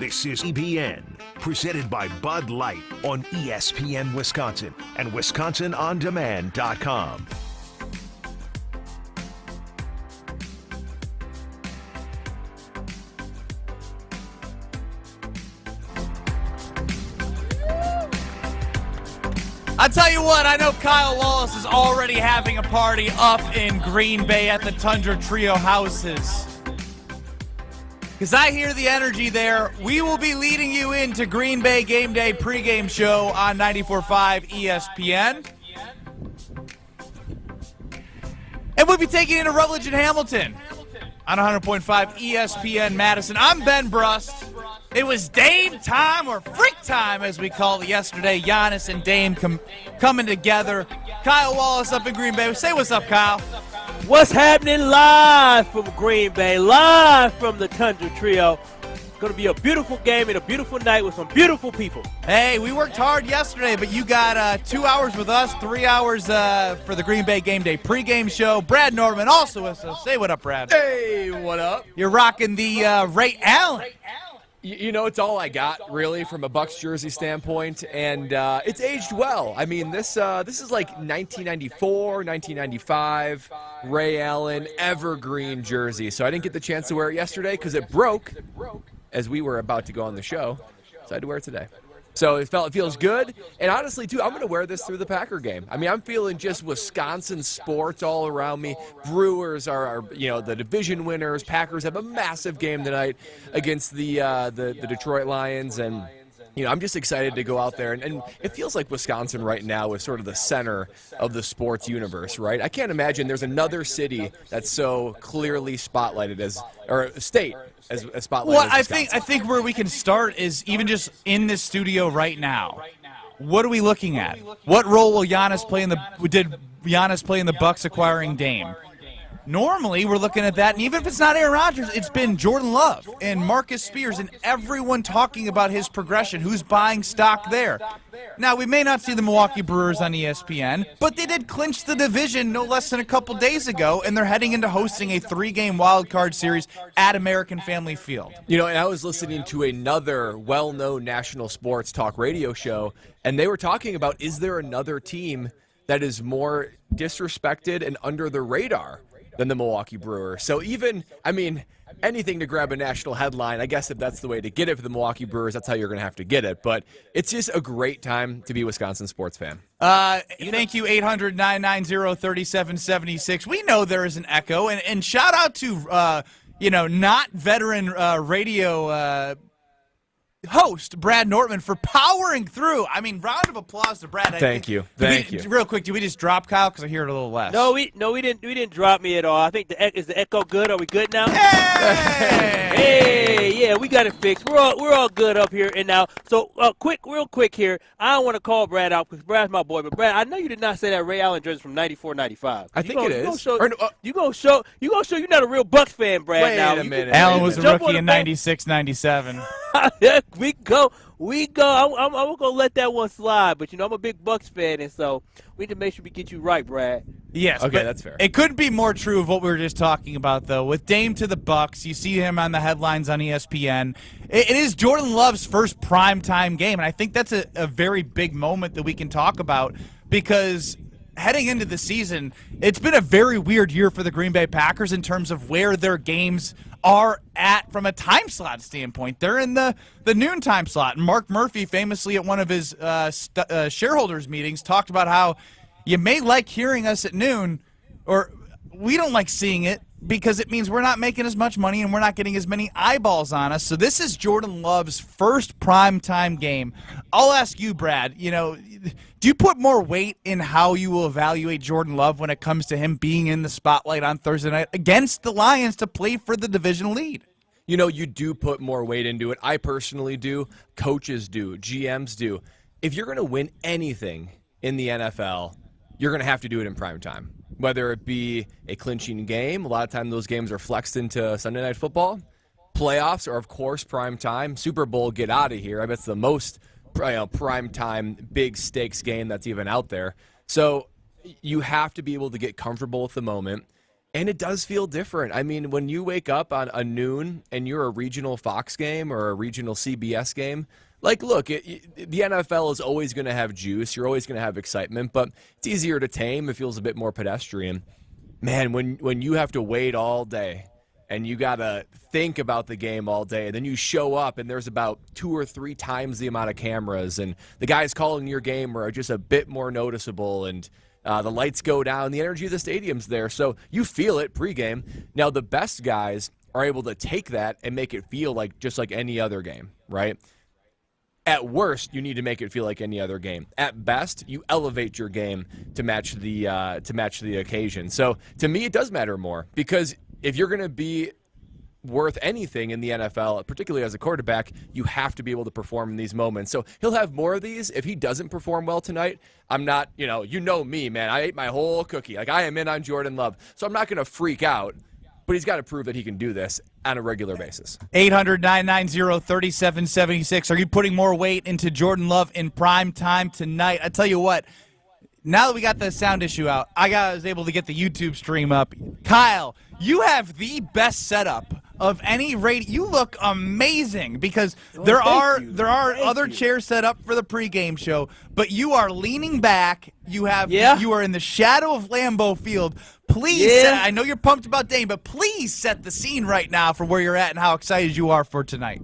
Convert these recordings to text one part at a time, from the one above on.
This is ESPN, presented by Bud Light on ESPN Wisconsin and WisconsinOnDemand.com. I tell you what, I know Kyle Wallace is already having a party up in Green Bay at the Tundra Trio houses. Because I hear the energy there. We will be leading you into Green Bay Game Day pregame show on 94.5 ESPN. And we'll be taking in a Rutledge and Hamilton on 100.5 ESPN Madison. I'm Ben Brust. It was Dame time, or freak time as we called it yesterday. Giannis and Dame coming together. Kyle Wallace up in Green Bay. Say what's up, Kyle. What's happening live from Green Bay, live from the Tundra Trio. It's going to be a beautiful game and a beautiful night with some beautiful people. Hey, we worked hard yesterday, but you got 2 hours with us, 3 hours for the Green Bay Game Day pregame show. Brad Nortman also with us. Say what up, Brad. Hey, what up? You're rocking the Ray Allen. You know, it's all I got, really, from a Bucs jersey standpoint, and it's aged well. I mean, this is like 1994, 1995, Ray Allen evergreen jersey. So I didn't get the chance to wear it yesterday because it broke as we were about to go on the show, so I had to wear it today. So it feels good, and honestly, too, I'm going to wear this through the Packer game. I mean, I'm feeling just Wisconsin sports all around me. Brewers are the division winners. Packers have a massive game tonight against the Detroit Lions, and I'm just excited to go out there. And it feels like Wisconsin right now is sort of the center of the sports universe, right? I can't imagine there's another city that's so clearly spotlighted or a state as spotlighted. Well, as I think where we can start is even just in this studio right now. What are we looking at? What role will Giannis play did Giannis play in the Bucs acquiring Dame? Normally, we're looking at that, and even if it's not Aaron Rodgers, it's been Jordan Love and Marcus Spears and everyone talking about his progression, who's buying stock there. Now, we may not see the Milwaukee Brewers on ESPN, but they did clinch the division no less than a couple days ago, and they're heading into hosting a 3-game wild card series at American Family Field. And I was listening to another well-known national sports talk radio show, and they were talking about, is there another team that is more disrespected and under the radar than the Milwaukee Brewers? So anything to grab a national headline, I guess if that's the way to get it for the Milwaukee Brewers, that's how you're going to have to get it. But it's just a great time to be a Wisconsin sports fan. Thank you, 800-990-3776. We know there is an echo, and shout out to, not veteran radio host Brad Nortman for powering through. I mean, round of applause to Brad. Thank you. Real quick, did we just drop Kyle? Because I hear it a little less. No, we didn't drop me at all. I think is the echo good? Are we good now? Hey, yeah, we got it fixed. We're all good up here and now. So real quick here. I don't want to call Brad out because Brad's my boy, but Brad, I know you did not say that Ray Allen jersey from 94, 95. I think it is. You gonna show you're not a real Bucs fan, Brad. Wait now a minute. Allen was a rookie in 96, 97. We go. I'm going to let that one slide, but, I'm a big Bucs fan, and so we need to make sure we get you right, Brad. Yes. Okay, that's fair. It couldn't be more true of what we were just talking about, though. With Dame to the Bucs, you see him on the headlines on ESPN. It is Jordan Love's first primetime game, and I think that's a very big moment that we can talk about because heading into the season, it's been a very weird year for the Green Bay Packers in terms of where their games are at from a time slot standpoint. They're in the noon time slot. And Mark Murphy famously at one of his shareholders meetings talked about how you may like hearing us at noon, or we don't like seeing it because it means we're not making as much money and we're not getting as many eyeballs on us. So this is Jordan Love's first primetime game. I'll ask you, Brad, do you put more weight in how you will evaluate Jordan Love when it comes to him being in the spotlight on Thursday night against the Lions to play for the division lead? You do put more weight into it. I personally do. Coaches do. GMs do. If you're going to win anything in the NFL, you're going to have to do it in prime time. Whether it be a clinching game, a lot of times those games are flexed into Sunday Night Football. Playoffs are, of course, prime time. Super Bowl, get out of here. I bet it's the most prime time, big stakes game that's even out there. So you have to be able to get comfortable with the moment. And it does feel different. I mean, when you wake up on a noon and you're a regional Fox game or a regional CBS game, like, look, the NFL is always going to have juice. You're always going to have excitement, but it's easier to tame. It feels a bit more pedestrian. Man, when you have to wait all day and you got to think about the game all day, and then you show up and there's about 2 or 3 times the amount of cameras, and the guys calling your game are just a bit more noticeable, and the lights go down, the energy of the stadium's there, so you feel it pregame. Now, the best guys are able to take that and make it feel like just like any other game, right? At worst, you need to make it feel like any other game. At best, you elevate your game to match the occasion. So to me, it does matter more, because if you're going to be worth anything in the NFL, particularly as a quarterback, you have to be able to perform in these moments. So he'll have more of these. If he doesn't perform well tonight, I'm not, you know me, man. I ate my whole cookie. Like, I am in on Jordan Love. So I'm not going to freak out, but he's got to prove that he can do this on a regular basis. 800-990-3776. Are you putting more weight into Jordan Love in prime time tonight? I tell you what, now that we got the sound issue out, I was able to get the YouTube stream up. Kyle, you have the best setup of any radio. You look amazing, because there are other chairs set up for the pregame show, but you are leaning back. You are in the shadow of Lambeau Field. Please, I know you're pumped about Dame, but please set the scene right now for where you're at and how excited you are for tonight.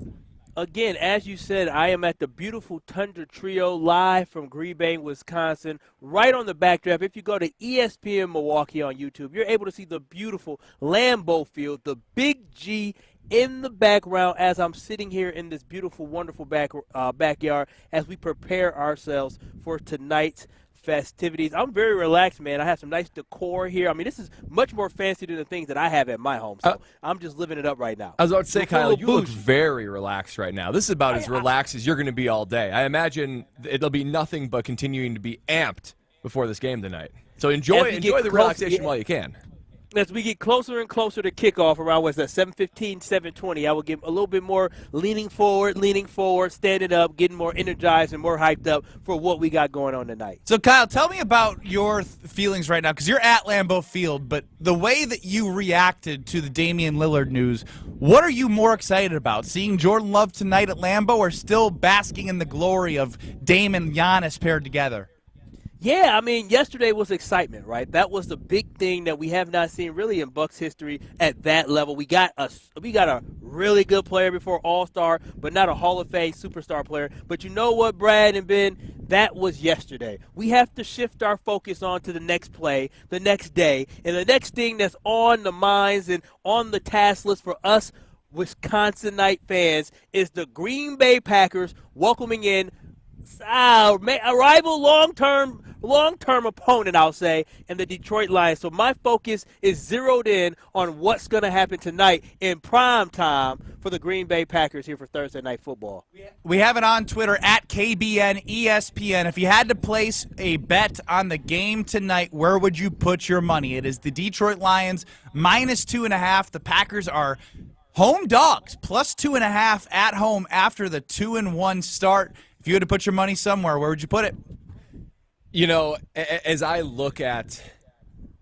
Again, as you said, I am at the beautiful Tundra Trio live from Green Bay, Wisconsin, right on the backdrop. If you go to ESPN Milwaukee on YouTube, you're able to see the beautiful Lambeau Field, the Big G in the background as I'm sitting here in this beautiful, wonderful backyard as we prepare ourselves for tonight's festivities. I'm very relaxed, man. I have some nice decor here. I mean, this is much more fancy than the things that I have at my home, so I'm just living it up right now. I was about to say, Kyle, you look very relaxed right now. This is about as relaxed as you're going to be all day. I imagine it'll be nothing but continuing to be amped before this game tonight. So enjoy the relaxation while you can. As we get closer and closer to kickoff around, 7:15, 7:20, I will get a little bit more leaning forward, standing up, getting more energized and more hyped up for what we got going on tonight. So, Kyle, tell me about your feelings right now, because you're at Lambeau Field, but the way that you reacted to the Damian Lillard news, what are you more excited about, seeing Jordan Love tonight at Lambeau, or still basking in the glory of Dame and Giannis paired together? Yeah, I mean, yesterday was excitement, right? That was the big thing that we have not seen really in Bucks history at that level. We got a really good player before All-Star, but not a Hall of Fame superstar player. But you know what, Brad and Ben? That was yesterday. We have to shift our focus on to the next play, the next day, and the next thing that's on the minds and on the task list for us Wisconsinite fans is the Green Bay Packers welcoming in a rival long-term opponent, I'll say, and the Detroit Lions. So my focus is zeroed in on what's going to happen tonight in prime time for the Green Bay Packers here for Thursday Night Football. We have it on Twitter at KBN ESPN. If you had to place a bet on the game tonight, where would you put your money? It is the Detroit Lions -2.5. The Packers are home dogs, +2.5 at home after the 2-1 start. If you had to put your money somewhere, where would you put it? You know, as I look at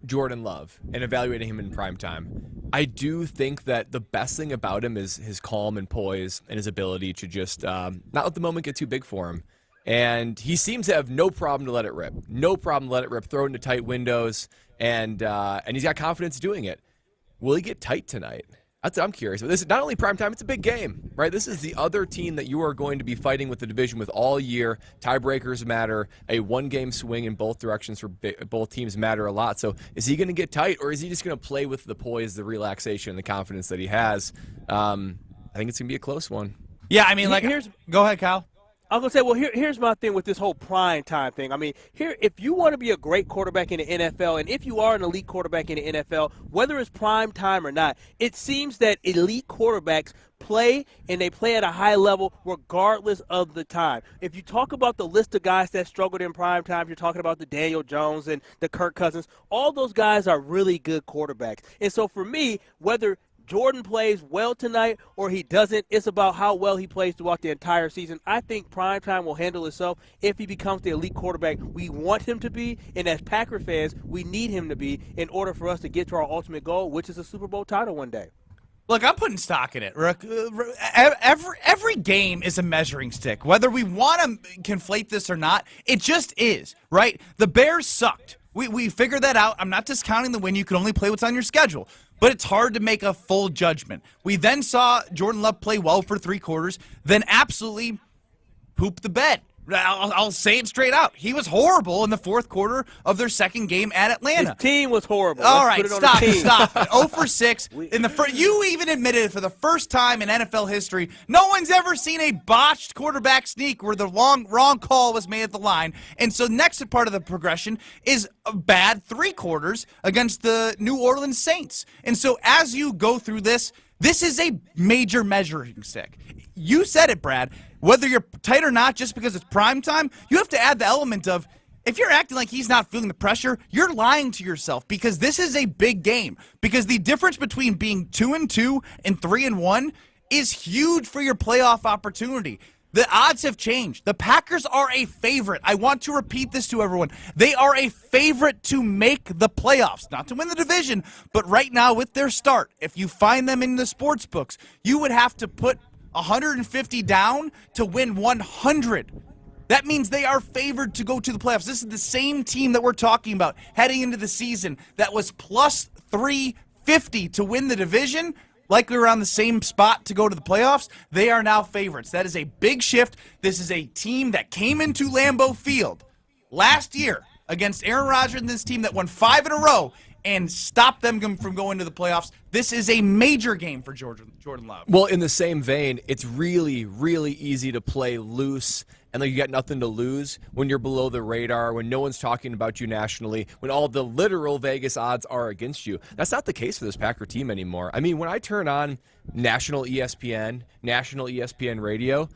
Jordan Love and evaluating him in prime time, I do think that the best thing about him is his calm and poise and his ability to just not let the moment get too big for him. And he seems to have no problem to let it rip. No problem to let it rip, throw into tight windows, and he's got confidence doing it. Will he get tight tonight? That's what I'm curious. But this is not only primetime, it's a big game, right? This is the other team that you are going to be fighting with the division with all year. Tiebreakers matter. A one-game swing in both directions for both teams matter a lot. So is he going to get tight, or is he just going to play with the poise, the relaxation, and the confidence that he has? I think it's going to be a close one. Yeah, I mean, go ahead, Kyle. I'm going to say, well, here's my thing with this whole prime time thing. I mean, if you want to be a great quarterback in the NFL, and if you are an elite quarterback in the NFL, whether it's prime time or not, it seems that elite quarterbacks play, and they play at a high level regardless of the time. If you talk about the list of guys that struggled in prime time, you're talking about the Daniel Jones and the Kirk Cousins. All those guys are really good quarterbacks. And so for me, whether Jordan plays well tonight or he doesn't. It's about how well he plays throughout the entire season. I think primetime will handle itself if he becomes the elite quarterback we want him to be, and as Packer fans, we need him to be in order for us to get to our ultimate goal, which is a Super Bowl title one day. Look, I'm putting stock in it, Rook. Every game is a measuring stick. Whether we want to conflate this or not, it just is, right? The Bears sucked. We figured that out. I'm not discounting the win. You can only play what's on your schedule. But it's hard to make a full judgment. We then saw Jordan Love play well for 3 quarters, then absolutely poop the bed. I'll say it straight out. He was horrible in the 4th quarter of their second game at Atlanta. His team was horrible. All Let's right, stop. 0 for 6. You even admitted it for the first time in NFL history. No one's ever seen a botched quarterback sneak where the wrong call was made at the line. And so next part of the progression is a bad 3 quarters against the New Orleans Saints. And so as you go through this is a major measuring stick. You said it, Brad. Whether you're tight or not, just because it's prime time, you have to add the element of, if you're acting like he's not feeling the pressure, you're lying to yourself, because this is a big game. Because the difference between being 2-2 and 3-1 is huge for your playoff opportunity. The odds have changed. The Packers are a favorite. I want to repeat this to everyone. They are a favorite to make the playoffs, not to win the division, but right now with their start, if you find them in the sports books, you would have to put 150 down to win 100. That means they are favored to go to the playoffs. This is the same team that we're talking about heading into the season that was plus 350 to win the division, likely around the same spot to go to the playoffs. They are now favorites. That is a big shift. This is a team that came into Lambeau Field last year against Aaron Rodgers and this team that won 5 in a row and stop them from going to the playoffs. This is a major game for Jordan Love. Well, in the same vein, it's really, really easy to play loose and like you got nothing to lose when you're below the radar, when no one's talking about you nationally, when all the literal Vegas odds are against you. That's not the case for this Packer team anymore. I mean, when I turn on national ESPN radio,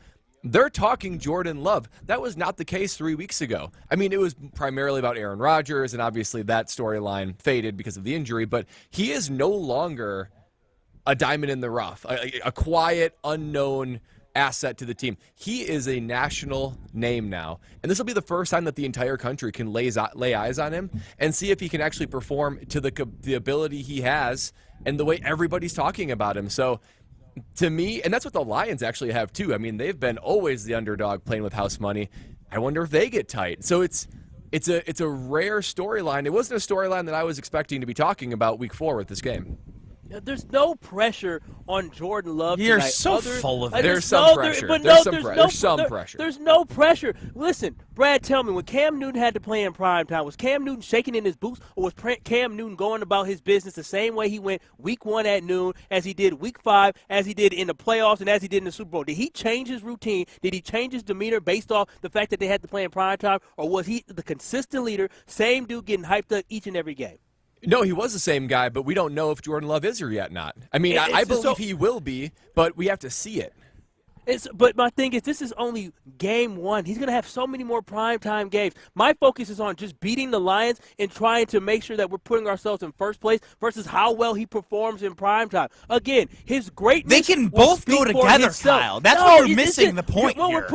they're talking Jordan Love. That was not the case 3 weeks ago. I mean, it was primarily about Aaron Rodgers, and obviously that storyline faded because of the injury, but he is no longer a diamond in the rough, a quiet, unknown asset to the team. He is a national name now, and this will be the first time that the entire country can lay eyes on him and see if he can actually perform to the ability he has and the way everybody's talking about him. So to me, and that's what the Lions actually have too. I mean, they've been always the underdog playing with house money. I wonder if they get tight. So it's a rare storyline. It wasn't a storyline that I was expecting to be talking about week 4 with this game. There's no pressure on Jordan Love You're tonight. so full of it. There's some pressure. There's some pressure. There's no pressure. Listen, Brad, tell me, when Cam Newton had to play in prime time, was Cam Newton shaking in his boots, or was Cam Newton going about his business the same way he went week 1 at noon, as he did week 5, as he did in the playoffs, and as he did in the Super Bowl? Did he change his routine? Did he change his demeanor based off the fact that they had to play in prime time, or was he the consistent leader, same dude getting hyped up each and every game? No, he was the same guy, but we don't know if Jordan Love is or yet not. I mean, I believe he will be, but we have to see it. But my thing is, this is only game 1. He's going to have so many more primetime games. My focus is on just beating the Lions and trying to make sure that we're putting ourselves in first place versus how well he performs in primetime. Again, his greatness. They can both go together, Kyle. That's what you're missing the point here.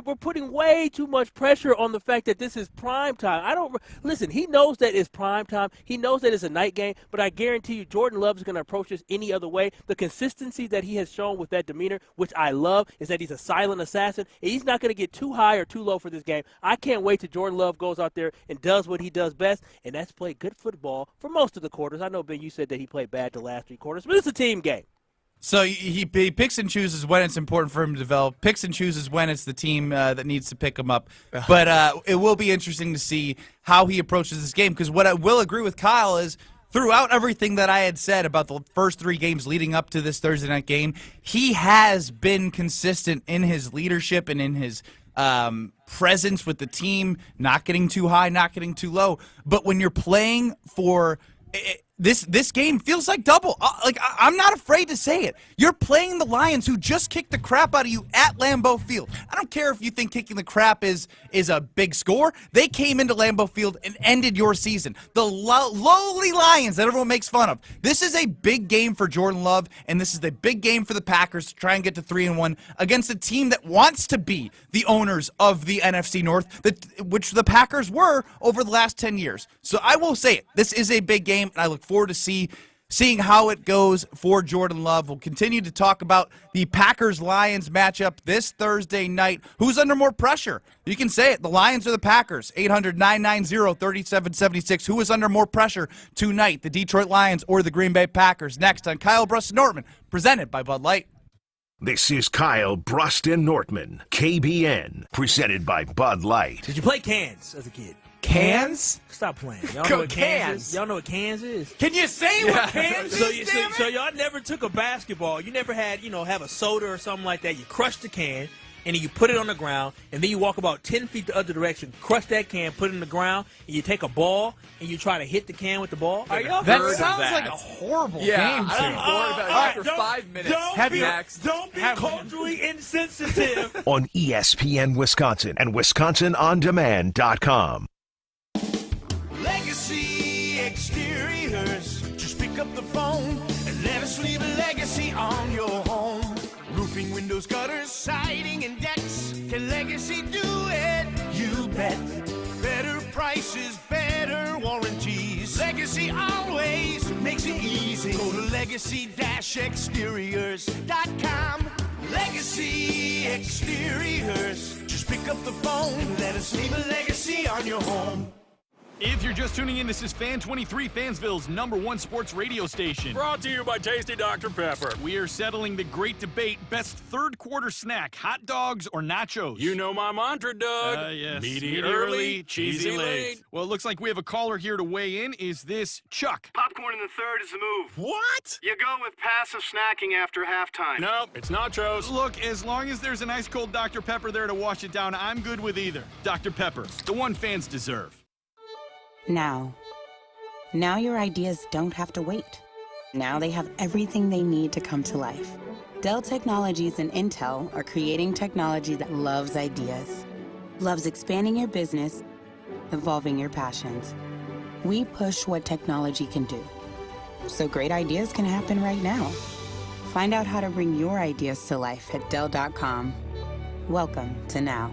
We're putting way too much pressure on the fact that this is primetime. Listen, he knows that it's primetime. He knows that it's a night game, but I guarantee you Jordan Love is going to approach this any other way. The consistency that he has shown with that demeanor, which I love, is that he's a silent assassin. He's not going to get too high or too low for this game. I can't wait till Jordan Love goes out there and does what he does best, and that's play good football for most of the quarters. I know, Ben, you said that he played bad the last 3 quarters, but it's a team game. So he picks and chooses when it's important for him to develop, picks and chooses when it's the team that needs to pick him up. But it will be interesting to see how he approaches this game, because what I will agree with Kyle is, throughout everything that I had said about the first 3 games leading up to this Thursday night game, he has been consistent in his leadership and in his presence with the team, not getting too high, not getting too low. But when you're playing for This game feels like double. I'm not afraid to say it. You're playing the Lions, who just kicked the crap out of you at Lambeau Field. I don't care if you think kicking the crap is a big score. They came into Lambeau Field and ended your season. The lowly Lions that everyone makes fun of. This is a big game for Jordan Love, and this is the big game for the Packers to try and get to 3-1 against a team that wants to be the owners of the NFC North, which the Packers were over the last 10 years. So I will say it. This is a big game, and I look forward to seeing how it goes for Jordan Love. We'll continue to talk about the Packers-Lions matchup this Thursday night. Who's under more pressure? You can say it. The Lions or the Packers? 800-990-3776. Who is under more pressure tonight? The Detroit Lions or the Green Bay Packers? Next on Kyle, Brust, and Nortman, presented by Bud Light. This is Kyle, Brust, and Nortman, KBN, presented by Bud Light. Did you play cans as a kid? Cans? Stop playing. Y'all know what cans is? Y'all know what cans is? Can you say what cans is, So y'all never took a basketball. You never had, have a soda or something like that. You crush the can, and then you put it on the ground, and then you walk about 10 feet the other direction, crush that can, put it in the ground, and you take a ball, and you try to hit the can with the ball. That sounds like a horrible game. I don't worry about that for 5 minutes. Don't be culturally insensitive. On ESPN Wisconsin and WisconsinOnDemand.com. Legacy Exteriors. Just pick up the phone and let us leave a legacy on your home. Roofing, windows, gutters, siding, and decks. Can Legacy do it? You bet. Better prices, better warranties. Legacy always makes it easy. Go to legacy-exteriors.com. Legacy Exteriors. Just pick up the phone and let us leave a legacy on your home. If you're just tuning in, this is Fan 23, Fansville's #1 sports radio station. Brought to you by Tasty Dr. Pepper. We are settling the great debate, best third quarter snack, hot dogs or nachos? You know my mantra, Doug. Yes. Meaty early, cheesy late. Well, it looks like we have a caller here to weigh in. Is this Chuck? Popcorn in the third is the move. What? You go with passive snacking after halftime. No, it's nachos. Look, as long as there's an ice cold Dr. Pepper there to wash it down, I'm good with either. Dr. Pepper, the one fans deserve. Now your ideas don't have to wait. Now they have everything they need to come to life. Dell Technologies and Intel are creating technology that loves ideas, loves expanding your business, evolving your passions. We push what technology can do, so great ideas can happen right now. Find out how to bring your ideas to life at Dell.com. Welcome to Now.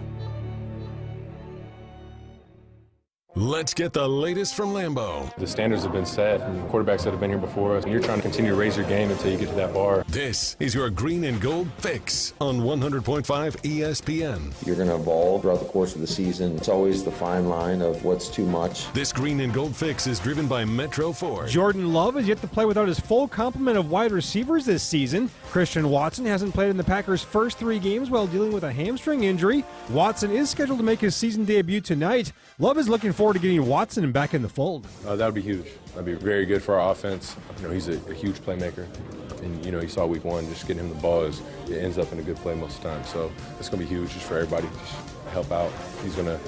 Let's get the latest from Lambeau. The standards have been set from quarterbacks that have been here before us, and you're trying to continue to raise your game until you get to that bar. This is your green and gold fix on 100.5 ESPN. You're going to evolve throughout the course of the season. It's always the fine line of what's too much. This green and gold fix is driven by Metro Ford. Jordan Love has yet to play without his full complement of wide receivers this season. Christian Watson hasn't played in the Packers' first 3 games while dealing with a hamstring injury. Watson is scheduled to make his season debut tonight. Love is looking forward to getting Watson back in the fold. That would be huge. That would be very good for our offense. He's a huge playmaker. And, you saw week 1, just getting him the ball, it ends up in a good play most of the time. So it's going to be huge just for everybody to just help out. He's going to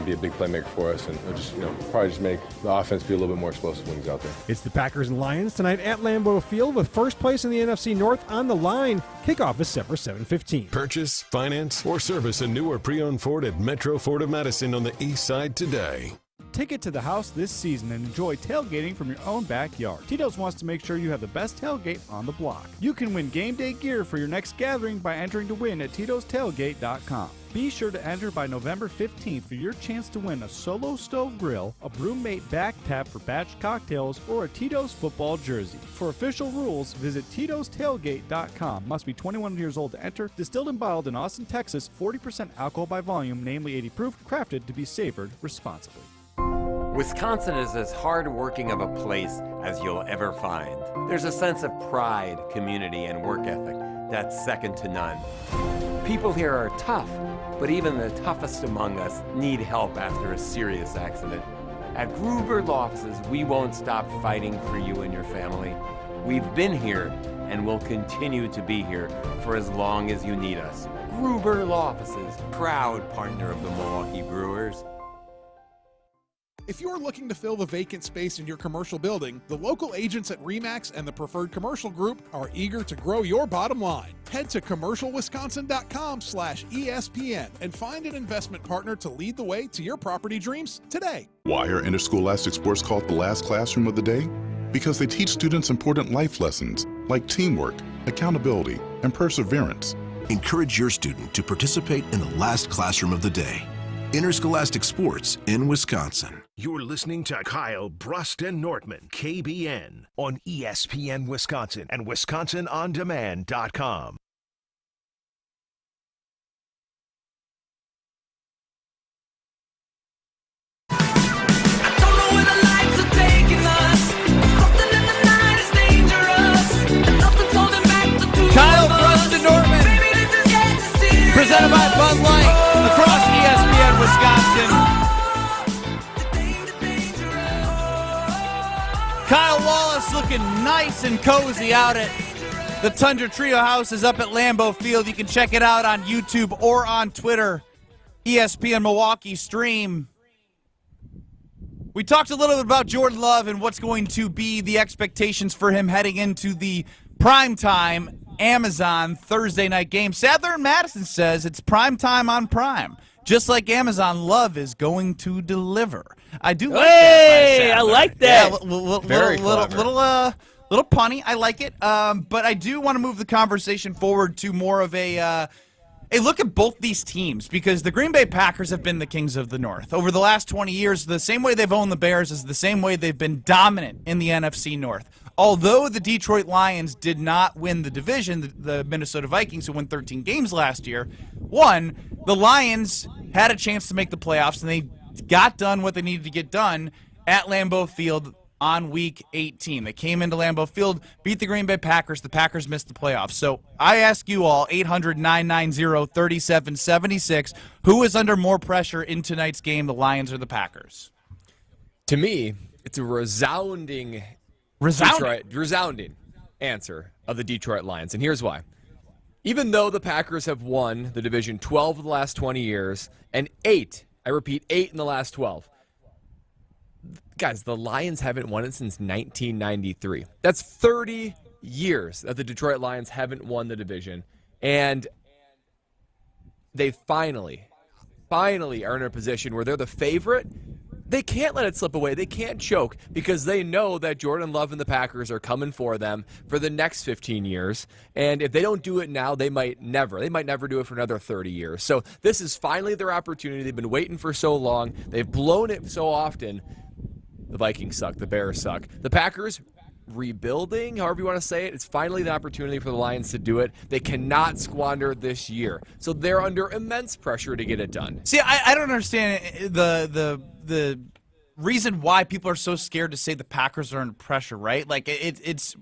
be a big playmaker for us, and it'll just, probably just make the offense be a little bit more explosive when he's out there. It's the Packers and Lions tonight at Lambeau Field with first place in the NFC North on the line. Kickoff is set for 7:15. Purchase, finance, or service a new or pre-owned Ford at Metro Ford of Madison on the east side today. Take it to the house this season and enjoy tailgating from your own backyard. Tito's wants to make sure you have the best tailgate on the block. You can win game day gear for your next gathering by entering to win at Tito'sTailgate.com. Be sure to enter by November 15th for your chance to win a Solo Stove Grill, a Brewmate back tap for batch cocktails, or a Tito's football jersey. For official rules, visit Tito'sTailgate.com. Must be 21 years old to enter. Distilled and bottled in Austin, Texas. 40% alcohol by volume, namely 80 proof. Crafted to be savored responsibly. Wisconsin is as hard-working of a place as you'll ever find. There's a sense of pride, community, and work ethic that's second to none. People here are tough, but even the toughest among us need help after a serious accident. At Gruber Law Offices, we won't stop fighting for you and your family. We've been here and will continue to be here for as long as you need us. Gruber Law Offices, proud partner of the Milwaukee Brewers. If you're looking to fill the vacant space in your commercial building, the local agents at RE/MAX and the Preferred Commercial Group are eager to grow your bottom line. Head to commercialwisconsin.com/ESPN and find an investment partner to lead the way to your property dreams today. Why are interscholastic sports called the last classroom of the day? Because they teach students important life lessons like teamwork, accountability, and perseverance. Encourage your student to participate in the last classroom of the day. Interscholastic sports in Wisconsin. You're listening to Kyle, Brust, and Nortman, KBN, on ESPN Wisconsin and WisconsinOnDemand.com. Kyle, Brust, and Nortman, presented by Bud Light, across ESPN Wisconsin. Kyle Wallace looking nice and cozy out at the Tundra Trio House is up at Lambeau Field. You can check it out on YouTube or on Twitter. ESPN Milwaukee stream. We talked a little bit about Jordan Love and what's going to be the expectations for him heading into the primetime Amazon Thursday night game. Sadler and Madison says it's primetime on Prime. Just like Amazon, Love is going to deliver. I do like that. Hey, I like that. Yeah, Very little punny. I like it. But I do want to move the conversation forward to more of a look at both these teams, because the Green Bay Packers have been the kings of the North. Over the last 20 years, the same way they've owned the Bears is the same way they've been dominant in the NFC North. Although the Detroit Lions did not win the division, the Minnesota Vikings, who won 13 games last year, won. The Lions had a chance to make the playoffs, and they got done what they needed to get done at Lambeau Field on Week 18. They came into Lambeau Field, beat the Green Bay Packers. The Packers missed the playoffs. So I ask you all, 800-990-3776, who is under more pressure in tonight's game, the Lions or the Packers? To me, it's a resounding answer of the Detroit Lions, and here's why. Even though the Packers have won the division 12 of the last 20 years, and 8 in the last 12, guys, the Lions haven't won it since 1993. That's 30 years that the Detroit Lions haven't won the division, and they finally are in a position where they're the favorite. They can't let it slip away. They can't choke, because they know that Jordan Love and the Packers are coming for them for the next 15 years. And if they don't do it now, they might never do it for another 30 years. So this is finally their opportunity. They've been waiting for so long. They've blown it so often. The Vikings suck. The Bears suck. The Packers rebuilding, however you want to say it, it's finally the opportunity for the Lions to do it. They cannot squander this year. So they're under immense pressure to get it done. See, I don't understand the reason why people are so scared to say the Packers are under pressure, right? Like it's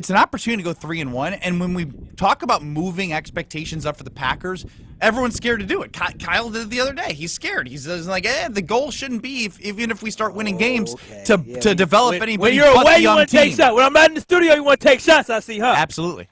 an opportunity to go 3-1, and when we talk about moving expectations up for the Packers, everyone's scared to do it. Kyle did it the other day. He's scared. He's like, the goal shouldn't be, even if we start winning games, to develop anybody. When you're away, you want to take shots. When I'm not in the studio, you want to take shots. I see, huh? Absolutely.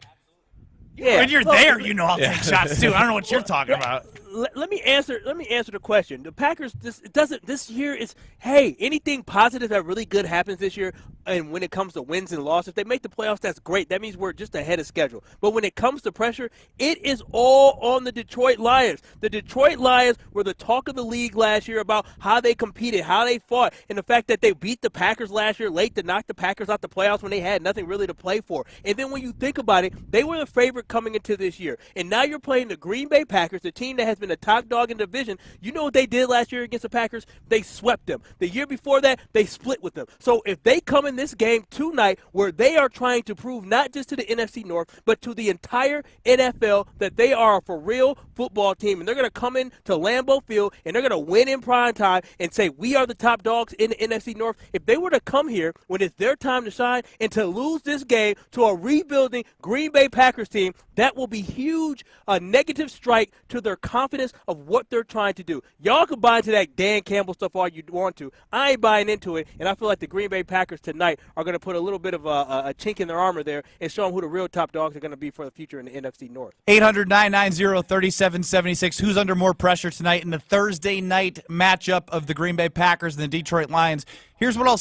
Yeah. When you're there, you know I'll take shots too. I don't know what you're talking about. Let me answer the question. The Packers this year is, hey, anything positive that really good happens this year, and when it comes to wins and losses, if they make the playoffs, that's great. That means we're just ahead of schedule. But when it comes to pressure, it is all on the Detroit Lions. The Detroit Lions were the talk of the league last year about how they competed, how they fought, and the fact that they beat the Packers last year late to knock the Packers out the playoffs when they had nothing really to play for. And then when you think about it, they were the favorite coming into this year. And now you're playing the Green Bay Packers, the team that has been a top dog in the division. You know what they did last year against the Packers? They swept them. The year before that, they split with them. So if they come in this game tonight where they are trying to prove not just to the NFC North, but to the entire NFL that they are a for real football team, and they're going to come in to Lambeau Field and they're going to win in prime time and say we are the top dogs in the NFC North. If they were to come here when it's their time to shine and to lose this game to a rebuilding Green Bay Packers team, that will be huge, a negative strike to their confidence of what they're trying to do. Y'all can buy into that Dan Campbell stuff all you want to. I ain't buying into it, and I feel like the Green Bay Packers tonight tonight are going to put a little bit of a chink in their armor there and show them who the real top dogs are going to be for the future in the NFC North. 800-990-3776. Who's under more pressure tonight in the Thursday night matchup of the Green Bay Packers and the Detroit Lions? Here's what I'll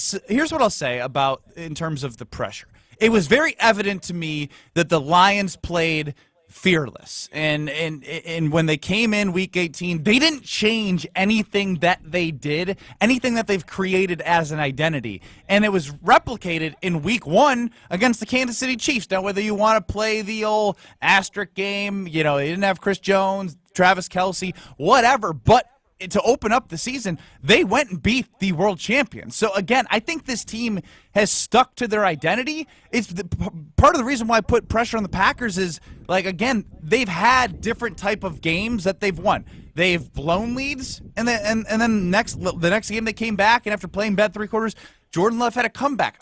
say about in terms of the pressure. It was very evident to me that the Lions played fearless. And when they came in Week 18, they didn't change anything that they did, anything that they've created as an identity. And it was replicated in Week 1 against the Kansas City Chiefs. Now, whether you want to play the old asterisk game, they didn't have Chris Jones, Travis Kelce, whatever, but to open up the season, they went and beat the world champions. So, again, I think this team has stuck to their identity. It's part of the reason why I put pressure on the Packers is, again, they've had different type of games that they've won. They've blown leads, and then the next game they came back, and after playing bad 3 quarters, Jordan Love had a comeback.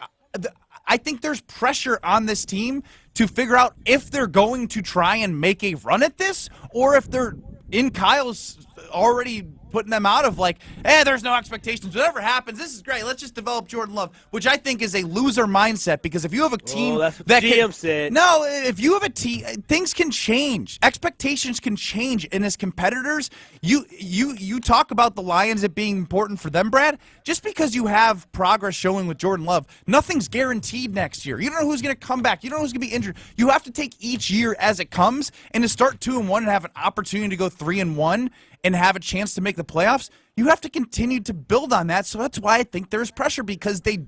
I think there's pressure on this team to figure out if they're going to try and make a run at this, or if they're in Kyle's already putting them out of there's no expectations. Whatever happens, this is great. Let's just develop Jordan Love, which I think is a loser mindset because if you have a team that's what the GM said. No, if you have a team, things can change. Expectations can change. And as competitors, you talk about the Lions it being important for them, Brad. Just because you have progress showing with Jordan Love, nothing's guaranteed next year. You don't know who's going to come back. You don't know who's going to be injured. You have to take each year as it comes, and to start 2-1 and have an opportunity to go 3-1 and have a chance to make the playoffs, you have to continue to build on that. So that's why I think there's pressure, because they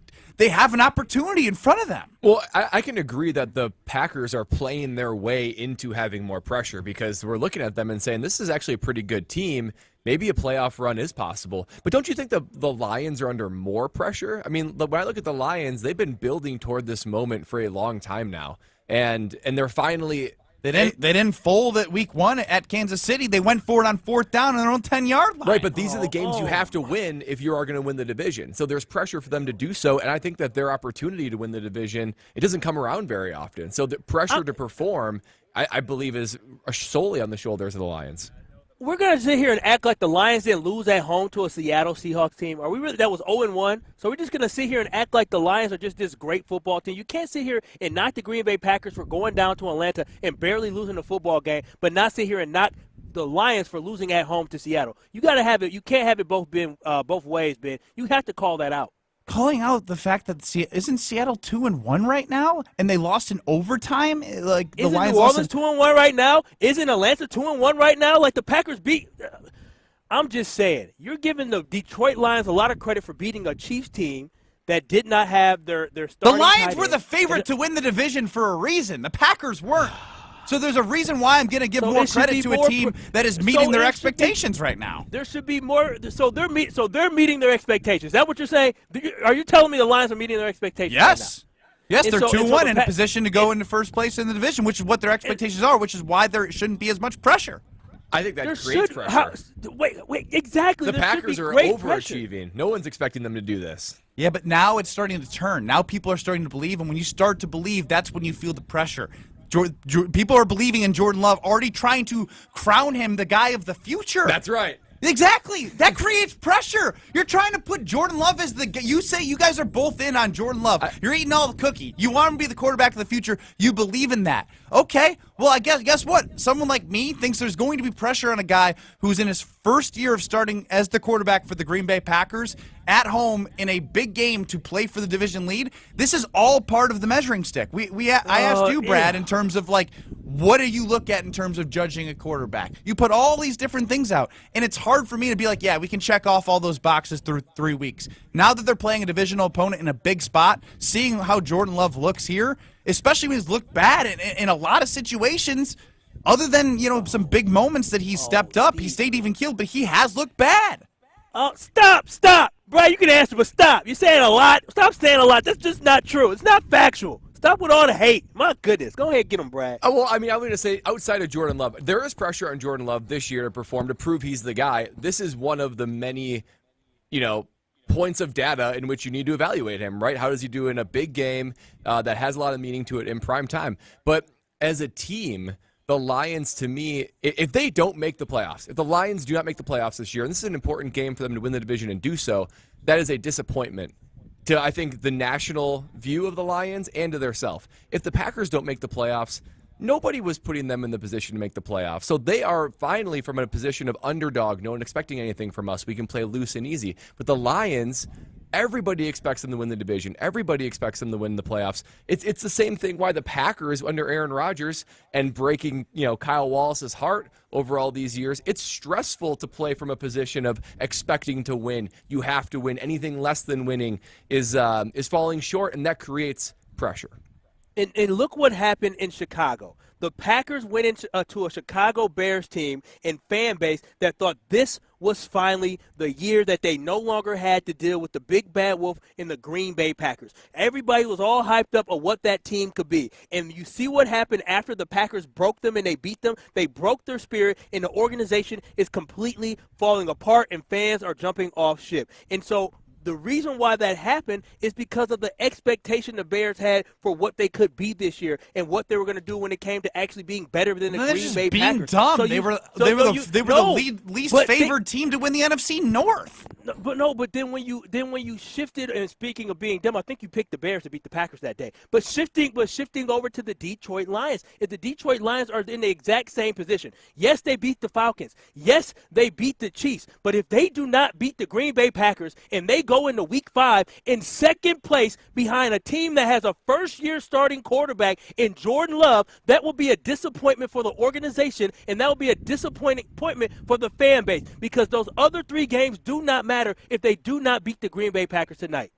have an opportunity in front of them. Well, I can agree that the Packers are playing their way into having more pressure, because we're looking at them and saying this is actually a pretty good team. Maybe a playoff run is possible. But don't you think the Lions are under more pressure? I mean, when I look at the Lions, they've been building toward this moment for a long time now. And they're finally... They didn't fold at Week 1 at Kansas City. They went for it on 4th down on their own 10-yard line. Right, but these are the games you have to win if you are going to win the division. So there's pressure for them to do so, and I think that their opportunity to win the division, it doesn't come around very often. So the pressure to perform, I believe, is solely on the shoulders of the Lions. We're going to sit here and act like the Lions didn't lose at home to a Seattle Seahawks team. Are we really? That was 0-1. So we're just going to sit here and act like the Lions are just this great football team. You can't sit here and knock the Green Bay Packers for going down to Atlanta and barely losing a football game, but not sit here and knock the Lions for losing at home to Seattle. You got to have it. You can't have it both ways, Ben. You have to call that out. Calling out the fact that isn't Seattle 2-1 right now, and they lost in overtime? Isn't New Orleans 2-1 right now? Isn't Atlanta 2-1 right now? Like the Packers beat. I'm just saying, you're giving the Detroit Lions a lot of credit for beating a Chiefs team that did not have their starting. The Lions were the favorite to win the division for a reason. The Packers weren't. So there's a reason why I'm going to give more credit to a team that is meeting their expectations right now. There should be more. So they're meeting their expectations. Is that what you're saying? Are you telling me the Lions are meeting their expectations? Yes. Right now? Yes, they're 2-1 in a position to go into first place in the division, which is what their expectations are, which is why there shouldn't be as much pressure. I think that creates pressure. Wait, exactly. The Packers are overachieving. Pressure. No one's expecting them to do this. Yeah, but now it's starting to turn. Now people are starting to believe, and when you start to believe, that's when you feel the pressure. People are believing in Jordan Love, already trying to crown him the guy of the future. That's right. Exactly. That creates pressure. You're trying to put Jordan Love as the – you say you guys are both in on Jordan Love. You're eating all the cookie. You want him to be the quarterback of the future. You believe in that. Okay. Well, I guess what? Someone like me thinks there's going to be pressure on a guy who's in his first year of starting as the quarterback for the Green Bay Packers at home in a big game to play for the division lead. This is all part of the measuring stick. I asked you, Brad, in terms of what do you look at in terms of judging a quarterback? You put all these different things out, and it's hard for me to be like, yeah, we can check off all those boxes through 3 weeks. Now that they're playing a divisional opponent in a big spot, seeing how Jordan Love looks here, especially when he's looked bad in a lot of situations, other than some big moments that he's stepped up, he stayed even keeled, but he has looked bad. Oh, stop. Brad, you can answer, but stop. You're saying a lot. Stop saying a lot. That's just not true. It's not factual. Stop with all the hate. My goodness. Go ahead and get him, Brad. Well, I mean, I'm going to say outside of Jordan Love, there is pressure on Jordan Love this year to perform, to prove he's the guy. This is one of the many, points of data in which you need to evaluate him, right? How does he do in a big game that has a lot of meaning to it in prime time? But as a team, the Lions, to me, if they don't make the playoffs, if the Lions do not make the playoffs this year, and this is an important game for them to win the division and do so, that is a disappointment to, I think, the national view of the Lions and to themselves. If the Packers don't make the playoffs, nobody was putting them in the position to make the playoffs. So they are finally from a position of underdog, no one expecting anything from us. We can play loose and easy. But the Lions, everybody expects them to win the division. Everybody expects them to win the playoffs. It's the same thing why the Packers under Aaron Rodgers and breaking, Kyle Wallace's heart over all these years, it's stressful to play from a position of expecting to win. You have to win. Anything less than winning is falling short, and that creates pressure. And look what happened in Chicago. The Packers went into to a Chicago Bears team and fan base that thought this was finally the year that they no longer had to deal with the big bad wolf in the Green Bay Packers. Everybody was all hyped up on what that team could be. And you see what happened after the Packers broke them and they beat them. They broke their spirit, and the organization is completely falling apart, and fans are jumping off ship. And so the reason why that happened is because of the expectation the Bears had for what they could be this year and what they were going to do when it came to actually being better than the Green Bay Packers. Dumb. So they were the least favored team to win the NFC North. But then when you shifted, and speaking of being dumb, I think you picked the Bears to beat the Packers that day. But shifting over to the Detroit Lions, if the Detroit Lions are in the exact same position, yes, they beat the Falcons. Yes, they beat the Chiefs. But if they do not beat the Green Bay Packers and they go into Week 5 in second place behind a team that has a first-year starting quarterback in Jordan Love, that will be a disappointment for the organization, and that will be a disappointment for the fan base, because those other 3 games do not matter if they do not beat the Green Bay Packers tonight.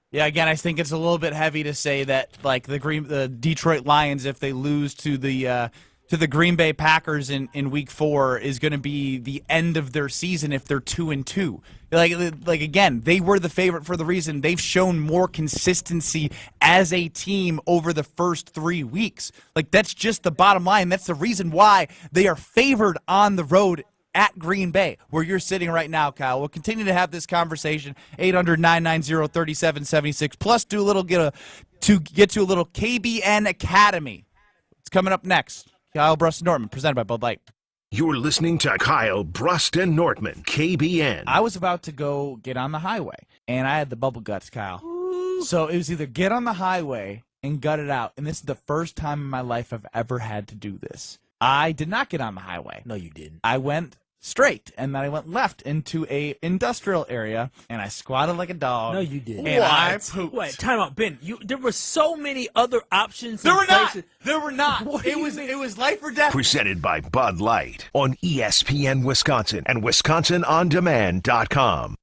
Yeah, again, I think it's a little bit heavy to say that the Detroit Lions, if they lose to the Green Bay Packers in Week 4, is going to be the end of their season if they're 2-2. Like again, they were the favorite for the reason they've shown more consistency as a team over the first 3 weeks. Like, that's just the bottom line. That's the reason why they are favored on the road at Green Bay, where you're sitting right now, Kyle. We'll continue to have this conversation. 800-990-3776. Plus, get to a little KBN Academy. It's coming up next. Kyle, Brust, and Nortman, presented by Bud Light. You're listening to Kyle, Brust, and Nortman, KBN. I was about to go get on the highway, and I had the bubble guts, Kyle. Ooh. So it was either get on the highway and gut it out, and this is the first time in my life I've ever had to do this. I did not get on the highway. No, you didn't. I went straight, and then I went left into a industrial area, and I squatted like a dog. No, you didn't. And I pooped. Wait, time out, Ben. There were so many other options. There were not. It was life or death. Presented by Bud Light on ESPN Wisconsin and WisconsinOnDemand.com.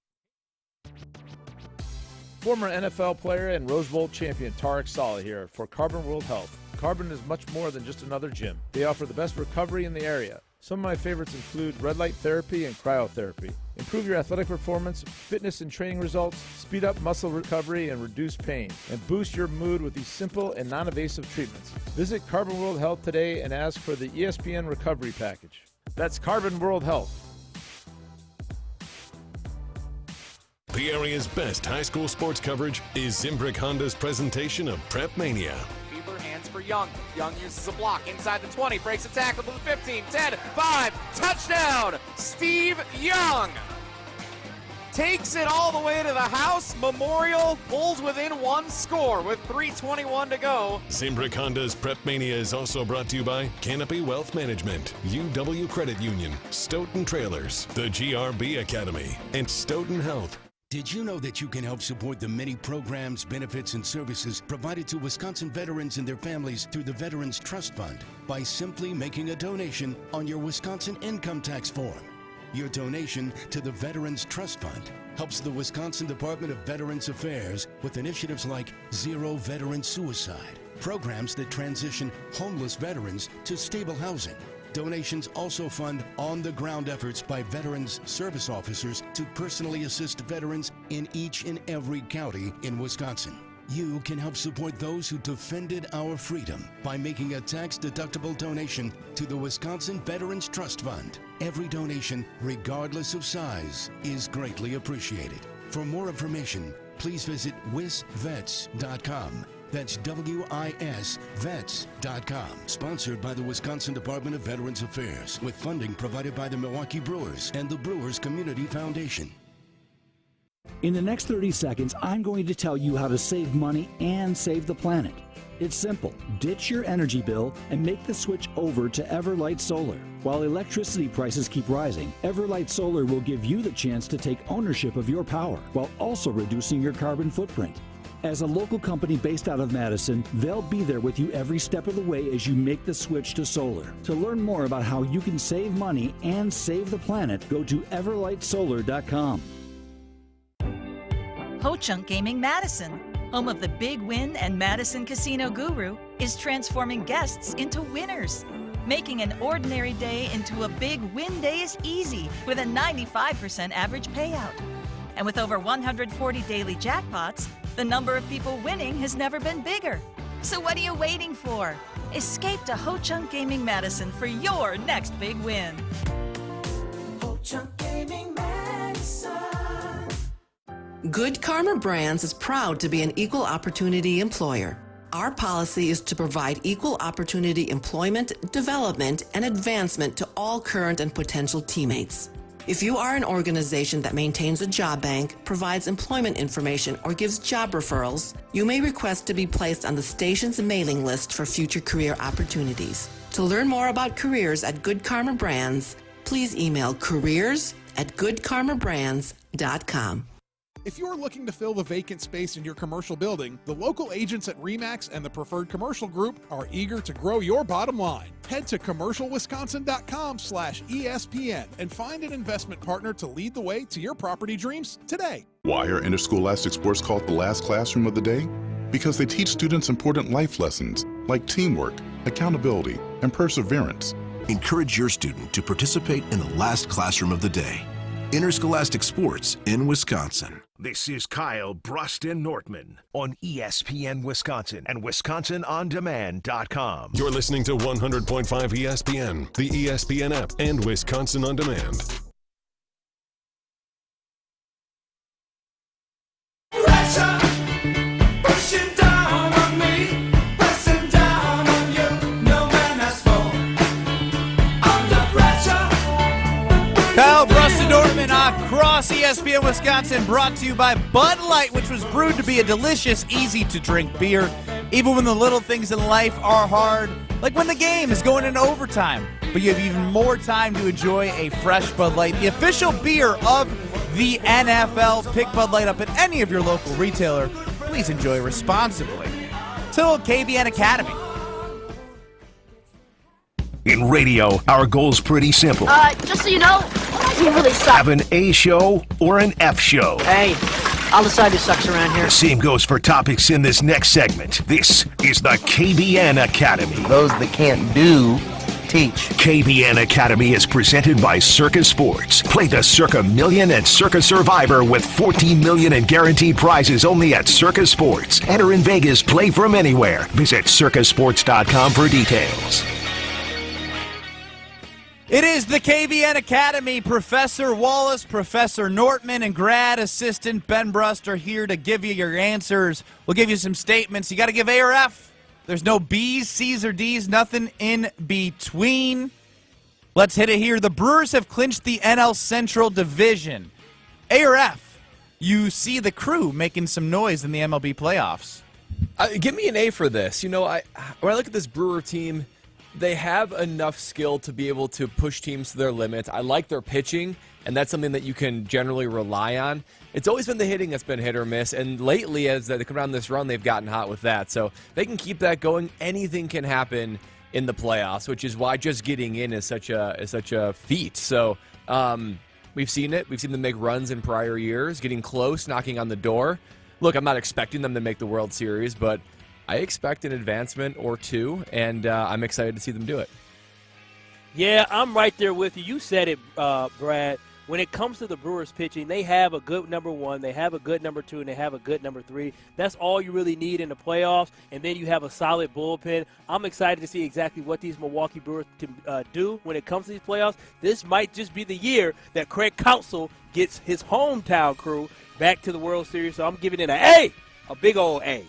Former NFL player and Rose Bowl champion Tarek Saleh here for Carbon World Health. Carbon is much more than just another gym. They offer the best recovery in the area. Some of my favorites include red light therapy and cryotherapy. Improve your athletic performance, fitness and training results, speed up muscle recovery and reduce pain, and boost your mood with these simple and non-invasive treatments. Visit Carbon World Health today and ask for the ESPN Recovery Package. That's Carbon World Health. The area's best high school sports coverage is Zimbrick Honda's presentation of Prep Mania. Hands for Young. Young uses a block inside the 20, breaks a tackle to the 15, 10, 5, touchdown! Steve Young takes it all the way to the house. Memorial pulls within 1 score with 3:21 to go. Zimbrick Honda's Prep Mania is also brought to you by Canopy Wealth Management, UW Credit Union, Stoughton Trailers, the GRB Academy, and Stoughton Health. Did you know that you can help support the many programs, benefits, and services provided to Wisconsin veterans and their families through the Veterans Trust Fund by simply making a donation on your Wisconsin income tax form? Your donation to the Veterans Trust Fund helps the Wisconsin Department of Veterans Affairs with initiatives like Zero Veteran Suicide, programs that transition homeless veterans to stable housing. Donations also fund on-the-ground efforts by Veterans Service Officers to personally assist veterans in each and every county in Wisconsin. You can help support those who defended our freedom by making a tax-deductible donation to the Wisconsin Veterans Trust Fund. Every donation, regardless of size, is greatly appreciated. For more information, please visit wisvets.com. That's WISvets.com. Sponsored by the Wisconsin Department of Veterans Affairs, with funding provided by the Milwaukee Brewers and the Brewers Community Foundation. In the next 30 seconds, I'm going to tell you how to save money and save the planet. It's simple. Ditch your energy bill and make the switch over to Everlight Solar. While electricity prices keep rising, Everlight Solar will give you the chance to take ownership of your power while also reducing your carbon footprint. As a local company based out of Madison, they'll be there with you every step of the way as you make the switch to solar. To learn more about how you can save money and save the planet, go to everlightsolar.com. Ho Chunk Gaming Madison, home of the Big Win and Madison Casino Guru, is transforming guests into winners. Making an ordinary day into a big win day is easy with a 95% average payout. And with over 140 daily jackpots, the number of people winning has never been bigger. So what are you waiting for? Escape to Ho Chunk Gaming Madison for your next big win. Ho Chunk Gaming Madison. Good Karma Brands is proud to be an equal opportunity employer. Our policy is to provide equal opportunity employment, development, and advancement to all current and potential teammates. If you are an organization that maintains a job bank, provides employment information, or gives job referrals, you may request to be placed on the station's mailing list for future career opportunities. To learn more about careers at Good Karma Brands, please email careers@goodkarmabrands.com. If you're looking to fill the vacant space in your commercial building, the local agents at RE/MAX and the Preferred Commercial Group are eager to grow your bottom line. Head to commercialwisconsin.com/ESPN and find an investment partner to lead the way to your property dreams today. Why are interscholastic sports called the last classroom of the day? Because they teach students important life lessons like teamwork, accountability, and perseverance. Encourage your student to participate in the last classroom of the day. Interscholastic sports in Wisconsin. This is Kyle, Brust, and Nortman on ESPN Wisconsin and WisconsinOnDemand.com. You're listening to 100.5 ESPN, the ESPN app, and Wisconsin On Demand. Pressure, pushing down on me, pressing down on you. No man has fallen under pressure. Kyle, Brust, and Nortman across ESPN Wisconsin, brought to you by Bud Light, which was brewed to be a delicious, easy-to-drink beer, even when the little things in life are hard, like when the game is going into overtime. But you have even more time to enjoy a fresh Bud Light, the official beer of the NFL. Pick Bud Light up at any of your local retailer. Please enjoy responsibly. So, KBN Academy. In radio, our goal's pretty simple. Just so you know, we really suck. Have an A show or an F show. Hey, I'll decide who sucks around here. The same goes for topics in this next segment. This is the KBN Academy. Those that can't do, teach. KBN Academy is presented by Circa Sports. Play the Circa Million and Circa Survivor with $14 million in guaranteed prizes only at Circa Sports. Enter in Vegas, play from anywhere. Visit circasports.com for details. It is the KBN Academy. Professor Wallace, Professor Nortman, and grad assistant Ben Brust are here to give you your answers. We'll give you some statements. You got to give A or F. There's no B's, C's, or D's, nothing in between. Let's hit it here. The Brewers have clinched the NL Central Division. A or F. You see the Crew making some noise in the MLB playoffs. Give me an A for this. You know, when I look at this Brewer team, they have enough skill to be able to push teams to their limits. I like their pitching, and that's something that you can generally rely on. It's always been the hitting that's been hit or miss, and lately, as they come around this run, they've gotten hot with that. So if they can keep that going, anything can happen in the playoffs, which is why just getting in is such a feat. So we've seen it. We've seen them make runs in prior years, getting close, knocking on the door. Look, I'm not expecting them to make the World Series, but I expect an advancement or two, and I'm excited to see them do it. Yeah, I'm right there with you. You said it, Brad. When it comes to the Brewers pitching, they have a good number one, they have a good number two, and they have a good number three. That's all you really need in the playoffs, and then you have a solid bullpen. I'm excited to see exactly what these Milwaukee Brewers can do when it comes to these playoffs. This might just be the year that Craig Counsell gets his hometown Crew back to the World Series, so I'm giving it an A, a big old A.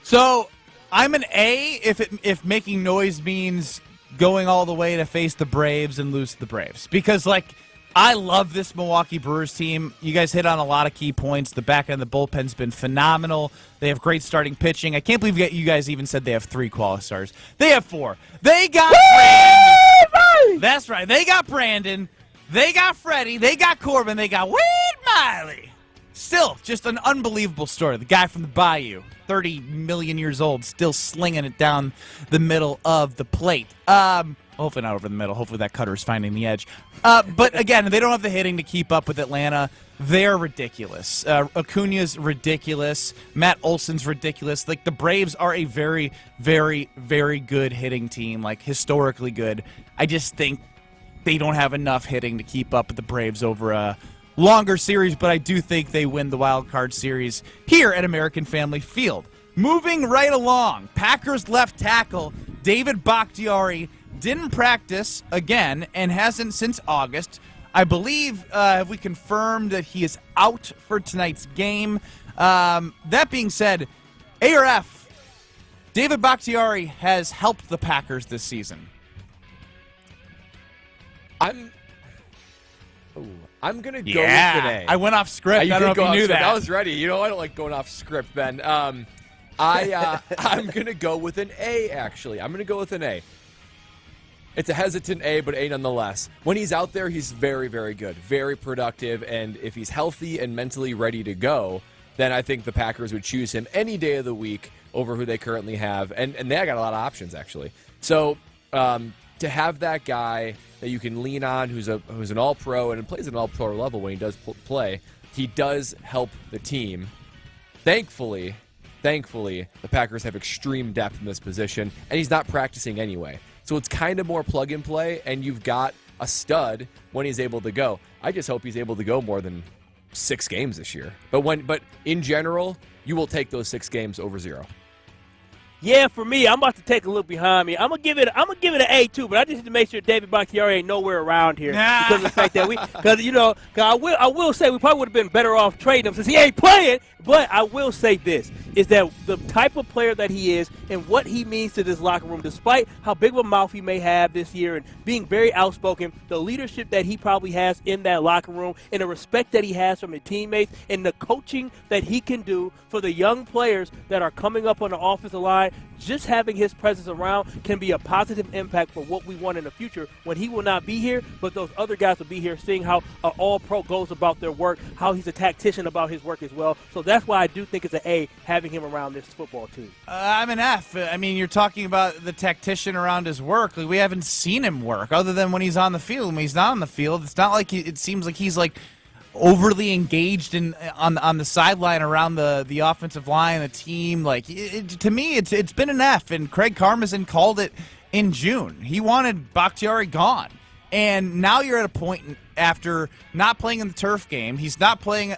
So I'm an A if making noise means going all the way to face the Braves and lose to the Braves. Because, like, I love this Milwaukee Brewers team. You guys hit on a lot of key points. The back end of the bullpen's been phenomenal. They have great starting pitching. I can't believe you guys even said they have 3 quali-stars. They have 4. They got Brandon. That's right. They got Brandon. They got Freddie. They got Corbin. They got Wade Miley. Still, just an unbelievable story. The guy from the Bayou, 30 million years old, still slinging it down the middle of the plate. Hopefully not over the middle. Hopefully that cutter is finding the edge. But again, they don't have the hitting to keep up with Atlanta. They're ridiculous. Acuna's ridiculous. Matt Olson's ridiculous. Like, the Braves are a very, very, very good hitting team, like historically good. I just think they don't have enough hitting to keep up with the Braves over a longer series, but I do think they win the wild card series here at American Family Field. Moving right along, Packers left tackle David Bakhtiari didn't practice again and hasn't since August. I believe we confirmed that he is out for tonight's game. That being said, ARF, David Bakhtiari has helped the Packers this season. I'm going to go with an A. I went off script. I don't know if you knew that. I was ready. You know, I don't like going off script, Ben. I'm going to go with an A, actually. I'm going to go with an A. It's a hesitant A, but A nonetheless. When he's out there, he's very, very good, very productive, and if he's healthy and mentally ready to go, then I think the Packers would choose him any day of the week over who they currently have, and they got a lot of options, actually. So to have that guy that you can lean on who's an all-pro and plays at an all-pro level when he does play, he does help the team. Thankfully, the Packers have extreme depth in this position, and he's not practicing anyway. So it's kind of more plug and play, and you've got a stud when he's able to go. I just hope he's able to go more than 6 games this year. But in general, you will take those 6 games over 0. Yeah, for me, I'm about to take a look behind me. I'm gonna give it an A too, but I just need to make sure David Bakhtiari ain't nowhere around here because of the fact that I will say we probably would have been better off trading him since he ain't playing. But I will say this is that the type of player that he is and what he means to this locker room, despite how big of a mouth he may have this year and being very outspoken, the leadership that he probably has in that locker room and the respect that he has from his teammates and the coaching that he can do for the young players that are coming up on the offensive line, just having his presence around can be a positive impact for what we want in the future when he will not be here, but those other guys will be here, seeing how an all-pro goes about their work, how he's a tactician about his work as well. So that's why I do think it's an A, having him around this football team. I'm an F. I mean, you're talking about the tactician around his work. Like, we haven't seen him work other than when he's on the field. When he's not on the field, it's not like it seems like he's like overly engaged on the sideline around the offensive line, the team. Like, to me, it's been an F. And Craig Karmazin called it in June. He wanted Bakhtiari gone. And now you're at a point after not playing in the turf game. He's not playing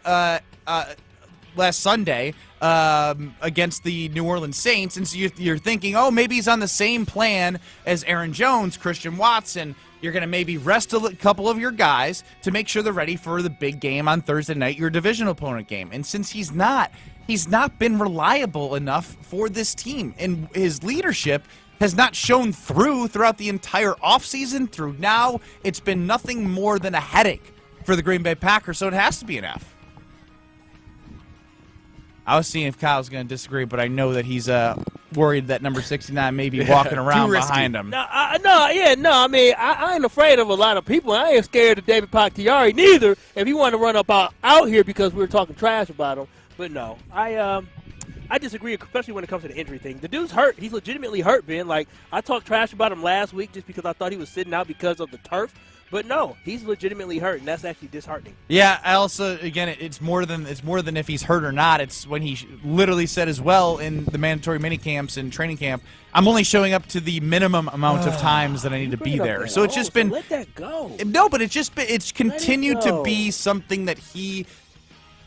last Sunday against the New Orleans Saints, and so you're thinking, oh, maybe he's on the same plan as Aaron Jones, Christian Watson. You're going to maybe rest a couple of your guys to make sure they're ready for the big game on Thursday night, your division opponent game. And since he's not been reliable enough for this team, and his leadership has not shown throughout the entire offseason through now. It's been nothing more than a headache for the Green Bay Packers, so it has to be an F. I was seeing if Kyle's going to disagree, but I know that he's worried that number 69 may be walking around behind him. I mean, I ain't afraid of a lot of people. I ain't scared of David Bakhtiari neither if he wanted to run up out here because we were talking trash about him. But no, I disagree, especially when it comes to the injury thing. The dude's hurt. He's legitimately hurt, Ben. Like, I talked trash about him last week just because I thought he was sitting out because of the turf. But no, he's legitimately hurt, and that's actually disheartening. Yeah, I also, again, it's more than if he's hurt or not. It's when he literally said as well in the mandatory minicamps and training camp, I'm only showing up to the minimum amount of times that I need to be there. So it's just been let that go. No, but it's continued to be something that he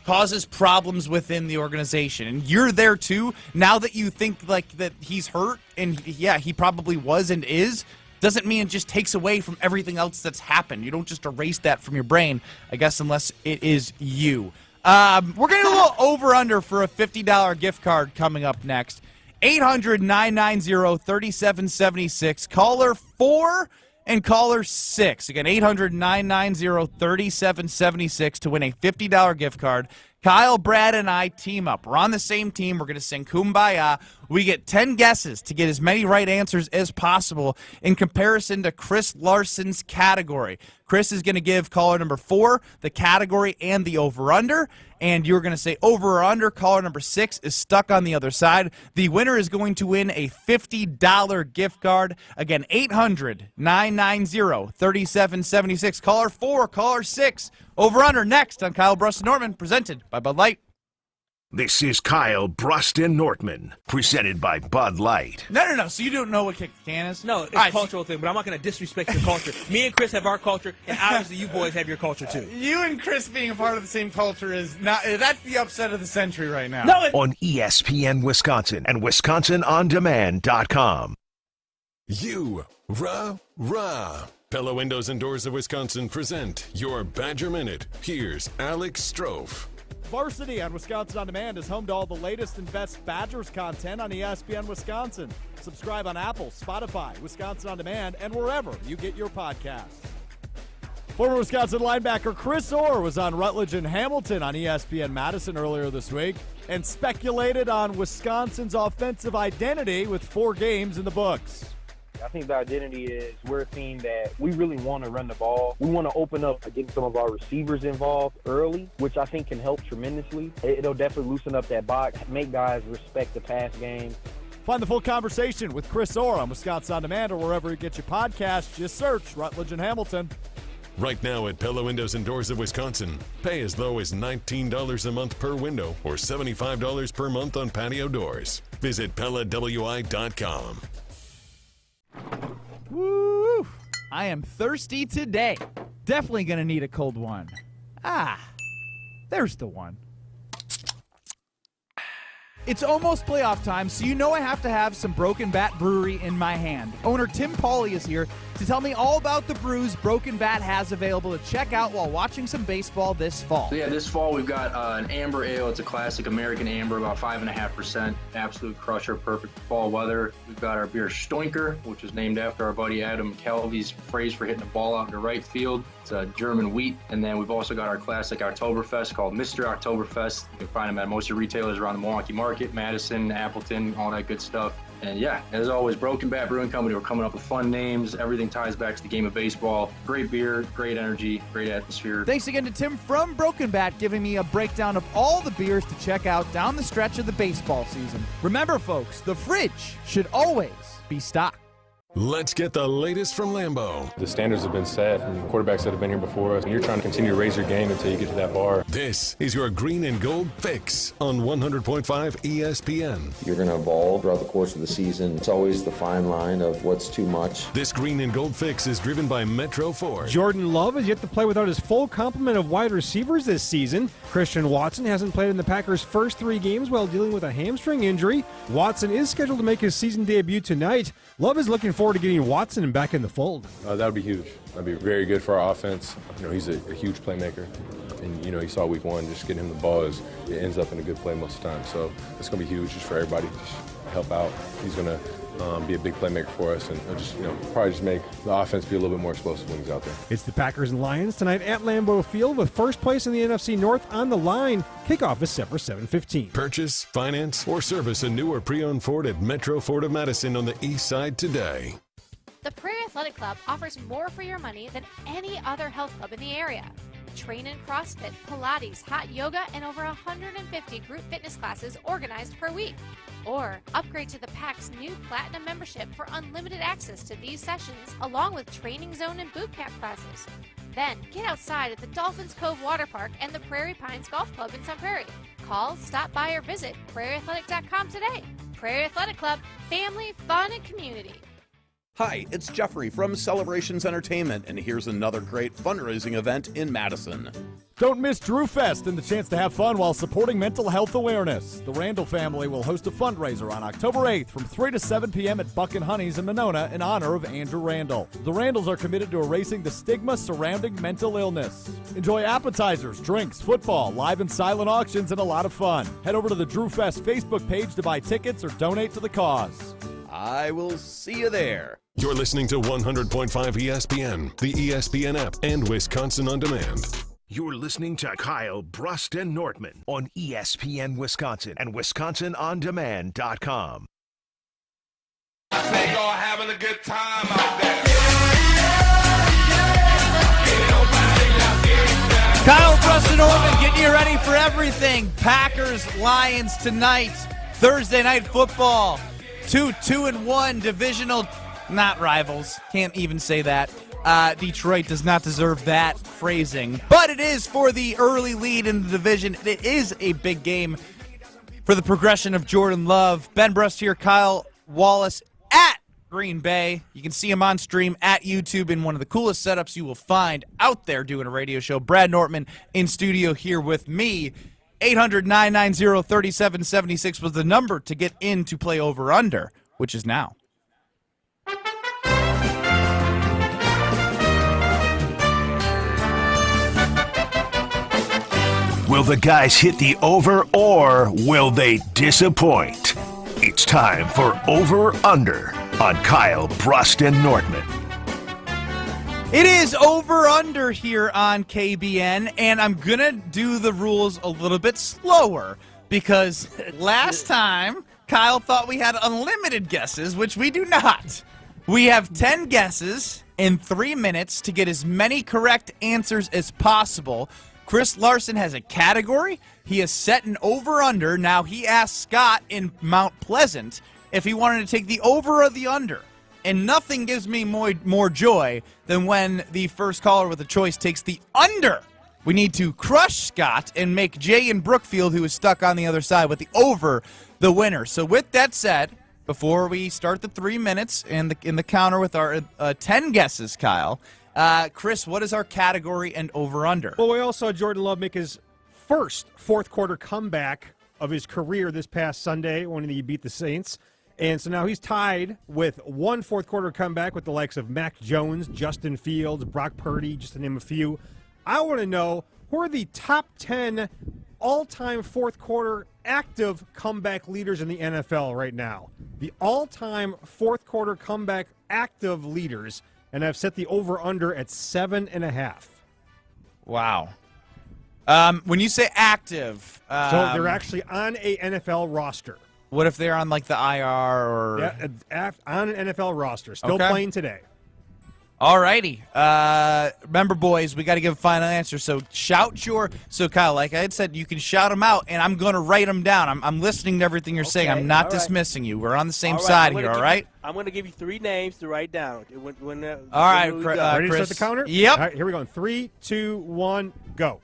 causes problems within the organization. And you're there too. Now that you think like that he's hurt, and yeah, he probably was and is, doesn't mean it just takes away from everything else that's happened. You don't just erase that from your brain, I guess, unless it is you. We're going to do a little over-under for a $50 gift card coming up next. 800-990-3776. Caller 4 And caller 6, again, 800-990-3776 to win a $50 gift card. Kyle, Brad, and I team up. We're on the same team. We're going to sing Kumbaya. We get 10 guesses to get as many right answers as possible in comparison to Chris Larson's category. Chris is going to give caller number 4 the category and the over-under, and you're going to say over or under. Caller number 6 is stuck on the other side. The winner is going to win a $50 gift card. Again, 800-990-3776. Caller 4, caller 6. Over under next on Kyle, Brust, and Nortman, presented by Bud Light. This is Kyle, Brust, and Nortman, presented by Bud Light. No. So you don't know what kick the can is? No, it's a cultural thing, but I'm not going to disrespect your culture. Me and Chris have our culture, and obviously you boys have your culture too. You and Chris being a part of the same culture is not, that's the upset of the century right now. No, on ESPN Wisconsin and WisconsinOnDemand.com. Rah. Pella Windows and Doors of Wisconsin present your Badger Minute. Here's Alex Strofe. Varsity on Wisconsin On Demand is home to all the latest and best Badgers content on ESPN Wisconsin. Subscribe on Apple, Spotify, Wisconsin On Demand, and wherever you get your podcasts. Former Wisconsin linebacker Chris Orr was on Rutledge and Hamilton on ESPN Madison earlier this week and speculated on Wisconsin's offensive identity with 4 games in the books. I think the identity is we're seeing that we really want to run the ball. We want to open up getting some of our receivers involved early, which I think can help tremendously. It'll definitely loosen up that box, make guys respect the pass game. Find the full conversation with Chris Orr on Wisconsin On Demand or wherever you get your podcasts. Just search Rutledge and Hamilton. Right now at Pella Windows and Doors of Wisconsin, pay as low as $19 a month per window or $75 per month on patio doors. Visit PellaWI.com. Woo! I am thirsty today. Definitely going to need a cold one. There's the one. It's almost playoff time, so you know I have to have some Broken Bat Brewery in my hand. Owner Tim Pauly is here to tell me all about the brews Broken Bat has available to check out while watching some baseball this fall. So this fall we've got an amber ale. It's a classic American amber, about 5.5%. Absolute crusher, perfect for fall weather. We've got our beer Stoinker, which is named after our buddy Adam Calvi's phrase for hitting a ball out into right field. It's a German wheat. And then we've also got our classic Oktoberfest called Mr. Oktoberfest. You can find them at most of your retailers around the Milwaukee Market, Madison, Appleton, all that good stuff. And as always, Broken Bat Brewing Company, we're coming up with fun names. Everything ties back to the game of baseball. Great beer, great energy, great atmosphere. Thanks again to Tim from Broken Bat giving me a breakdown of all the beers to check out down the stretch of the baseball season. Remember, folks, the fridge should always be stocked. Let's get the latest from Lambeau. The standards have been set from quarterbacks that have been here before us, and you're trying to continue to raise your game until you get to that bar. This is your Green and Gold Fix on 100.5 ESPN. You're going to evolve throughout the course of the season. It's always the fine line of what's too much. This Green and Gold Fix is driven by Metro Ford. Jordan Love has yet to play without his full complement of wide receivers this season. Christian Watson hasn't played in the Packers' first 3 games while dealing with a hamstring injury. Watson is scheduled to make his season debut tonight. Love is looking forward to getting Watson back in the fold. That would be huge. That would be very good for our offense. He's a huge playmaker. And, you saw week 1, just getting him the ball, it ends up in a good play most of the time. So it's going to be huge just for everybody to help out. He's going to be a big playmaker for us and probably just make the offense be a little bit more explosive when he's out there. It's the Packers and Lions tonight at Lambeau Field with first place in the NFC North on the line. Kickoff is set for 7:15. Purchase, finance, or service a new or pre-owned Ford at Metro Ford of Madison on the east side today. The Prairie Athletic Club offers more for your money than any other health club in the area. Train in CrossFit, Pilates, hot yoga, and over 150 group fitness classes organized per week. Or upgrade to the PAC's new Platinum membership for unlimited access to these sessions, along with Training Zone and Boot Camp classes. Then get outside at the Dolphins Cove Water Park and the Prairie Pines Golf Club in Sun Prairie. Call, stop by, or visit prairieathletic.com today. Prairie Athletic Club, family, fun, and community. Hi, it's Jeffrey from Celebrations Entertainment, and here's another great fundraising event in Madison. Don't miss Drew Fest and the chance to have fun while supporting mental health awareness. The Randall family will host a fundraiser on October 8th from 3 to 7 p.m. at Buck and Honey's in Monona in honor of Andrew Randall. The Randalls are committed to erasing the stigma surrounding mental illness. Enjoy appetizers, drinks, football, live and silent auctions, and a lot of fun. Head over to the Drew Fest Facebook page to buy tickets or donate to the cause. I will see you there. You're listening to 100.5 ESPN, the ESPN app, and Wisconsin On Demand. You're listening to Kyle, Brust, and Nortman on ESPN Wisconsin and WisconsinOnDemand.com. I say y'all having a good time out there. Kyle, Brust, and Nortman getting you ready for everything. Packers, Lions tonight. Thursday night football. 2-1 divisional, not rivals. Can't even say that. Detroit does not deserve that phrasing. But it is for the early lead in the division. It is a big game for the progression of Jordan Love. Ben Brust here, Kyle Wallace at Green Bay. You can see him on stream at YouTube in one of the coolest setups you will find out there doing a radio show. Brad Nortman in studio here with me. 800-990-3776 was the number to get in to play over-under, which is now. Will the guys hit the over or will they disappoint? It's time for Over Under on Kyle, Brust, and Nortman. It is Over Under here on KBN, and I'm going to do the rules a little bit slower because last time Kyle thought we had unlimited guesses, which we do not. We have 10 guesses in 3 minutes to get as many correct answers as possible. Chris Larson has a category. He has set an over-under. Now he asked Scott in Mount Pleasant if he wanted to take the over or the under. And nothing gives me more joy than when the first caller with a choice takes the under. We need to crush Scott and make Jay in Brookfield, who is stuck on the other side, with the over the winner. So with that said, before we start the 3 minutes in the counter with our 10 guesses, Kyle, Chris, what is our category and over-under? Well, we all saw Jordan Love make his first fourth-quarter comeback of his career this past Sunday when he beat the Saints. And so now he's tied with one fourth-quarter comeback with the likes of Mac Jones, Justin Fields, Brock Purdy, just to name a few. I want to know who are the top 10 all-time fourth-quarter active comeback leaders in the NFL right now. The all-time fourth-quarter comeback active leaders. And I've set the over-under at 7.5. Wow. When you say active... so they're actually on a NFL roster. What if they're on, like, the IR or... Yeah, on an NFL roster. Still playing today. All righty. Remember, boys, we got to give a final answer. So shout your... So, Kyle, like I had said, you can shout them out, and I'm going to write them down. I'm listening to everything you're saying. I'm not dismissing you. We're on the same side here, all right? I'm going to give you 3 names to write down. All right, ready to start the counter? Yep. All right, here we go. 3, 2, 1, go.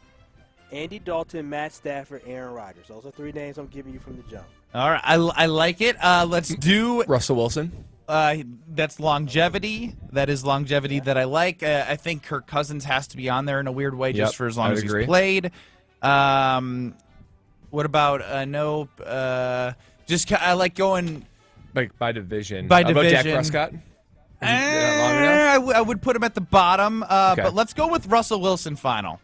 Andy Dalton, Matt Stafford, Aaron Rodgers. Those are 3 names I'm giving you from the jump. All right, I like it. Let's do... Russell Wilson. That's longevity. That is longevity that I like. I think Kirk Cousins has to be on there in a weird way just for as long as he's played. What about nope? I like going like by division. By How division. About Dak Prescott? I would put him at the bottom. Okay. But let's go with Russell Wilson final.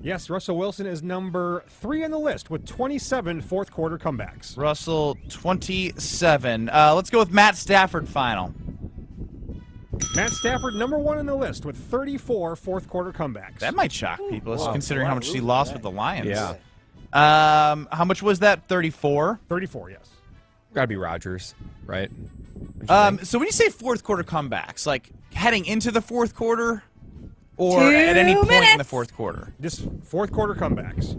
Yes, Russell Wilson is number 3 on the list with 27 fourth-quarter comebacks. Russell, 27. Let's go with Matt Stafford final. Matt Stafford, number 1 on the list with 34 fourth-quarter comebacks. That might shock people, considering how much he lost with the Lions. Yeah. How much was that? 34? 34, yes. Gotta be Rodgers, right? So when you say fourth-quarter comebacks, like heading into the fourth quarter... Or at any point in the fourth quarter? Just fourth-quarter comebacks.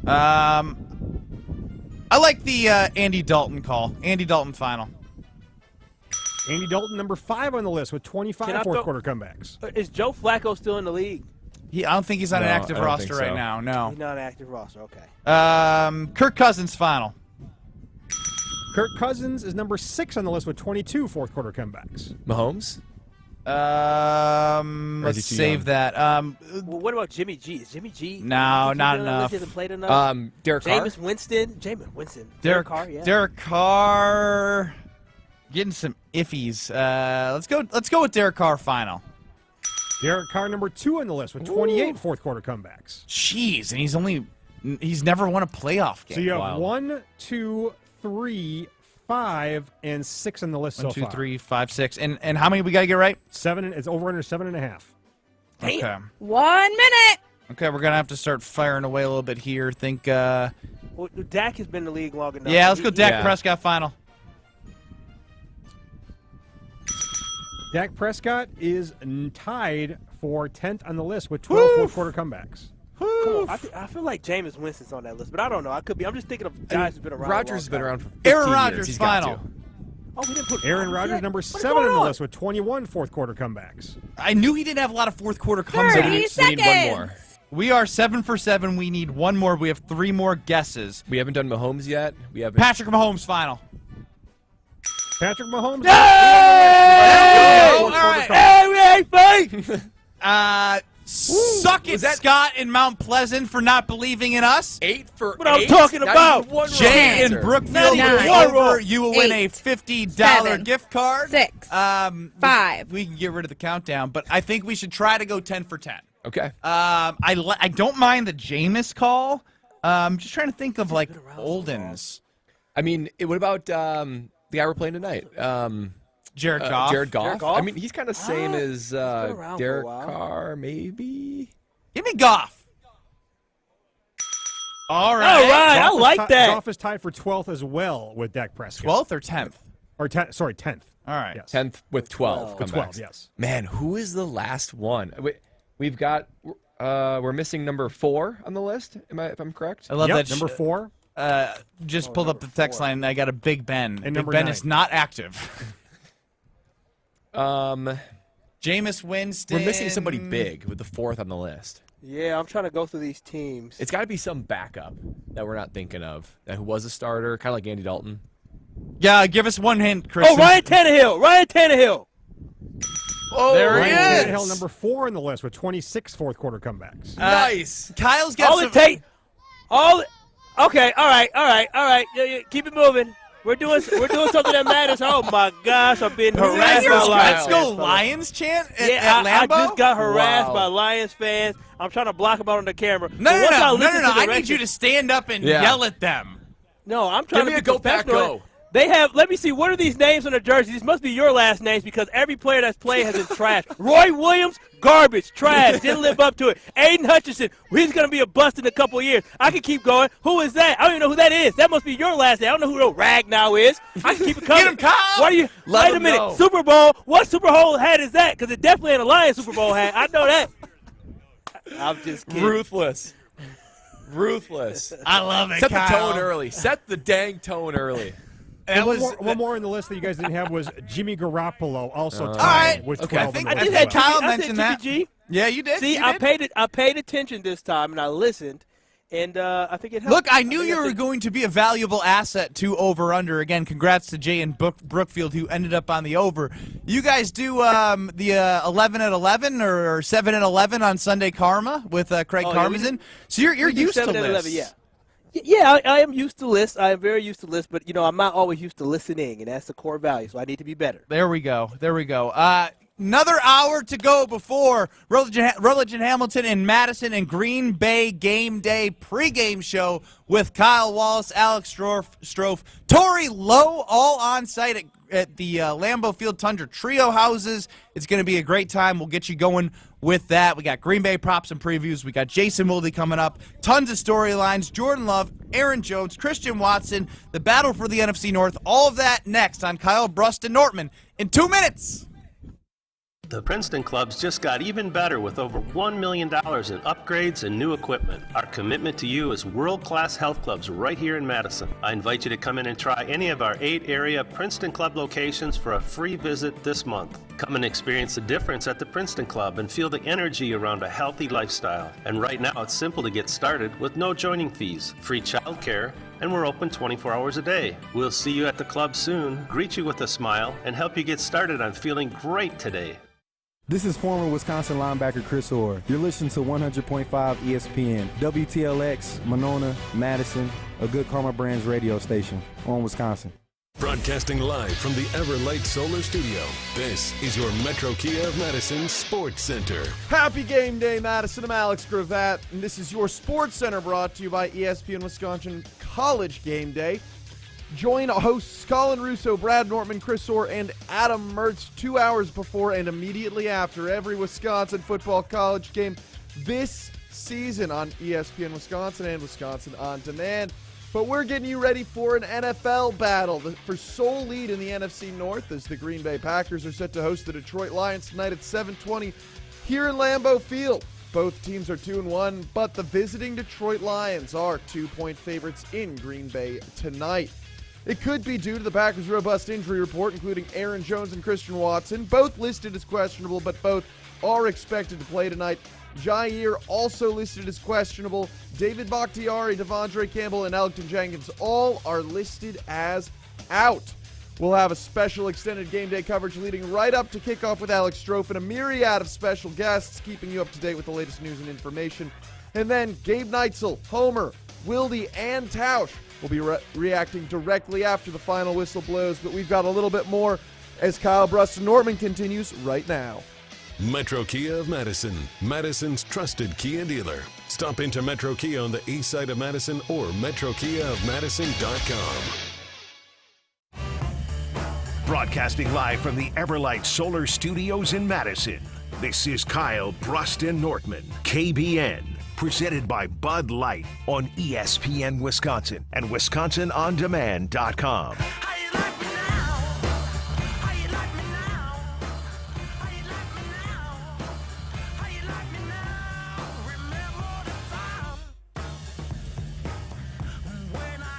I like the Andy Dalton call. Andy Dalton final. Andy Dalton, number 5 on the list with 25 fourth-quarter comebacks. Is Joe Flacco still in the league? I don't think he's on an active roster right now. No. He's not an active roster. Okay. Kirk Cousins final. Kirk Cousins is number 6 on the list with 22 fourth-quarter comebacks. Mahomes? Let's save that. Well, what about Jimmy G? Is Jimmy G? No, not enough. He hasn't played enough. Derek Carr. Jameis Winston. Derek Carr. Yeah. Derek Carr. Getting some iffies. Let's go with Derek Carr final. Derek Carr, number 2 on the list with 28 fourth-quarter comebacks. Jeez, and he's never won a playoff game. So you have 1, 2, 3, 5, and 6 on the list so 1, 2, far. 3, 5, 6. And how many we got to get right? 7. It's over under 7.5. Okay. 1 minute. Okay, we're going to have to start firing away a little bit here. Think, Well, Dak has been in the league long enough. yeah, let's go Dak Prescott final. Dak Prescott is tied for 10th on the list with 12 fourth-quarter comebacks. Come on, I feel like Jameis Winston's on that list, but I don't know. I could be. I'm just thinking of guys who've been around. Rodgers has been around for 15 Aaron years. Rodgers He's got final. to. Oh, we didn't put Aaron Rodgers Rodgers, yet? number What is 7 going on the on? list with 21 fourth-quarter comebacks. I knew he didn't have a lot of fourth-quarter 30 comebacks. We need one more. We are 7 for 7. We need one more. We have 3 more guesses. We haven't done Mahomes yet. We haven't. Patrick Mahomes final. Patrick Mahomes. Hey! All right. Hey, we ain't fake. Suck it, Scott in Mount Pleasant, for not believing in us. 8 for What I'm 8? talking Not about. even one Jay wrong in answer. Brookfield Not with even the one over. You will win a 8, $50 7, gift card. 6, 5. We can get rid of the countdown, but I think we should try to go 10 for 10. Okay. I don't mind the Jameis call. I'm just trying to think of like Oldens. I mean, what about the guy we're playing tonight? Jared Goff. Jared Goff. Jared Goff? I mean, he's kind of same as around for a Derek while. Carr, maybe. Give me Goff. All right. All right, I Goff is like that. Goff is tied for 12th as well with Dak Prescott. 12th or 10th? Or 10th. All right. Yes. 10th with 12 With comebacks. 12, yes. Man, who is the last one? We've got. We're missing number 4 on the list. If I'm correct? I love Yep, that. number 4. Just pulled up the text line. And I got a Big Ben. And Big number Ben 9. is not active. Jameis Winston. We're missing somebody big with the 4th on the list. Yeah, I'm trying to go through these teams. It's got to be some backup that we're not thinking of. That who was a starter, kind of like Andy Dalton. Yeah, give us one hint, Chris. Oh, Ryan Tannehill. Ryan Tannehill. Oh, there he Ryan is. Tannehill, number 4 on the list with 26 fourth-quarter comebacks. Nice. Kyle's got All some. it take. Okay. All right. Yeah, keep it moving. We're doing something that matters. Oh my gosh, I'm being harassed by Let's Lions. go Lions chant at Yeah, I Lambeau? just got harassed Wow. by Lions fans. I'm trying to block them out on the camera. No. So once I I listen to need directions- you to stand up and Yeah. yell at them. No, I'm trying Give me to a be go pack professional. go. They have. Let me see. What are these names on the jerseys? These must be your last names because every player that's played has been trash. Roy Williams, garbage, trash. Didn't live up to it. Aiden Hutchinson, he's going to be a bust in a couple of years. I can keep going. Who is that? I don't even know who that is. That must be your last name. I don't know who the Ragnow is. I can keep it coming. Get him, Kyle. Why do you? Let wait a him minute. know. Super Bowl. What Super Bowl hat is that? Because it definitely ain't a Lions Super Bowl hat. I know that. I'm just kidding. Ruthless. I love it, Set Kyle. the tone early. Set the dang tone early. That was one more on the list that you guys didn't have was Jimmy Garoppolo, also all tied right. with Okay, 12 I think on the I list did as that. well. Kyle I said mentioned that. Jimmy G. Yeah, you did. See, you I did. paid attention this time and I listened, and I think it helped. Look, I knew you were going to be a valuable asset to over-under. Again, congrats to Jay and Brookfield, who ended up on the over. You guys do the 11 at 11 or 7 at 11 on Sunday Karma with Craig Karmazin. So you're We do used to 7 and lists. 11, yeah. Yeah, I am used to lists. I am very used to lists, but, I'm not always used to listening, and that's the core value, so I need to be better. There we go. Another hour to go before Rutledge and Hamilton and Madison and Green Bay game day pregame show with Kyle Wallace, Alex Strofe, Tori Lowe, all on site at the Lambeau Field Tundra Trio Houses. It's going to be a great time. We'll get you going with that. We got Green Bay props and previews. We got Jason Wilde coming up. Tons of storylines. Jordan Love, Aaron Jones, Christian Watson, the battle for the NFC North. All of that next on Kyle, Brust, and Nortman in 2 minutes. The Princeton Club's just got even better with over $1 million in upgrades and new equipment. Our commitment to you is world-class health clubs right here in Madison. I invite you to come in and try any of our 8 area Princeton Club locations for a free visit this month. Come and experience the difference at the Princeton Club and feel the energy around a healthy lifestyle. And right now it's simple to get started with no joining fees, free childcare, and we're open 24 hours a day. We'll see you at the club soon, greet you with a smile, and help you get started on feeling great today. This is former Wisconsin linebacker Chris Orr. You're listening to 100.5 ESPN, WTLX, Monona, Madison, a Good Karma Brands radio station on Wisconsin. Broadcasting live from the Everlight Solar Studio, this is your Metro Kia of Madison Sports Center. Happy game day, Madison. I'm Alex Gravatt, and this is your Sports Center brought to you by ESPN Wisconsin College Game Day. Join hosts Colin Russo, Brad Nortman, Chris Orr, and Adam Mertz 2 hours before and immediately after every Wisconsin football college game this season on ESPN Wisconsin and Wisconsin On Demand. But we're getting you ready for an NFL battle for sole lead in the NFC North as the Green Bay Packers are set to host the Detroit Lions tonight at 7:20 here in Lambeau Field. Both teams are 2-1, but the visiting Detroit Lions are 2-point favorites in Green Bay tonight. It could be due to the Packers' robust injury report, including Aaron Jones and Christian Watson, both listed as questionable, but both are expected to play tonight. Jair also listed as questionable. David Bakhtiari, Devondre Campbell, and Elgton Jenkins all are listed as out. We'll have a special extended game day coverage leading right up to kickoff with Alex Strofe and a myriad of special guests keeping you up to date with the latest news and information. And then Gabe Neitzel, Homer, Wildy, and Tausch will be reacting directly after the final whistle blows, but we've got a little bit more as Kyle Brust and Nortman continues right now. Metro Kia of Madison, Madison's trusted Kia dealer. Stop into Metro Kia on the east side of Madison or metrokiaofmadison.com. Broadcasting live from the Everlight Solar Studios in Madison, this is Kyle Brust and Nortman, KBN. Presented by Bud Light on ESPN Wisconsin and WisconsinOnDemand.com.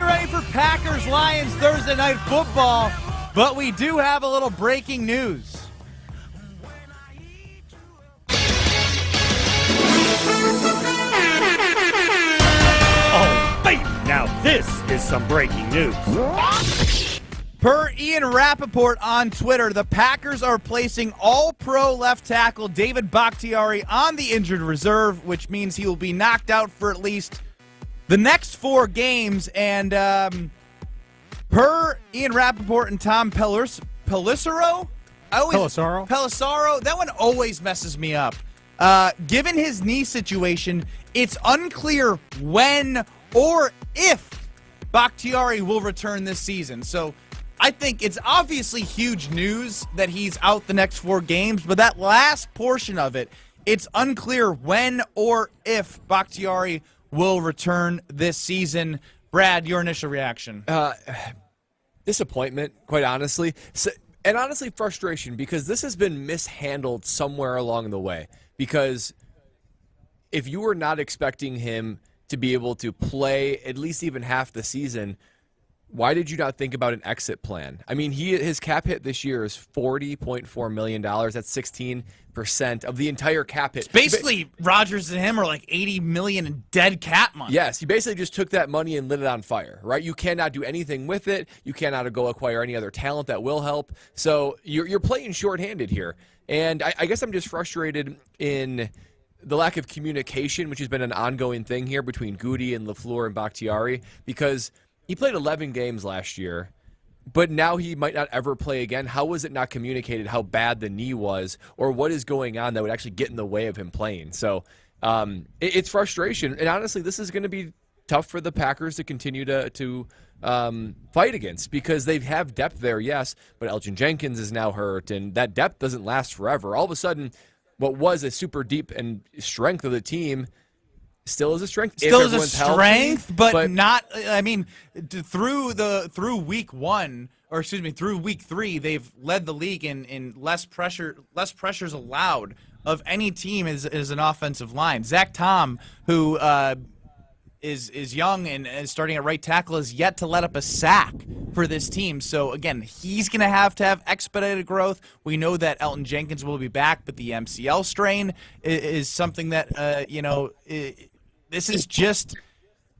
Ready for Packers-Lions Thursday Night Football, but we do have a little breaking news. Oh, baby, now this is some breaking news. Per Ian Rappaport on Twitter, the Packers are placing all-pro left tackle David Bakhtiari on the injured reserve, which means he will be knocked out for at least the next 4 games. And per Ian Rappaport and Tom Pelissero, that one always messes me up. Given his knee situation, it's unclear when or if Bakhtiari will return this season. So I think it's obviously huge news that he's out the next 4 games, but that last portion of it, it's unclear when or if Bakhtiari will return this season. Brad, your initial reaction? Disappointment, quite honestly. And honestly, frustration, because this has been mishandled somewhere along the way. Because if you were not expecting him to be able to play at least even half the season, why did you not think about an exit plan? I mean, his cap hit this year is $40.4 million. That's 16% of the entire cap hit. Basically, Rodgers and him are like $80 million in dead cap money. Yes, he basically just took that money and lit it on fire, right? You cannot do anything with it. You cannot go acquire any other talent that will help. So you're playing shorthanded here. And I guess I'm just frustrated in the lack of communication, which has been an ongoing thing here between Goody and LaFleur and Bakhtiari, because he played 11 games last year, but now he might not ever play again. How was it not communicated how bad the knee was, or what is going on that would actually get in the way of him playing? So it's frustration. And honestly, this is going to be tough for the Packers to continue to fight against, because they have depth there, yes, but Elgton Jenkins is now hurt, and that depth doesn't last forever. All of a sudden, what was a super deep and strength of the team still is a strength. Still is a strength, but not. I mean, through week 1, or excuse me, through week 3, they've led the league in less pressures allowed of any team is an offensive line. Zach Tom, who is young and is starting at right tackle, is yet to let up a sack for this team. So again, he's going to have expedited growth. We know that Elgton Jenkins will be back, but the MCL strain is something that this is just.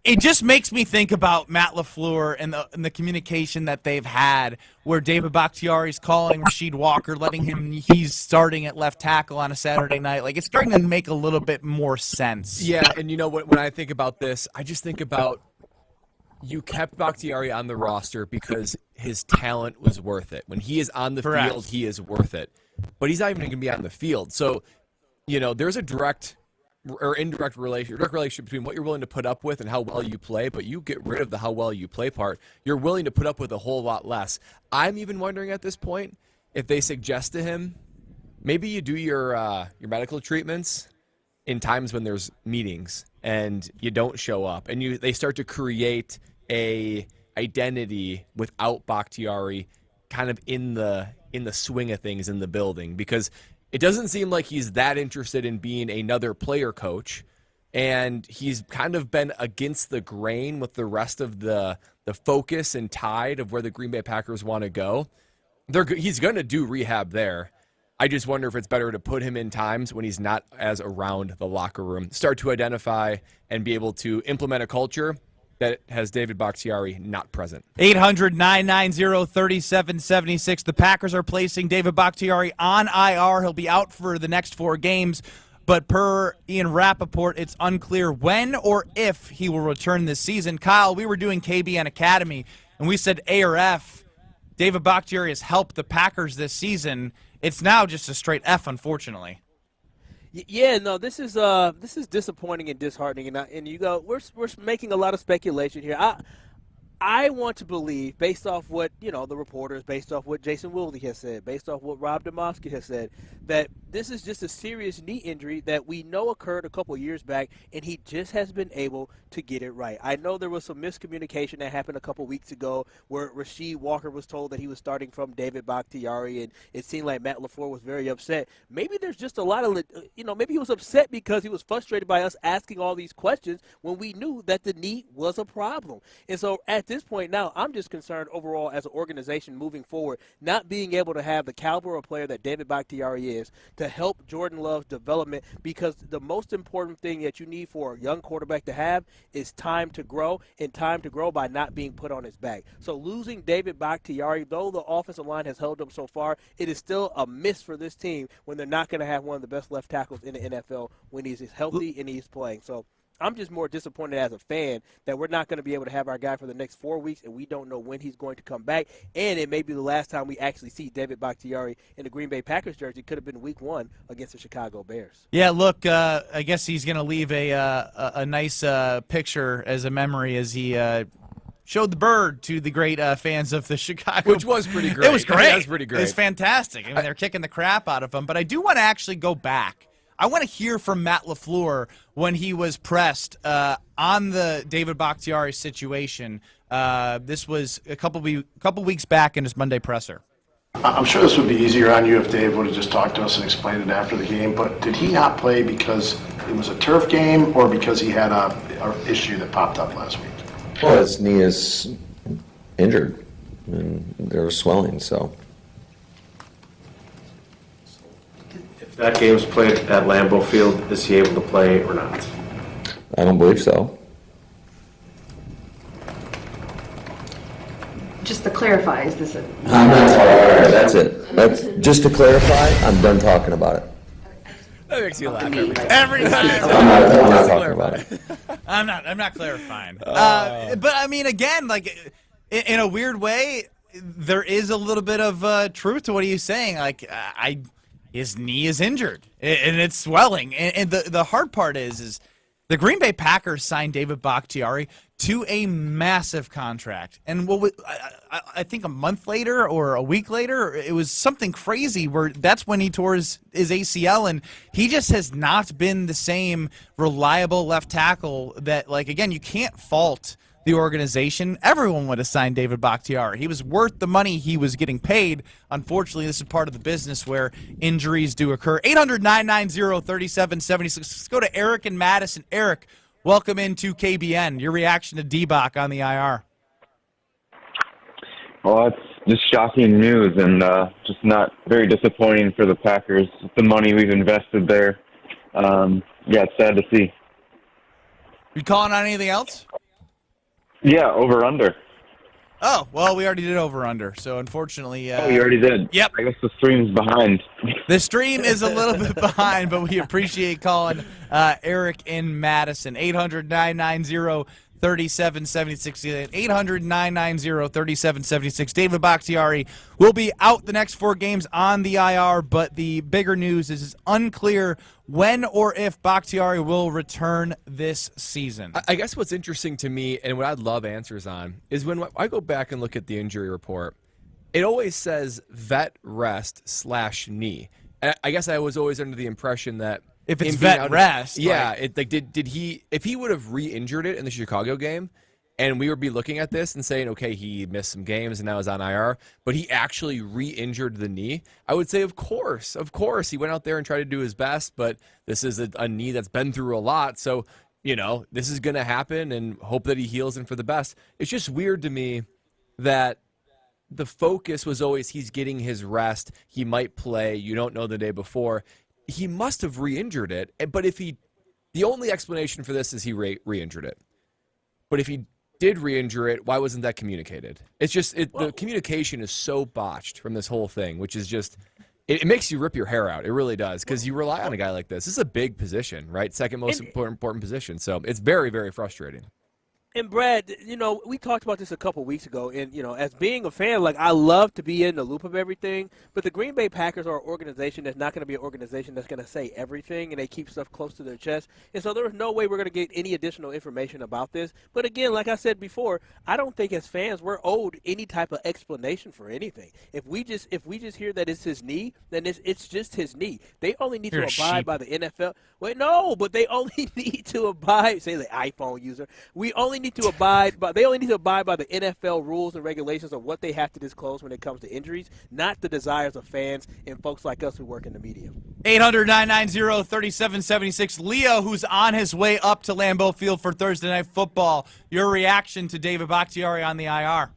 It just makes me think about Matt LaFleur and the communication that they've had, where David Bakhtiari's calling Rasheed Walker, he's starting at left tackle on a Saturday night. Like, it's starting to make a little bit more sense. Yeah, and you know what? When I think about this, I just think about you kept Bakhtiari on the roster because his talent was worth it. When he is on the field, he is worth it. But he's not even going to be on the field. So, there's a direct or indirect relationship, direct relationship between what you're willing to put up with and how well you play, but you get rid of the how well you play part, you're willing to put up with a whole lot less. I'm even wondering at this point if they suggest to him, maybe you do your medical treatments in times when there's meetings and you don't show up, and they start to create a identity without Bakhtiari kind of in the swing of things in the building, because it doesn't seem like he's that interested in being another player coach, and he's kind of been against the grain with the rest of the focus and tide of where the Green Bay Packers want to go. He's going to do rehab there. I just wonder if it's better to put him in times when he's not as around the locker room, start to identify and be able to implement a culture that has David Bakhtiari not present. 800-990-3776. The Packers are placing David Bakhtiari on IR. He'll be out for the next 4 games, but per Ian Rappaport, it's unclear when or if he will return this season. Kyle, we were doing KBN Academy, and we said A or F. David Bakhtiari has helped the Packers this season. It's now just a straight F, unfortunately. Yeah, no, this is disappointing and disheartening, and you go, we're making a lot of speculation here. I want to believe, based off what the reporters, based off what Jason Wilde has said, based off what Rob Demovsky has said, that this is just a serious knee injury that we know occurred a couple years back, and he just has been able to get it right. I know there was some miscommunication that happened a couple weeks ago where Rasheed Walker was told that he was starting from David Bakhtiari, and it seemed like Matt LaFleur was very upset. Maybe there's just a lot of, maybe he was upset because he was frustrated by us asking all these questions when we knew that the knee was a problem. And so at this point now, I'm just concerned overall as an organization moving forward, not being able to have the caliber of player that David Bakhtiari is to help Jordan Love's development, because the most important thing that you need for a young quarterback to have is time to grow, and time to grow by not being put on his back. So losing David Bakhtiari, though the offensive line has held up so far, it is still a miss for this team when they're not going to have one of the best left tackles in the NFL when he's healthy and he's playing. So I'm just more disappointed as a fan that we're not going to be able to have our guy for the next 4 weeks, and we don't know when he's going to come back. And it may be the last time we actually see David Bakhtiari in the Green Bay Packers jersey. It could have been week 1 against the Chicago Bears. Yeah, look, I guess he's going to leave a nice picture as a memory as he showed the bird to the great fans of the Chicago. Which was pretty great. It was great. That was pretty great. It was fantastic. I mean, they're kicking the crap out of him. But I do want to actually go back. I want to hear from Matt LaFleur when he was pressed on the David Bakhtiari situation. This was a couple weeks back in his Monday presser. I'm sure this would be easier on you if Dave would have just talked to us and explained it after the game, but did he not play because it was a turf game or because he had a issue that popped up last week? Well, his knee is injured, and there was swelling, so. If that game's played at Lambeau Field, is he able to play or not? I don't believe so. Just to clarify, is this a... That's it. That's just to clarify, I'm done talking about it. That makes you laugh every time. I'm not talking about it. I'm not clarifying. But I mean, again, like in a weird way, there is a little bit of truth to what he's saying. Like his knee is injured and it's swelling. And the hard part is the Green Bay Packers signed David Bakhtiari to a massive contract. And I think a month later or a week later, it was something crazy where that's when he tore his ACL, and he just has not been the same reliable left tackle that, like, again, you can't fault the organization. Everyone would have signed David Bakhtiari. He was worth the money he was getting paid. Unfortunately, this is part of the business where injuries do occur. 800-990-3776. Let's go to Eric in Madison. Eric, welcome into KBN. Your reaction to D-Bach on the IR. Well, that's just shocking news and just not very disappointing for the Packers. The money we've invested there, it's sad to see. You calling on anything else? Yeah, over-under. Oh, well, we already did over-under, so unfortunately... you already did? Yep. I guess the stream's behind. The stream is a little bit behind, but we appreciate calling Eric in Madison. 3776. 800-990-3776. David Bakhtiari will be out the next 4 games on the IR, but the bigger news is it's unclear when or if Bakhtiari will return this season. I guess what's interesting to me, and what I'd love answers on, is when I go back and look at the injury report, it always says vet rest / knee. And I guess I was always under the impression that if it's vet rest, yeah, did he, if he would have re-injured it in the Chicago game, and we would be looking at this and saying, okay, he missed some games and now is on IR, but he actually re-injured the knee, I would say, of course, he went out there and tried to do his best, but this is a knee that's been through a lot, so this is going to happen, and hope that he heals and for the best. It's just weird to me that the focus was always he's getting his rest, he might play, you don't know the day before. He must have re-injured it, but the only explanation for this is he re-injured it. But if he did re-injure it, why wasn't that communicated? It's just the communication is so botched from this whole thing, which is just it makes you rip your hair out. It really does, because you rely on a guy like this. This is a big position, right? Second most important position, so it's very, very frustrating. And Brad, we talked about this a couple weeks ago, and as being a fan, I love to be in the loop of everything, but the Green Bay Packers are an organization that's not going to be an organization that's going to say everything, and they keep stuff close to their chest, and so there is no way we're going to get any additional information about this. But again, like I said before, I don't think as fans we're owed any type of explanation for anything. If we just hear that it's his knee, then it's just his knee. They only need to abide by the NFL. Wait, no, but they only need to abide. Say the iPhone user. They only need to abide by the NFL rules and regulations of what they have to disclose when it comes to injuries, not the desires of fans and folks like us who work in the media. 800-990-3776. Leo, who's on his way up to Lambeau Field for Thursday Night Football. Your reaction to David Bakhtiari on the IR.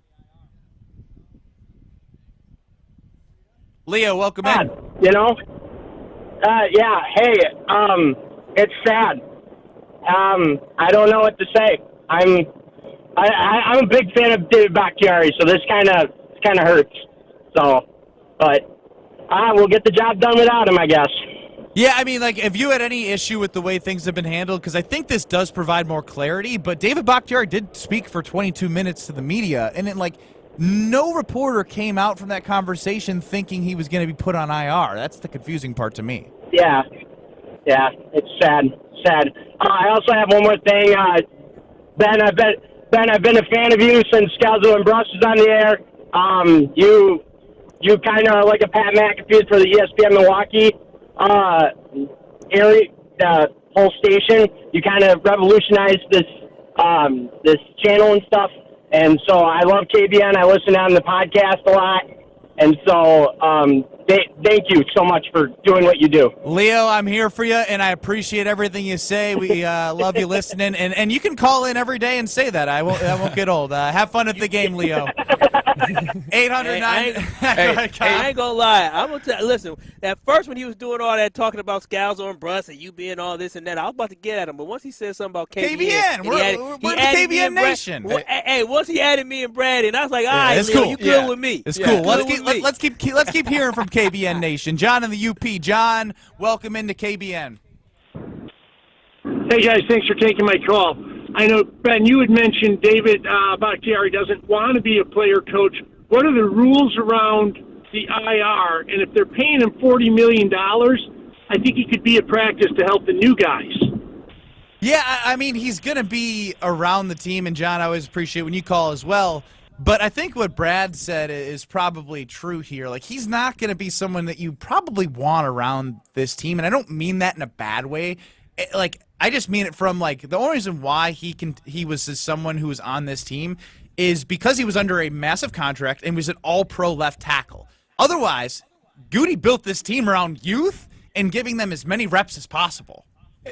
Leo, welcome in. Yeah, hey, it's sad. I don't know what to say. I'm a big fan of David Bakhtiari, so this kind of hurts. So, but we'll get the job done without him, I guess. Yeah, I mean, if you had any issue with the way things have been handled, because I think this does provide more clarity, but David Bakhtiari did speak for 22 minutes to the media, and no reporter came out from that conversation thinking he was going to be put on IR. That's the confusing part to me. Yeah, it's sad. I also have one more thing. Ben, I've been a fan of you since Scalzo and Brust was on the air. You kind of are like a Pat McAfee for the ESPN Milwaukee area, the whole station. You kind of revolutionized this channel and stuff. And so I love KBN. I listen on the podcast a lot. And so thank you so much for doing what you do. Leo, I'm here for you, and I appreciate everything you say. We love you listening. And you can call in every day and say that. I won't get old. Have fun at the game, Leo. 809. I ain't gonna lie. I'm gonna tell. Listen, at first when he was doing all that talking about Scalzo and Brust and you being all this and that, I was about to get at him. But once he said something about KBN, we're the KBN Nation. Hey, once he added me and Brad, and I was like, all right, Leo, cool. you good with me? It's cool. Let's keep hearing from KBN Nation. John in the UP. John, welcome into KBN. Hey guys, thanks for taking my call. I know, Ben, you had mentioned David Bakhtiari doesn't want to be a player coach. What are the rules around the IR? And if they're paying him $40 million, I think he could be at practice to help the new guys. Yeah, I mean, he's going to be around the team. And, John, I always appreciate when you call as well. But I think what Brad said is probably true here. He's not going to be someone that you probably want around this team. And I don't mean that in a bad way. I just mean it from the only reason why he was someone who was on this team is because he was under a massive contract and was an all-pro left tackle. Otherwise, Goody built this team around youth and giving them as many reps as possible.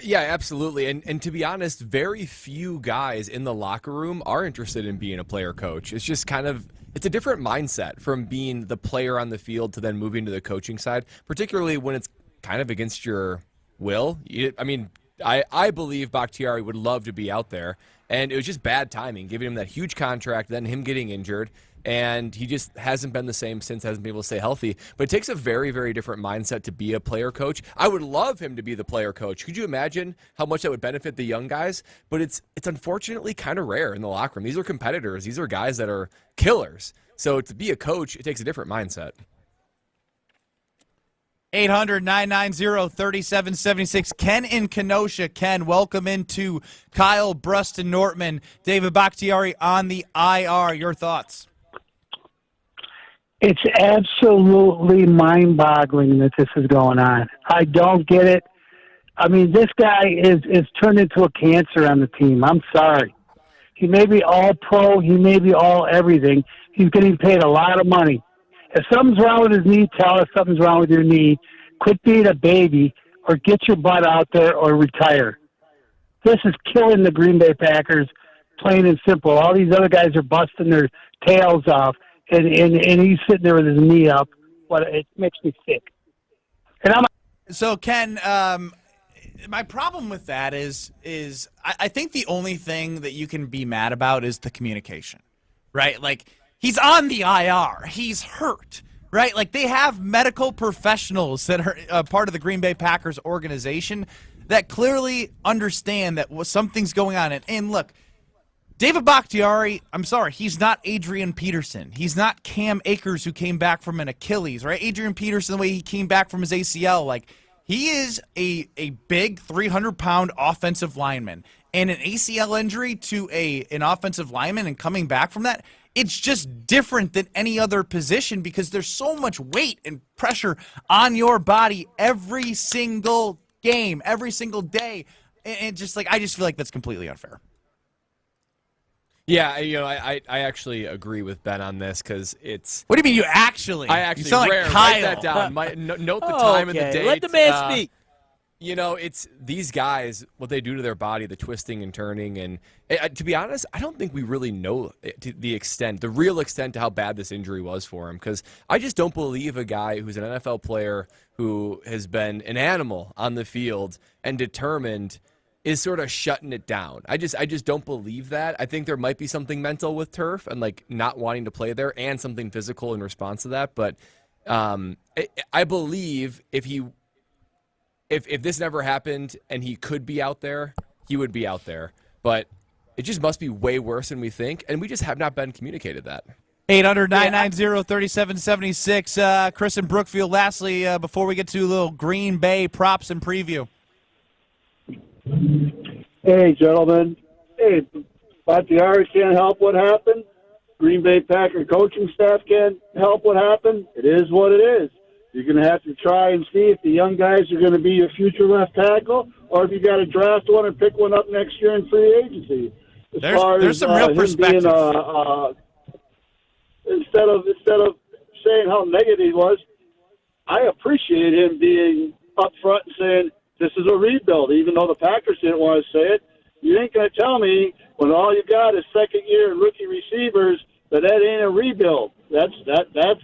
Yeah, absolutely. And to be honest, very few guys in the locker room are interested in being a player coach. It's just it's a different mindset from being the player on the field to then moving to the coaching side, particularly when it's kind of against your will. I believe Bakhtiari would love to be out there, And it was just bad timing, giving him that huge contract, then him getting injured. And he just hasn't been the same since, hasn't been able to stay healthy. But it takes a very, very different mindset to be a player coach. I would love him to be the player coach. Could you imagine how much that would benefit the young guys? But it's unfortunately kind of rare in the locker room. These are competitors. These are guys that are killers. So to be a coach, it takes a different mindset. 800-990-3776. Ken in Kenosha. Ken, welcome into Kyle, Brust, and Nortman. David Bakhtiari on the IR. Your thoughts? It's absolutely mind-boggling that this is going on. I don't get it. I mean, this guy is turned into a cancer on the team. I'm sorry. He may be all pro. He may be all everything. He's getting paid a lot of money. If something's wrong with his knee, tell us something's wrong with your knee. Quit being a baby or get your butt out there or retire. This is killing the Green Bay Packers, plain and simple. All these other guys are busting their tails off, and he's sitting there with his knee up. But it makes me sick. So, Ken, my problem with that is I think the only thing that you can be mad about is the communication, right? Like, he's on the IR. He's hurt, right? Like, they have medical professionals that are part of the Green Bay Packers organization that clearly understand that something's going on. And look, David Bakhtiari, I'm sorry, he's not Adrian Peterson. He's not Cam Akers, who came back from an Achilles, right? Adrian Peterson, the way he came back from his ACL, like, he is a big 300-pound offensive lineman. And an ACL injury to an offensive lineman and coming back from that, it's just different than any other position because there's so much weight and pressure on your body every single game, every single day. And just like, I just feel like that's completely unfair. Yeah, I actually agree with Ben on this because it's. What do you mean you actually? I actually you sound rare. Like Kyle. Write that down. Note the time and the date. Let the man speak. It's these guys, what they do to their body, the twisting and turning, and to be honest, I don't think we really know the real extent to how bad this injury was for him. Because I just don't believe a guy who's an NFL player who has been an animal on the field and determined is sort of shutting it down. I just don't believe that. I think there might be something mental with turf and like not wanting to play there, and something physical in response to that. But I believe if this never happened and he could be out there, he would be out there. But it just must be way worse than we think, and we just have not been communicated that. 800-990-3776. Chris in Brookfield. Lastly, before we get to a little Green Bay props and preview. Hey, gentlemen. Hey, Bakhtiari can't help what happened. Green Bay Packer coaching staff can't help what happened. It is what it is. You're going to have to try and see if the young guys are going to be your future left tackle, or if you got to draft one and pick one up next year in free agency. There's some real perspective. Instead of saying how negative he was, I appreciate him being upfront and saying this is a rebuild, even though the Packers didn't want to say it. You ain't going to tell me when all you got is second-year and rookie receivers that ain't a rebuild. That's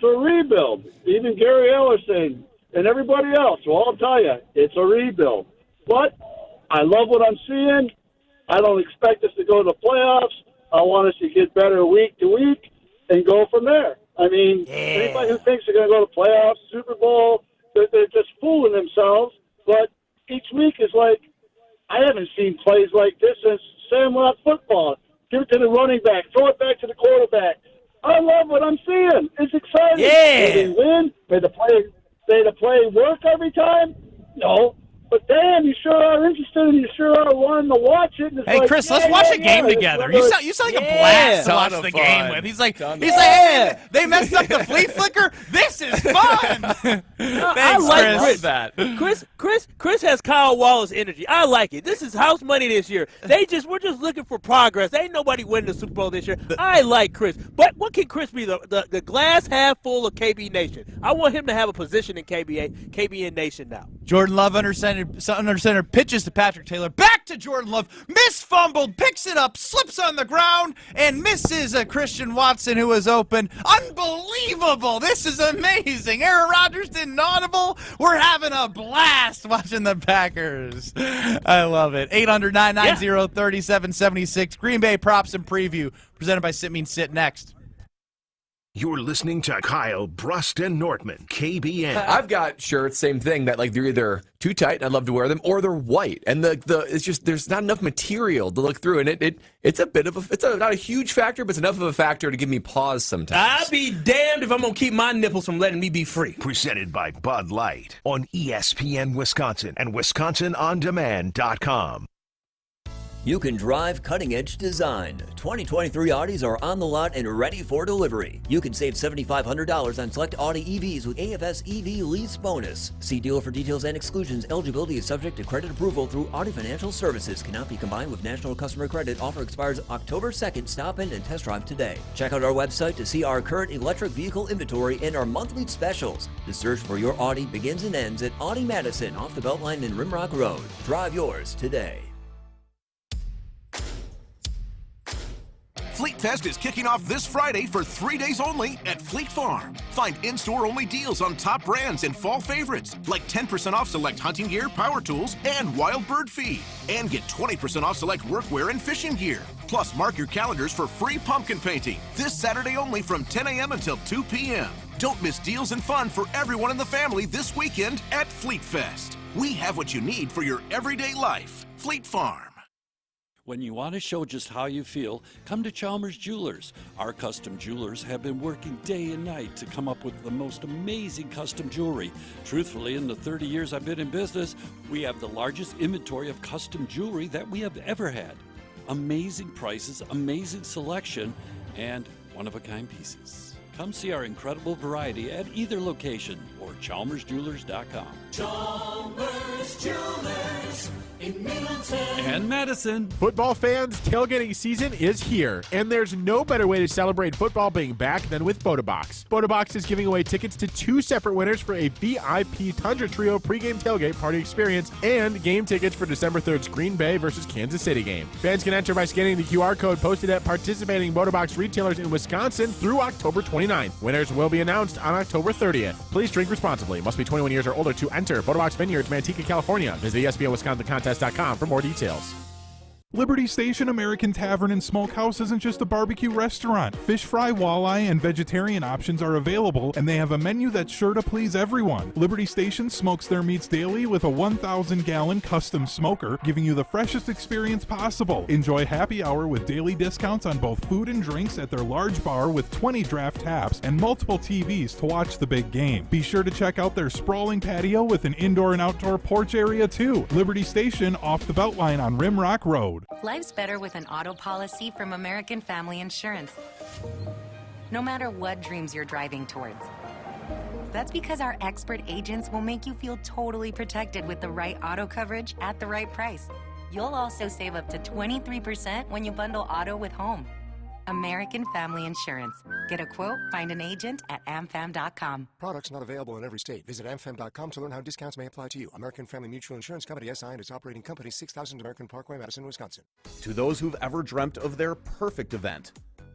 a rebuild. Even Gary Ellerson and everybody else will all tell you it's a rebuild. But I love what I'm seeing. I don't expect us to go to the playoffs. I want us to get better week to week and go from there. I mean, anybody who thinks they're going to go to playoffs, Super Bowl, they're just fooling themselves. But each week is like, I haven't seen plays like this since Sandlot football. Give it to the running back. Throw it back to the quarterback. I love what I'm seeing. It's exciting. Yeah. May they win? May the play work every time? No. But damn, you sure are interested and you sure are wanting to watch it. Hey, like, Chris, let's watch a game together. You sound like a blast to watch the game with. He's like, hey, they messed up the flea flicker. This is fun. Thanks, Chris. That. Chris has Kyle Wallace energy. I like it. This is house money this year. We're just looking for progress. Ain't nobody winning the Super Bowl this year. I like Chris. But what can Chris be? The glass half full of KB Nation. I want him to have a position in KBN Nation now. Jordan Love under center pitches to Patrick Taylor. Back to Jordan Love. Misfumbled, picks it up, slips on the ground, and misses a Christian Watson who was open. Unbelievable. This is amazing. Aaron Rodgers did an audible. We're having a blast watching the Packers. I love it. 800-990-3776. Green Bay Props and Preview presented by Sit Means Sit next. You're listening to Kyle, Brust, and Nortman, KBN. I've got shirts, same thing, that like they're either too tight and I'd love to wear them, or they're white. And it's just there's not enough material to look through. And it's a bit of not a huge factor, but it's enough of a factor to give me pause sometimes. I'll be damned if I'm gonna keep my nipples from letting me be free. Presented by Bud Light on ESPN Wisconsin and WisconsinOnDemand.com. You can drive cutting-edge design. 2023 Audis are on the lot and ready for delivery. You can save $7,500 on select Audi EVs with AFS EV lease bonus. See dealer for details and exclusions. Eligibility is subject to credit approval through Audi Financial Services. Cannot be combined with National Customer Credit. Offer expires October 2nd. Stop in and test drive today. Check out our website to see our current electric vehicle inventory and our monthly specials. The search for your Audi begins and ends at Audi Madison off the Beltline and Rimrock Road. Drive yours today. Fleet Fest is kicking off this Friday for 3 days only at Fleet Farm. Find in-store only deals on top brands and fall favorites, like 10% off select hunting gear, power tools, and wild bird feed. And get 20% off select workwear and fishing gear. Plus, mark your calendars for free pumpkin painting this Saturday only from 10 a.m. until 2 p.m. Don't miss deals and fun for everyone in the family this weekend at Fleet Fest. We have what you need for your everyday life. Fleet Farm. When you want to show just how you feel, come to Chalmers Jewelers. Our custom jewelers have been working day and night to come up with the most amazing custom jewelry. Truthfully, in the 30 years I've been in business, we have the largest inventory of custom jewelry that we have ever had. Amazing prices, amazing selection, and one-of-a-kind pieces. Come see our incredible variety at either location or chalmersjewelers.com. Chalmers Jewelers in Middleton And Madison. Football fans, tailgating season is here, and there's no better way to celebrate football being back than with BotaBox. BotaBox is giving away tickets to 2 separate winners for a VIP Tundra Trio pregame tailgate party experience and game tickets for December 3rd's Green Bay versus Kansas City game. Fans can enter by scanning the QR code posted at participating BotaBox retailers in Wisconsin through October 29th. Winners will be announced on October 30th. Please drink responsibly. Must be 21 years or older to enter. BotaBox Vineyards, Manteca, California. Visit ESPNWisconsinContest.com for more details. Liberty Station American Tavern and Smokehouse isn't just a barbecue restaurant. Fish fry, walleye, and vegetarian options are available, and they have a menu that's sure to please everyone. Liberty Station smokes their meats daily with a 1,000-gallon custom smoker, giving you the freshest experience possible. Enjoy happy hour with daily discounts on both food and drinks at their large bar with 20 draft taps and multiple TVs to watch the big game. Be sure to check out their sprawling patio with an indoor and outdoor porch area too. Liberty Station off the Beltline on Rimrock Road. Life's better with an auto policy from American Family Insurance. No matter what dreams you're driving towards. That's because our expert agents will make you feel totally protected with the right auto coverage at the right price. You'll also save up to 23% when you bundle auto with home. American Family Insurance. Get a quote, find an agent at amfam.com. Products not available in every state. Visit amfam.com to learn how discounts may apply to you. American Family Mutual Insurance Company, SI, and its operating company, 6000 American Parkway, Madison, Wisconsin. To those who've ever dreamt of their perfect event,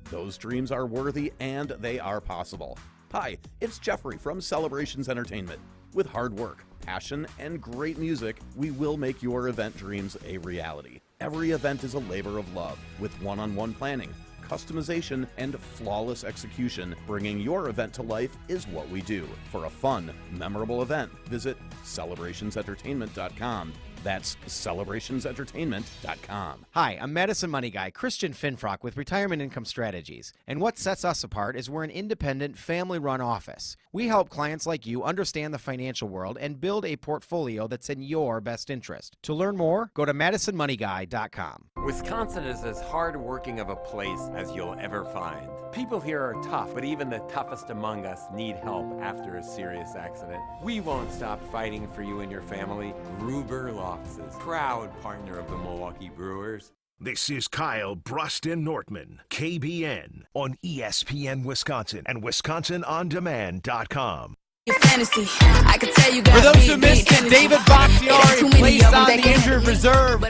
those dreams are worthy and they are possible. Hi, it's Jeffrey from Celebrations Entertainment. With hard work, passion, and great music, we will make your event dreams a reality. Every event is a labor of love with one-on-one planning, customization, and flawless execution. Bringing your event to life is what we do. For a fun, memorable event, visit celebrationsentertainment.com. That's celebrationsentertainment.com. Hi, I'm Madison Money Guy, Christian Finfrock with Retirement Income Strategies. And what sets us apart is we're an independent, family-run office. We help clients like you understand the financial world and build a portfolio that's in your best interest. To learn more, go to MadisonMoneyGuy.com. Wisconsin is as hard-working of a place as you'll ever find. People here are tough, but even the toughest among us need help after a serious accident. We won't stop fighting for you and your family. Gruber Law Offices, proud partner of the Milwaukee Brewers. This is Kyle, Brust, and Nortman, KBN, on ESPN Wisconsin and WisconsinOnDemand.com. For those who missed it, David Bakhtiari placed on the injured reserve.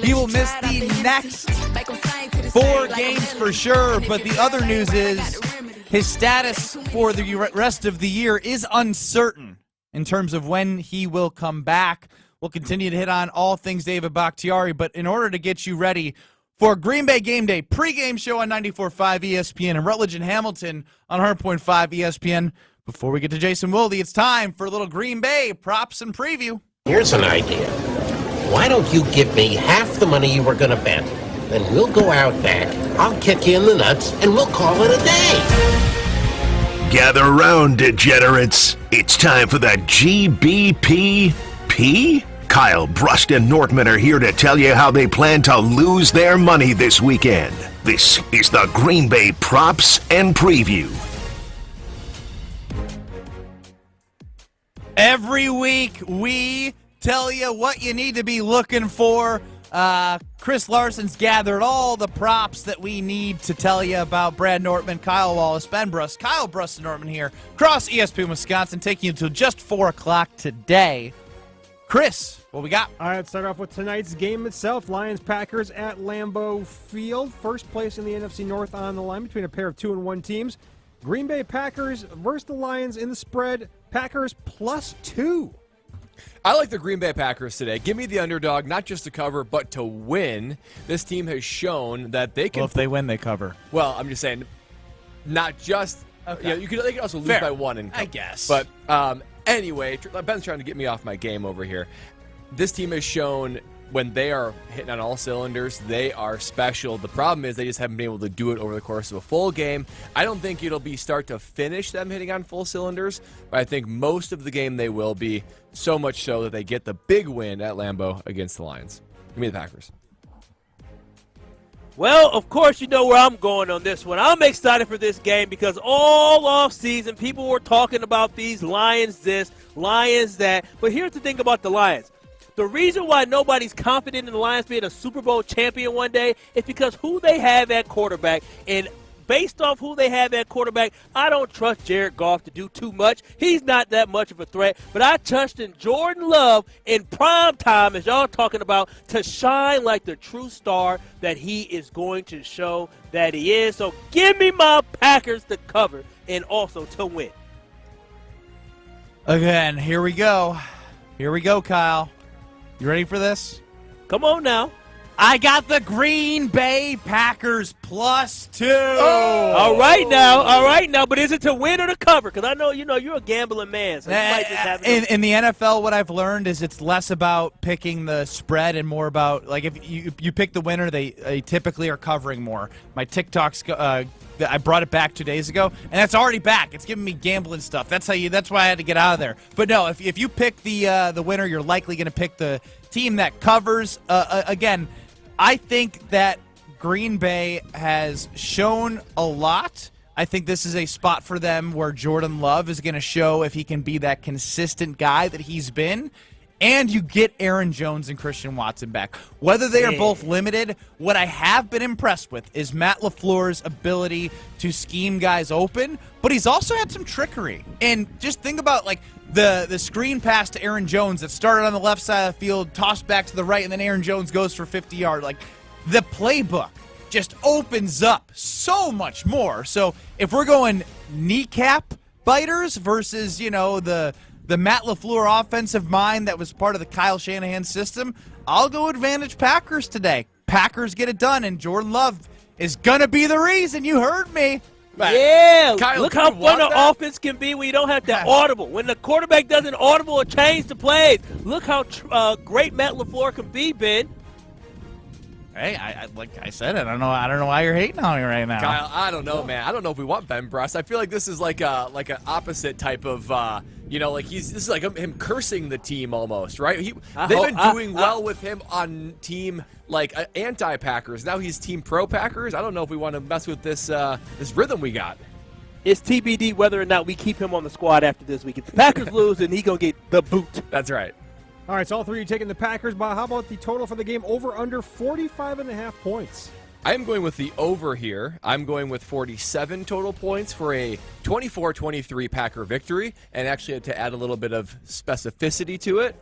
He will miss the next 4 games for sure, but the other news is his status for the rest of the year is uncertain in terms of when he will come back. We'll continue to hit on all things David Bakhtiari, but in order to get you ready for Green Bay Game Day pregame show on 94.5 ESPN and Rutledge and Hamilton on 100.5 ESPN, before we get to Jason Wilde, it's time for a little Green Bay props and preview. Here's an idea. Why don't you give me half the money you were going to bet? Then we'll go out back, I'll kick you in the nuts, and we'll call it a day. Gather around, degenerates. It's time for the GBPP. Kyle, Brust, and Nortman are here to tell you how they plan to lose their money this weekend. This is the Green Bay Props and Preview. Every week, we tell you what you need to be looking for. Chris Larson's gathered all the props that we need to tell you about Brad Nortman, Kyle Wallace, Ben Brust, Kyle Brust and Nortman here across ESPN Wisconsin, taking you until just 4 o'clock today. Chris, what we got? All right, let's start off with tonight's game itself. Lions-Packers at Lambeau Field. First place in the NFC North on the line between a pair of 2-1 teams. Green Bay Packers versus the Lions in the spread. Packers +2. I like the Green Bay Packers today. Give me the underdog, not just to cover, but to win. This team has shown that they can. Well, if they win, they cover. Well, I'm just saying, not just. Okay. You know, they can also lose Fair. by 1 and cover. I guess. But anyway, Ben's trying to get me off my game over here. This team has shown when they are hitting on all cylinders, they are special. The problem is they just haven't been able to do it over the course of a full game. I don't think it'll be start to finish them hitting on full cylinders, but I think most of the game they will be, so much so that they get the big win at Lambeau against the Lions. Give me the Packers. Well, of course, you know where I'm going on this one. I'm excited for this game because all off season people were talking about these Lions this, Lions that. But here's the thing about the Lions. The reason why nobody's confident in the Lions being a Super Bowl champion one day is because who they have at quarterback. And based off who they have at quarterback, I don't trust Jared Goff to do too much. He's not that much of a threat. But I trust in Jordan Love in prime time, as y'all talking about, to shine like the true star that he is going to show that he is. So give me my Packers to cover and also to win. Again, here we go. Here we go, Kyle. You ready for this? Come on now. I got the Green Bay Packers +2. Oh. All right now. But is it to win or to cover? Because I know you're a gambling man. So you might just have in the NFL, what I've learned is it's less about picking the spread and more about, like, if you pick the winner, they typically are covering more. My TikTok's I brought it back 2 days ago, and that's already back. It's giving me gambling stuff. That's why I had to get out of there. But no, if you pick the winner, you're likely going to pick the team that covers. Again, I think that Green Bay has shown a lot. I think this is a spot for them where Jordan Love is going to show if he can be that consistent guy that he's been. And you get Aaron Jones and Christian Watson back. Whether they are both limited, what I have been impressed with is Matt LaFleur's ability to scheme guys open, but he's also had some trickery. And just think about, like, the screen pass to Aaron Jones that started on the left side of the field, tossed back to the right, and then Aaron Jones goes for 50 yards. Like, the playbook just opens up so much more. So if we're going kneecap biters versus, the Matt LaFleur offensive mind that was part of the Kyle Shanahan system, I'll go advantage Packers today. Packers get it done, and Jordan Love is going to be the reason. You heard me. Yeah, Kyle, look how fun the offense can be when you don't have to audible. When the quarterback doesn't audible or change the plays, look how great Matt LaFleur can be, Ben. Hey, like I said, I don't know why you're hating on me right now. Kyle, I don't know, man. I don't know if we want Ben Brust. I feel like this is like an opposite type of, this is like him cursing the team almost, right? They've been doing well with him on team anti-Packers. Now he's team pro-Packers. I don't know if we want to mess with this rhythm we got. It's TBD whether or not we keep him on the squad after this week. If the Packers lose, then he's going to get the boot. That's right. All right, so all three are taking the Packers. But how about the total for the game? Over under 45.5 points. I'm going with the over here. I'm going with 47 total points for a 24-23 Packer victory. And actually, to add a little bit of specificity to it,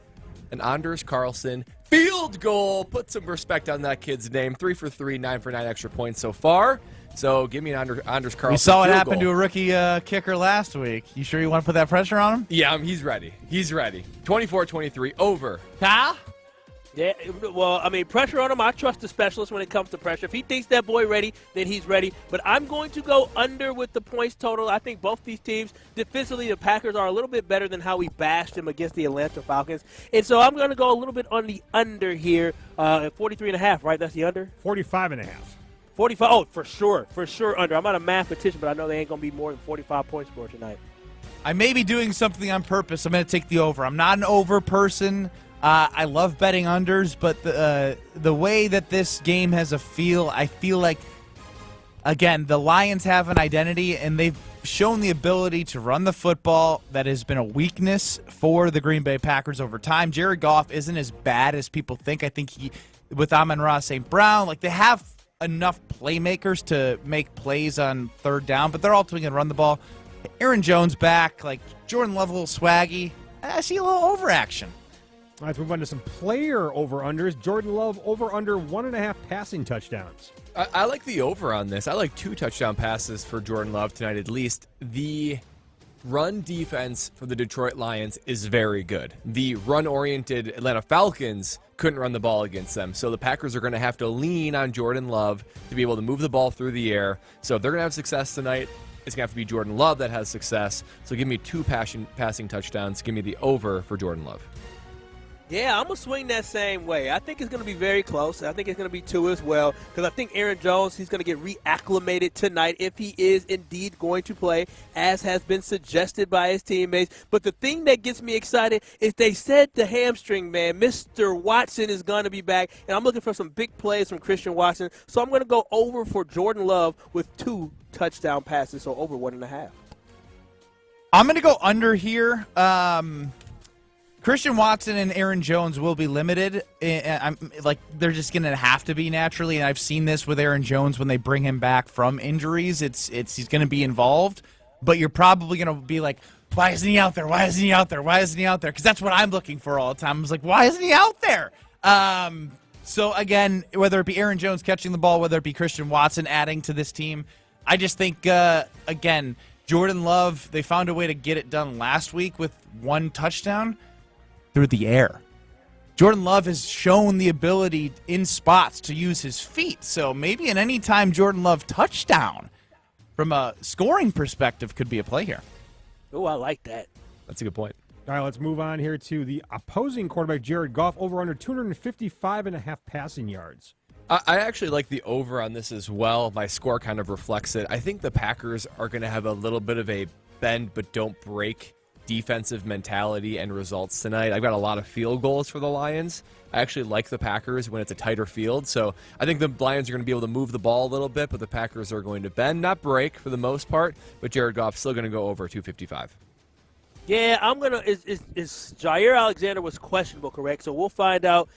an Anders Carlson field goal. Put some respect on that kid's name. 3 for 3, 9 for 9 extra points so far. So give me an Anders Carlson. We saw what field happened goal. to a rookie kicker last week. You sure you want to put that pressure on him? Yeah, he's ready. He's ready. 24-23 over. Kyle? Yeah, well, I mean, pressure on him. I trust the specialist when it comes to pressure. If he thinks that boy ready, then he's ready. But I'm going to go under with the points total. I think both these teams, defensively, the Packers are a little bit better than how we bashed them against the Atlanta Falcons. And so I'm going to go a little bit on the under here at 43.5, right? That's the under? 45.5. 45. Oh, for sure under. I'm not a mathematician, but I know they ain't going to be more than 45 points scored tonight. I may be doing something on purpose. I'm going to take the over. I'm not an over person. I love betting unders, but the way that this game has a feel, I feel like, again, the Lions have an identity, and they've shown the ability to run the football. That has been a weakness for the Green Bay Packers over time. Jared Goff isn't as bad as people think. I think with Amon-Ra St. Brown, like, they have enough playmakers to make plays on third down, but they're ultimately going to run the ball. Aaron Jones back, like Jordan Love a little swaggy. I see a little overaction. All right, let's move on to some player over-unders. Jordan Love over-under 1.5 passing touchdowns. I like the over on this. I like 2 touchdown passes for Jordan Love tonight at least. The run defense for the Detroit Lions is very good. The run-oriented Atlanta Falcons couldn't run the ball against them. So the Packers are going to have to lean on Jordan Love to be able to move the ball through the air. So if they're going to have success tonight, it's going to have to be Jordan Love that has success. So give me 2 passing touchdowns. Give me the over for Jordan Love. Yeah, I'm going to swing that same way. I think it's going to be very close. I think it's going to be 2 as well because I think Aaron Jones, he's going to get reacclimated tonight if he is indeed going to play, as has been suggested by his teammates. But the thing that gets me excited is they said the hamstring man, Mr. Watson, is going to be back, and I'm looking for some big plays from Christian Watson. So I'm going to go over for Jordan Love with 2 touchdown passes, so over 1.5. I'm going to go under here. Christian Watson and Aaron Jones will be limited. They're just going to have to be naturally, and I've seen this with Aaron Jones when they bring him back from injuries. He's going to be involved, but you're probably going to be like, why isn't he out there? Why isn't he out there? Why isn't he out there? Because that's what I'm looking for all the time. I was like, why isn't he out there? So again, whether it be Aaron Jones catching the ball, whether it be Christian Watson adding to this team, I just think again, Jordan Love, they found a way to get it done last week with 1 touchdown. Through the air. Jordan Love has shown the ability in spots to use his feet, so maybe an anytime Jordan Love touchdown from a scoring perspective could be a play here. Oh, I like that. That's a good point. All right, let's move on here to the opposing quarterback, Jared Goff, over under 255.5 passing yards. I actually like the over on this as well. My score kind of reflects it. I think the Packers are going to have a little bit of a bend but don't break defensive mentality and results tonight. I've got a lot of field goals for the Lions. I actually like the Packers when it's a tighter field, so I think the Lions are going to be able to move the ball a little bit, but the Packers are going to bend, not break for the most part, but Jared Goff's still going to go over 255. Yeah, I'm going to – is Jair Alexander was questionable, correct? So we'll find out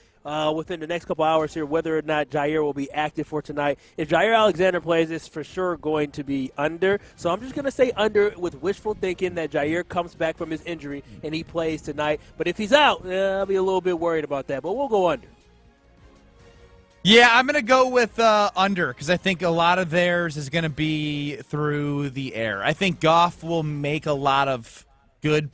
within the next couple hours here whether or not Jair will be active for tonight. If Jair Alexander plays, it's for sure going to be under. So I'm just going to say under with wishful thinking that Jair comes back from his injury and he plays tonight. But if he's out, I'll be a little bit worried about that. But we'll go under. Yeah, I'm going to go with under because I think a lot of theirs is going to be through the air. I think Goff will make a lot of good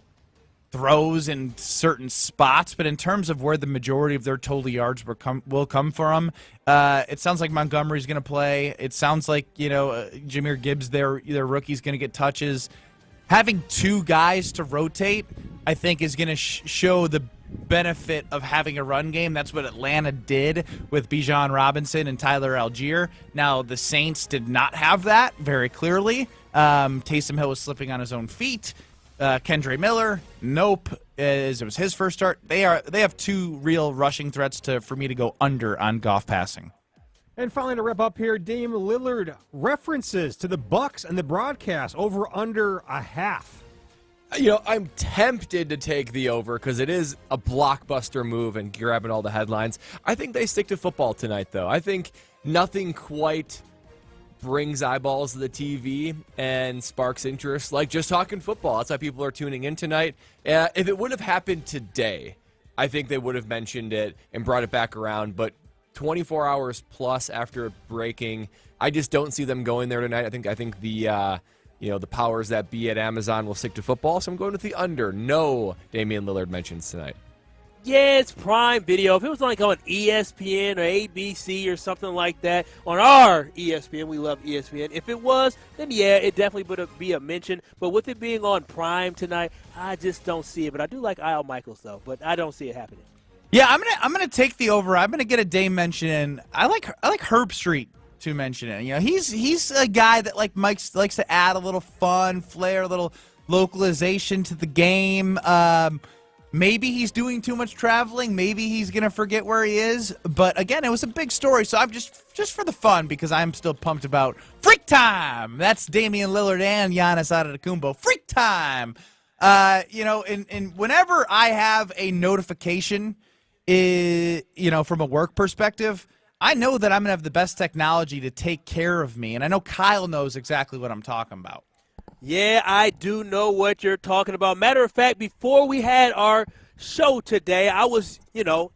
throws in certain spots, but in terms of where the majority of their total yards will come from, it sounds like Montgomery's going to play. It sounds like Jahmyr Gibbs, their rookie's going to get touches. Having 2 guys to rotate, I think, is going to show the benefit of having a run game. That's what Atlanta did with Bijan Robinson and Tyler Algier. Now, the Saints did not have that very clearly. Taysom Hill was slipping on his own feet. Kendre Miller, nope, as it was his first start. They have 2 real rushing threats for me to go under on Goff passing. And finally, to wrap up here, Dame Lillard references to the Bucks and the broadcast over under a half. I'm tempted to take the over because it is a blockbuster move and grabbing all the headlines. I think they stick to football tonight, though. I think nothing quite brings eyeballs to the TV and sparks interest like just talking football. That's why people are tuning in tonight. If it would have happened today, I think they would have mentioned it and brought it back around. But 24 hours plus after breaking, I just don't see them going there tonight. I think the the powers that be at Amazon will stick to football. So I'm going with the under. No Damian Lillard mentions tonight. Yeah, it's Prime Video. If it was like on ESPN or ABC or something like that, on our ESPN, we love ESPN. If it was, then yeah, it definitely would be a mention. But with it being on Prime tonight, I just don't see it. But I do like Al Michaels, though, but I don't see it happening. Yeah, I'm gonna take the over. I'm gonna get a Dame mention in. I like Herb Street to mention it. You know, he's a guy that likes to add a little fun, flair, a little localization to the game. Maybe he's doing too much traveling. Maybe he's going to forget where he is. But, again, it was a big story, so I'm just for the fun because I'm still pumped about Freak Time. That's Damian Lillard and Giannis Antetokounmpo. Freak Time. And whenever I have a notification, from a work perspective, I know that I'm going to have the best technology to take care of me. And I know Kyle knows exactly what I'm talking about. Yeah, I do know what you're talking about. Matter of fact, before we had our show today, I was,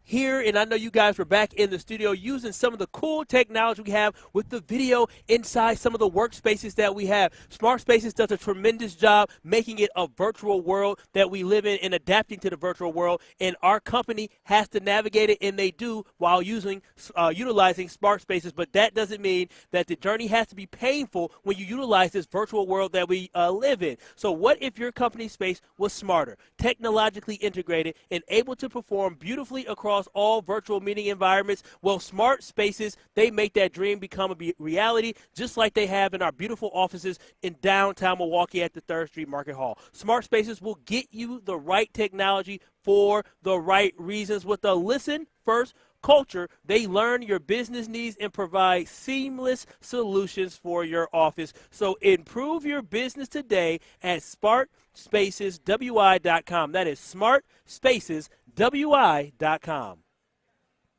here, and I know you guys were back in the studio using some of the cool technology we have with the video inside some of the workspaces that we have. Smart Spaces does a tremendous job making it a virtual world that we live in and adapting to the virtual world, and our company has to navigate it, and they do while utilizing Smart Spaces, but that doesn't mean that the journey has to be painful when you utilize this virtual world that we live in. So what if your company's space was smarter, technologically integrated, and able to perform beautifully across all virtual meeting environments? Well, Smart Spaces, they make that dream become a reality, just like they have in our beautiful offices in downtown Milwaukee at the 3rd Street Market Hall. Smart Spaces will get you the right technology for the right reasons. With a listen-first culture, they learn your business needs and provide seamless solutions for your office. So improve your business today at smartspaceswi.com. That is smartspaceswi.com.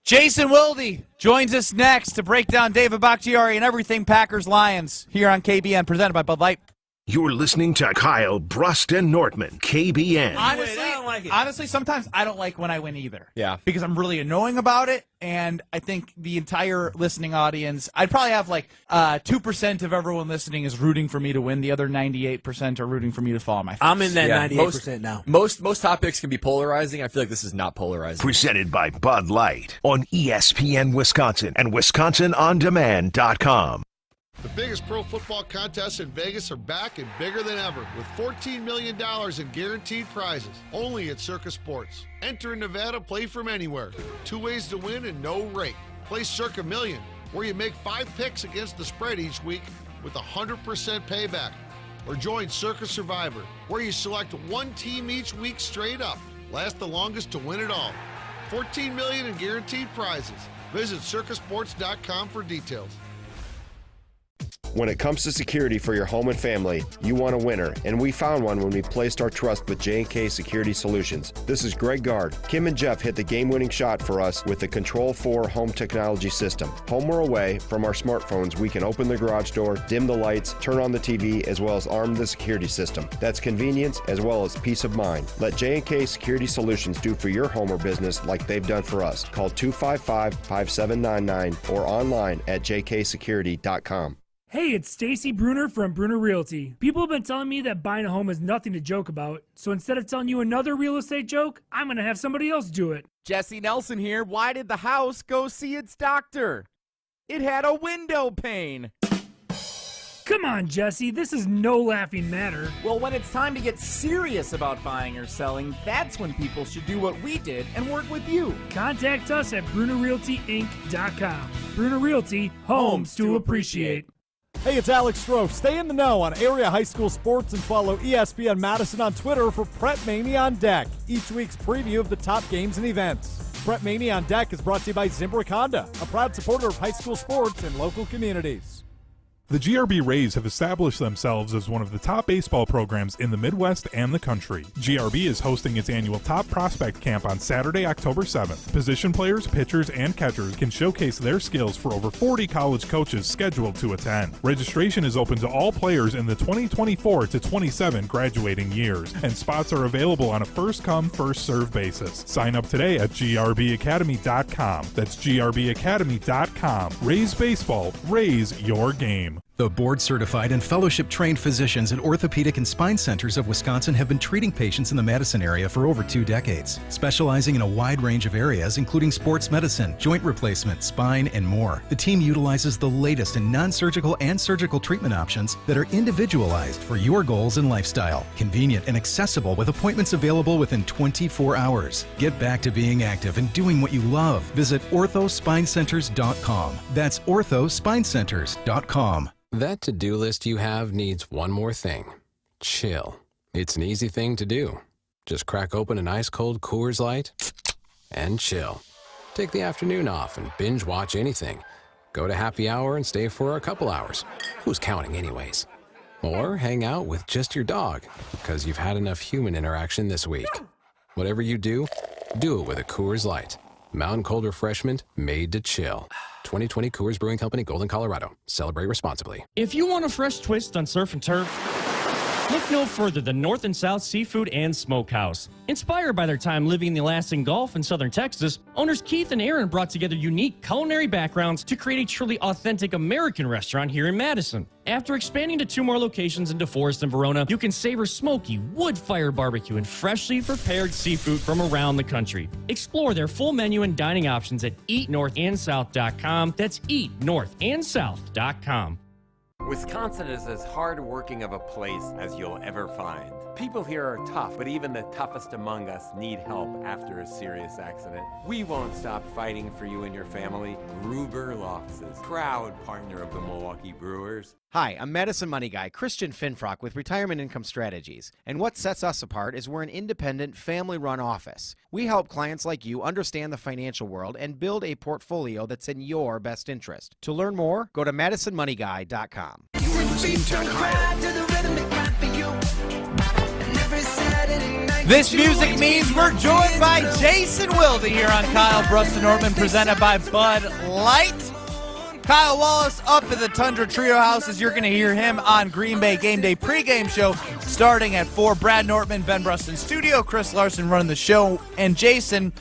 Jason Wilde joins us next to break down David Bakhtiari and everything Packers-Lions here on KBN, presented by Bud Light. You're listening to Kyle, Brust, and Nortman, KBN. Honestly, sometimes I don't like when I win either. Yeah. Because I'm really annoying about it, and I think the entire listening audience, I'd probably have 2% of everyone listening is rooting for me to win. The other 98% are rooting for me to fall on my face. I'm in that 98% now. Most topics can be polarizing. I feel like this is not polarizing. Presented by Bud Light on ESPN Wisconsin and WisconsinOnDemand.com. The biggest pro football contests in Vegas are back and bigger than ever with $14 million in guaranteed prizes only at Circus Sports. Enter in Nevada, play from anywhere. 2 ways to win and no rake. Play Circa Million, where you make 5 picks against the spread each week with 100% payback. Or join Circus Survivor, where you select one team each week straight up. Last the longest to win it all. $14 million in guaranteed prizes. Visit circusports.com for details. When it comes to security for your home and family, you want a winner, and we found one when we placed our trust with J&K Security Solutions. This is Greg Gard. Kim and Jeff hit the game-winning shot for us with the Control 4 home technology system. Home or away, from our smartphones, we can open the garage door, dim the lights, turn on the TV, as well as arm the security system. That's convenience as well as peace of mind. Let J&K Security Solutions do for your home or business like they've done for us. Call 255-5799 or online at jksecurity.com. Hey, it's Stacy Bruner from Bruner Realty. People have been telling me that buying a home is nothing to joke about, so instead of telling you another real estate joke, I'm going to have somebody else do it. Jesse Nelson here. Why did the house go see its doctor? It had a window pane. Come on, Jesse, this is no laughing matter. Well, when it's time to get serious about buying or selling, that's when people should do what we did and work with you. Contact us at BrunerRealtyInc.com. Bruner Realty, homes to appreciate. Hey, it's Alex Strofe. Stay in the know on area high school sports and follow ESPN Madison on Twitter for Prep Mania on Deck, each week's preview of the top games and events. Prep Mania on Deck is brought to you by Zimbrick Honda, a proud supporter of high school sports and local communities. The GRB Rays have established themselves as one of the top baseball programs in the Midwest and the country. GRB is hosting its annual Top Prospect Camp on Saturday, October 7th. Position players, pitchers, and catchers can showcase their skills for over 40 college coaches scheduled to attend. Registration is open to all players in the 2024 to 27 graduating years, and spots are available on a first-come, first-served basis. Sign up today at grbacademy.com. That's grbacademy.com. Raise baseball, raise your game. The board-certified and fellowship-trained physicians at Orthopedic and Spine Centers of Wisconsin have been treating patients in the Madison area for over 2 decades, specializing in a wide range of areas including sports medicine, joint replacement, spine, and more. The team utilizes the latest in non-surgical and surgical treatment options that are individualized for your goals and lifestyle, convenient and accessible with appointments available within 24 hours. Get back to being active and doing what you love. Visit orthospinecenters.com. That's orthospinecenters.com. That to-do list you have needs one more thing. Chill. It's an easy thing to do. Just crack open an ice-cold Coors Light and chill. Take the afternoon off and binge watch anything. Go to happy hour and stay for a couple hours. Who's counting anyways? Or hang out with just your dog, because you've had enough human interaction this week. Whatever you do it with a Coors Light. Mountain cold refreshment made to chill. 2020 Coors Brewing Company, Golden, Colorado. Celebrate responsibly. If you want a fresh twist on surf and turf, look no further than North and South Seafood and Smokehouse. Inspired by their time living in the Alaskan Gulf in southern Texas, owners Keith and Aaron brought together unique culinary backgrounds to create a truly authentic American restaurant here in Madison. After expanding to 2 more locations in DeForest and Verona, you can savor smoky, wood-fired barbecue and freshly prepared seafood from around the country. Explore their full menu and dining options at eatnorthandsouth.com. That's eatnorthandsouth.com. Wisconsin is as hard-working of a place as you'll ever find. People here are tough, but even the toughest among us need help after a serious accident. We won't stop fighting for you and your family. Gruber Offices, proud partner of the Milwaukee Brewers. Hi, I'm Madison Money Guy, Christian Finfrock with Retirement Income Strategies. And what sets us apart is we're an independent, family-run office. We help clients like you understand the financial world and build a portfolio that's in your best interest. To learn more, go to MadisonMoneyGuy.com. This music means we're joined by Jason Wilde here on Kyle, Brust, and Nortman, presented by Bud Light. Kyle Wallace up at the Tundra Trio House, as you're going to hear him on Green Bay Game Day pregame show starting at 4. Brad Nortman, Ben Brust in studio, Chris Larson running the show. And Jason,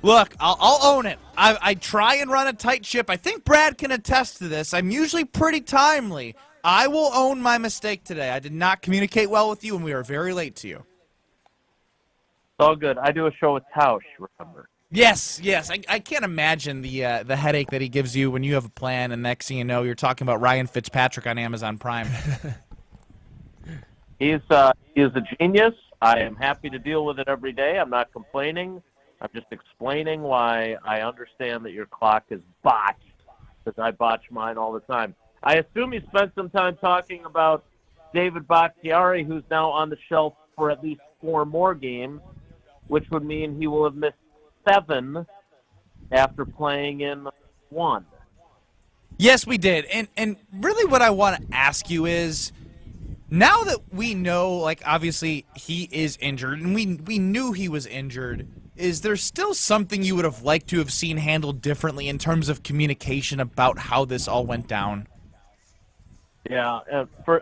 look, I'll own it. I try and run a tight ship. I think Brad can attest to this. I'm usually pretty timely. I will own my mistake today. I did not communicate well with you, and we are very late to you. It's all good. I do a show with Tausch, remember? Yes. I can't imagine the headache that he gives you when you have a plan, and next thing you know, you're talking about Ryan Fitzpatrick on Amazon Prime. He is a genius. I am happy to deal with it every day. I'm not complaining. I'm just explaining why I understand that your clock is botched, because I botch mine all the time. I assume you spent some time talking about David Bakhtiari, who's now on the shelf for at least 4 more games, which would mean he will have missed 7 after playing in 1. Yes, we did. And really what I want to ask you is, now that we know, like, obviously he is injured, and we knew he was injured, is there still something you would have liked to have seen handled differently in terms of communication about how this all went down? Yeah,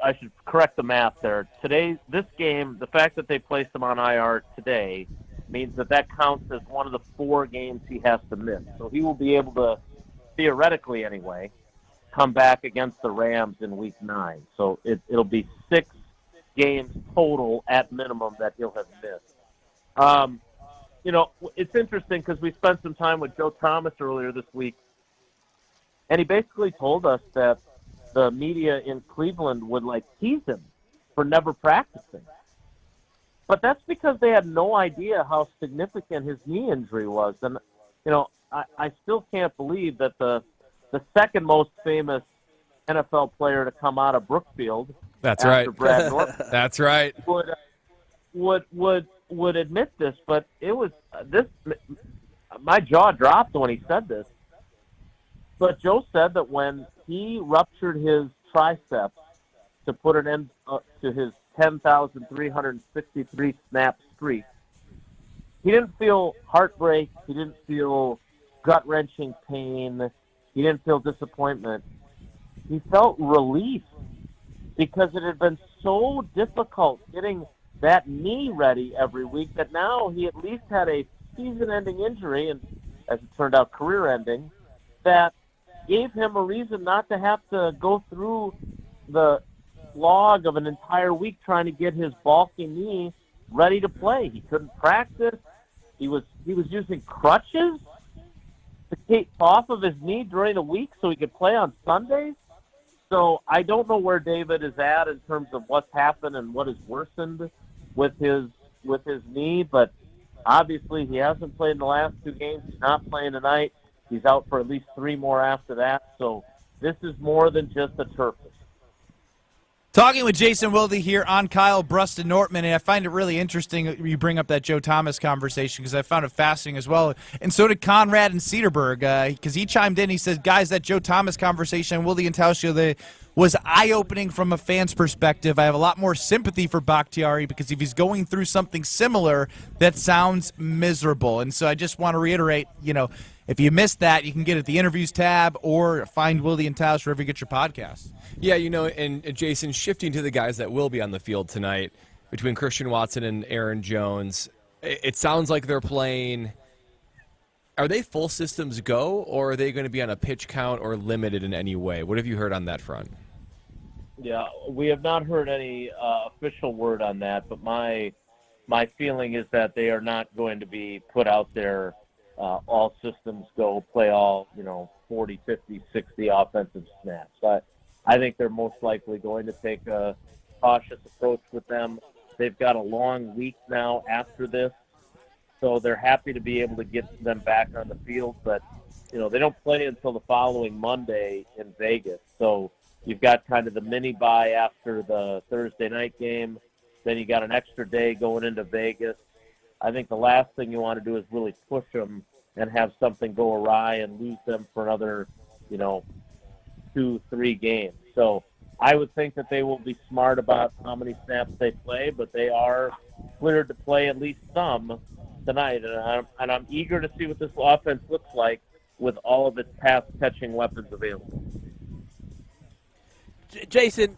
I should correct the math there. This game, the fact that they placed him on IR today means that counts as one of the 4 games he has to miss. So he will be able to, theoretically anyway, come back against the Rams in Week 9. So it'll be 6 games total at minimum that he'll have missed. It's interesting because we spent some time with Joe Thomas earlier this week, and he basically told us that the media in Cleveland would tease him for never practicing. But that's because they had no idea how significant his knee injury was. And, I still can't believe that the second most famous NFL player to come out of Brookfield, that's after right, Brad Nortman, that's right, would admit this. But it was my jaw dropped when he said this. But Joe said that when he ruptured his triceps to put an end to his 10,363 snap streak. He didn't feel heartbreak. He didn't feel gut-wrenching pain. He didn't feel disappointment. He felt relief because it had been so difficult getting that knee ready every week that now he at least had a season-ending injury, and as it turned out, career-ending, that gave him a reason not to have to go through the slog of an entire week trying to get his bulky knee ready to play. He couldn't practice. He was using crutches to keep off of his knee during the week so he could play on Sundays. So I don't know where David is at in terms of what's happened and what has worsened with his knee, but obviously he hasn't played in the last 2 games. He's not playing tonight. He's out for at least 3 more after that. So this is more than just a turf issue. Talking with Jason Wilde here on Kyle, Brust, and Nortman, and I find it really interesting you bring up that Joe Thomas conversation because I found it fascinating as well. And so did Conrad and Cedarburg because he chimed in. He said, guys, that Joe Thomas conversation, Wilde and Tauscher, was eye-opening from a fan's perspective. I have a lot more sympathy for Bakhtiari because if he's going through something similar, that sounds miserable. And so I just want to reiterate, if you missed that, you can get it at the interviews tab or find Wilde and Tauscher wherever you get your podcasts. Yeah, and Jason, shifting to the guys that will be on the field tonight, between Christian Watson and Aaron Jones, it sounds like they're playing. Are they full systems go, or are they going to be on a pitch count or limited in any way? What have you heard on that front? Yeah, we have not heard any official word on that, but my feeling is that they are not going to be put out there all systems go, play all, 40, 50, 60 offensive snaps. I think they're most likely going to take a cautious approach with them. They've got a long week now after this, so they're happy to be able to get them back on the field. But, they don't play until the following Monday in Vegas. So you've got kind of the mini-bye after the Thursday night game. Then you got an extra day going into Vegas. I think the last thing you want to do is really push them and have something go awry and lose them for another, 2-3 games. So I would think that they will be smart about how many snaps they play, but they are cleared to play at least some tonight. And I'm eager to see what this offense looks like with all of its pass-catching weapons available. Jason,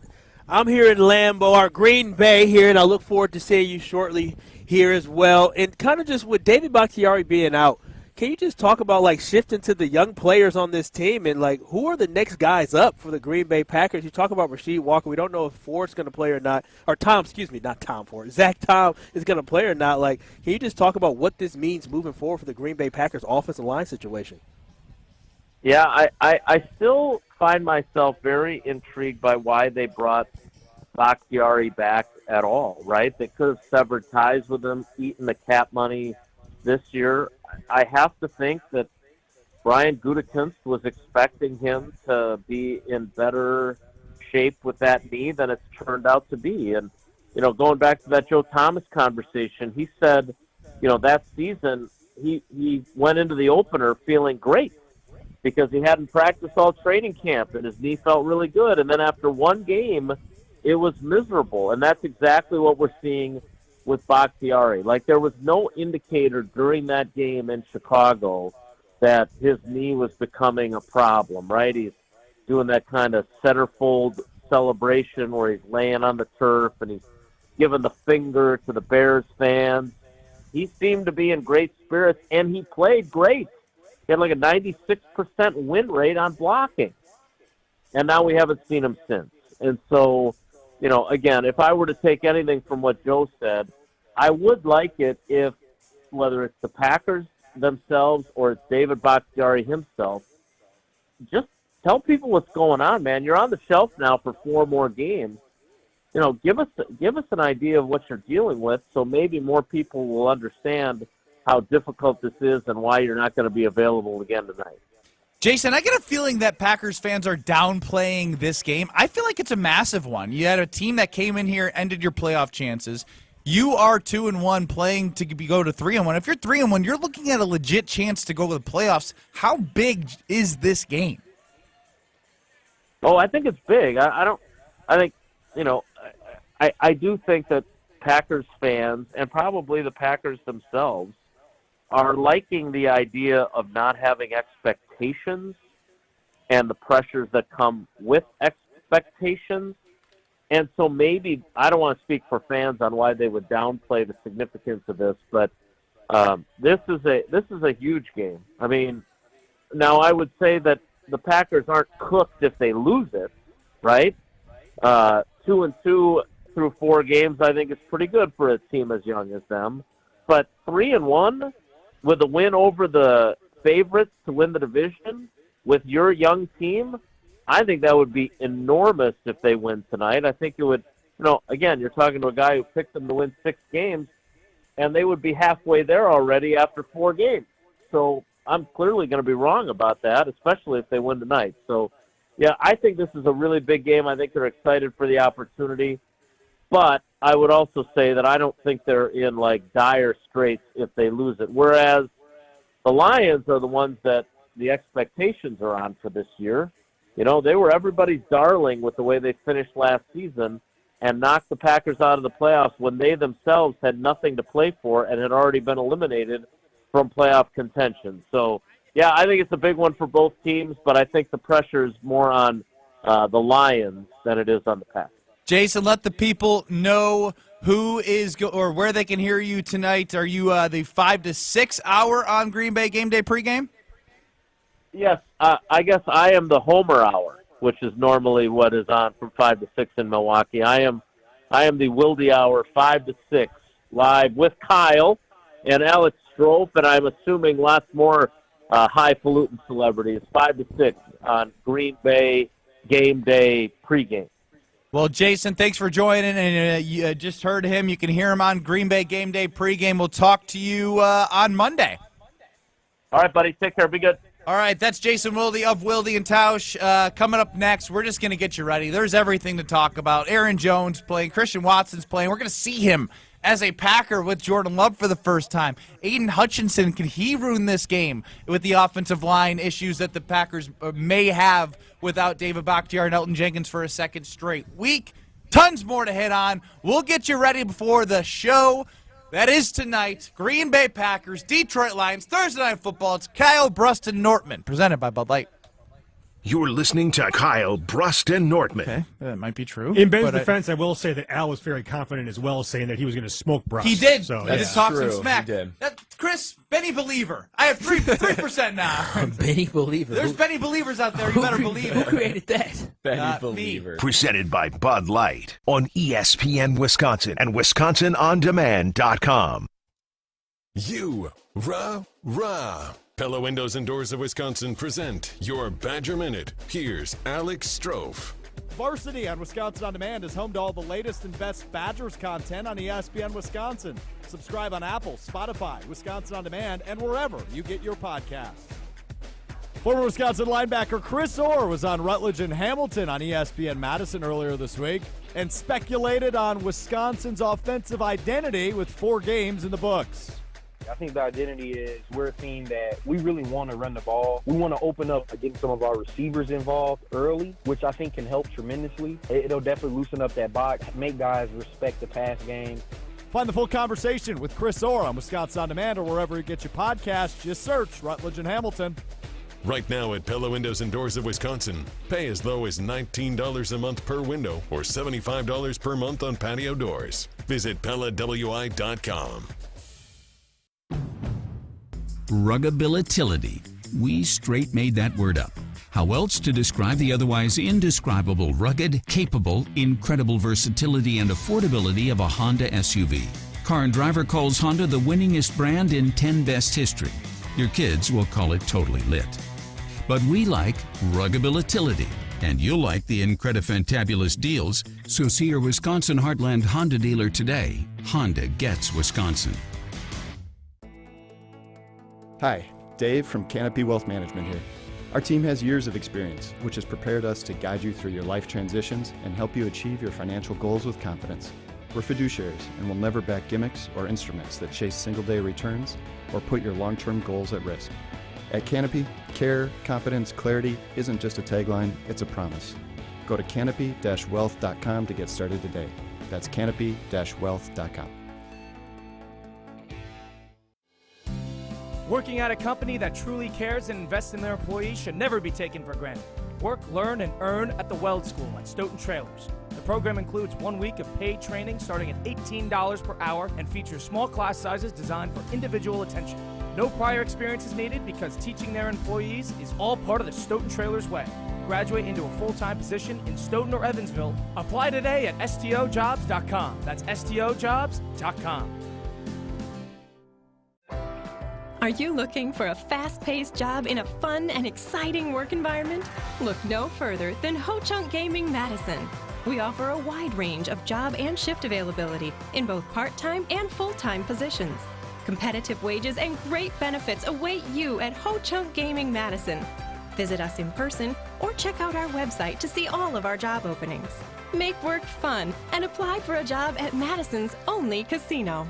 I'm here in Lambeau, our Green Bay here, and I look forward to seeing you shortly here as well. And kind of just with David Bakhtiari being out, can you just talk about, shifting to the young players on this team and, who are the next guys up for the Green Bay Packers? You talk about Rasheed Walker. We don't know if Ford's going to play or not. Or not Tom Ford. Zach Tom is going to play or not. Can you just talk about what this means moving forward for the Green Bay Packers offensive line situation? Yeah, I still find myself very intrigued by why they brought Bakhtiari back at all, right? They could have severed ties with him, eaten the cap money this year. I have to think that Brian Gutekunst was expecting him to be in better shape with that knee than it's turned out to be. And, going back to that Joe Thomas conversation, he said, that season he went into the opener feeling great because he hadn't practiced all training camp and his knee felt really good. And then after one game, it was miserable. And that's exactly what we're seeing with Bakhtiari. There was no indicator during that game in Chicago that his knee was becoming a problem, right? He's doing that kind of centerfold celebration where he's laying on the turf and he's giving the finger to the Bears fans. He seemed to be in great spirits, and he played great. He had a 96% win rate on blocking. And now we haven't seen him since. And so, again, if I were to take anything from what Joe said, I would like it if, whether it's the Packers themselves or it's David Bakhtiari himself, just tell people what's going on, man. You're on the shelf now for 4 more games. Give us an idea of what you're dealing with so maybe more people will understand how difficult this is and why you're not going to be available again tonight. Jason, I get a feeling that Packers fans are downplaying this game. I feel like it's a massive one. You had a team that came in here, ended your playoff chances. You are 2-1 playing to go to 3-1. If you're 3-1, you're looking at a legit chance to go to the playoffs. How big is this game? Oh, I think it's big. I think, I do think that Packers fans and probably the Packers themselves are liking the idea of not having expectations and the pressures that come with expectations. And so maybe, I don't want to speak for fans on why they would downplay the significance of this, but this is a huge game. I mean, now I would say that the Packers aren't cooked if they lose it, right? 2-2 through 4 games, I think is pretty good for a team as young as them. But 3-1 with a win over the favorites to win the division with your young team, I think that would be enormous if they win tonight. I think it would, again, you're talking to a guy who picked them to win 6 games, and they would be halfway there already after 4 games. So I'm clearly going to be wrong about that, especially if they win tonight. So, yeah, I think this is a really big game. I think they're excited for the opportunity. But I would also say that I don't think they're in, dire straits if they lose it. Whereas the Lions are the ones that the expectations are on for this year. They were everybody's darling with the way they finished last season and knocked the Packers out of the playoffs when they themselves had nothing to play for and had already been eliminated from playoff contention. So, yeah, I think it's a big one for both teams, but I think the pressure is more on the Lions than it is on the Packers. Jason, let the people know who is or where they can hear you tonight. Are you the 5 to 6 hour on Green Bay Game Day pregame? Yes, I guess I am the Homer Hour, which is normally what is on from 5 to 6 in Milwaukee. I am the Wilde Hour, 5 to 6, live with Kyle and Alex Strofe, and I'm assuming lots more highfalutin celebrities, 5 to 6 on Green Bay Game Day pregame. Well, Jason, thanks for joining, and you just heard him. You can hear him on Green Bay Game Day pregame. We'll talk to you on Monday. All right, buddy. Take care. Be good. All right, that's Jason Wilde of Wilde and Tausch. Coming up next, we're just going to get you ready. There's everything to talk about. Aaron Jones playing, Christian Watson's playing. We're going to see him as a Packer with Jordan Love for the first time. Aiden Hutchinson, can he ruin this game with the offensive line issues that the Packers may have without David Bakhtiari and Elton Jenkins for a second straight week? Tons more to hit on. We'll get you ready before the show. That is tonight. Green Bay Packers, Detroit Lions, Thursday Night Football. It's Kyle, Brust, and Nortman, presented by Bud Light. You're listening to Kyle, Brust, and Nortman. Okay, that might be true. In Ben's defense, I will say that Al was very confident as well, saying that he was going to smoke Brust. He did. So, He did talk some smack. Chris, Benny Believer. I have 3% now. Benny Believer. There's Benny Believers out there. You better believe it. Who created that? Benny Believer. Me. Presented by Bud Light on ESPN Wisconsin and WisconsinOnDemand.com. Rah. Pella Windows and Doors of Wisconsin present your Badger Minute. Here's Alex Strofe. Varsity on Wisconsin On Demand is home to all the latest and best Badgers content on ESPN Wisconsin. Subscribe on Apple, Spotify, Wisconsin On Demand, and wherever you get your podcasts. Former Wisconsin linebacker Chris Orr was on Rutledge and Hamilton on ESPN Madison earlier this week and speculated on Wisconsin's offensive identity with 4 games in the books. I think the identity is we're a team that we really want to run the ball. We want to open up by getting some of our receivers involved early, which I think can help tremendously. It'll definitely loosen up that box, make guys respect the pass game. Find the full conversation with Chris Orr on Wisconsin On Demand or wherever you get your podcasts. Just search Rutledge and Hamilton. Right now at Pella Windows and Doors of Wisconsin, pay as low as $19 a month per window or $75 per month on patio doors. Visit PellaWI.com. Ruggability. We straight made that word up. How else to describe the otherwise indescribable rugged, capable, incredible versatility and affordability of a Honda SUV? Car and Driver calls Honda the winningest brand in 10 best history. Your kids will call it totally lit. But we like ruggability, and you'll like the incredifantabulous deals, so see your Wisconsin Heartland Honda dealer today. Honda gets Wisconsin. Hi, Dave from Canopy Wealth Management here. Our team has years of experience, which has prepared us to guide you through your life transitions and help you achieve your financial goals with confidence. We're fiduciaries and will never back gimmicks or instruments that chase single-day returns or put your long-term goals at risk. At Canopy, care, confidence, clarity isn't just a tagline, it's a promise. Go to canopy-wealth.com to get started today. That's canopy-wealth.com. Working at a company that truly cares and invests in their employees should never be taken for granted. Work, learn, and earn at the Weld School at Stoughton Trailers. The program includes 1 week of paid training starting at $18 per hour and features small class sizes designed for individual attention. No prior experience is needed because teaching their employees is all part of the Stoughton Trailers way. Graduate into a full-time position in Stoughton or Evansville. Apply today at stojobs.com. That's stojobs.com. Are you looking for a fast-paced job in a fun and exciting work environment? Look no further than Ho Chunk Gaming Madison. We offer a wide range of job and shift availability in both part-time and full-time positions. Competitive wages and great benefits await you at Ho Chunk Gaming Madison. Visit us in person or check out our website to see all of our job openings. Make work fun and apply for a job at Madison's only casino.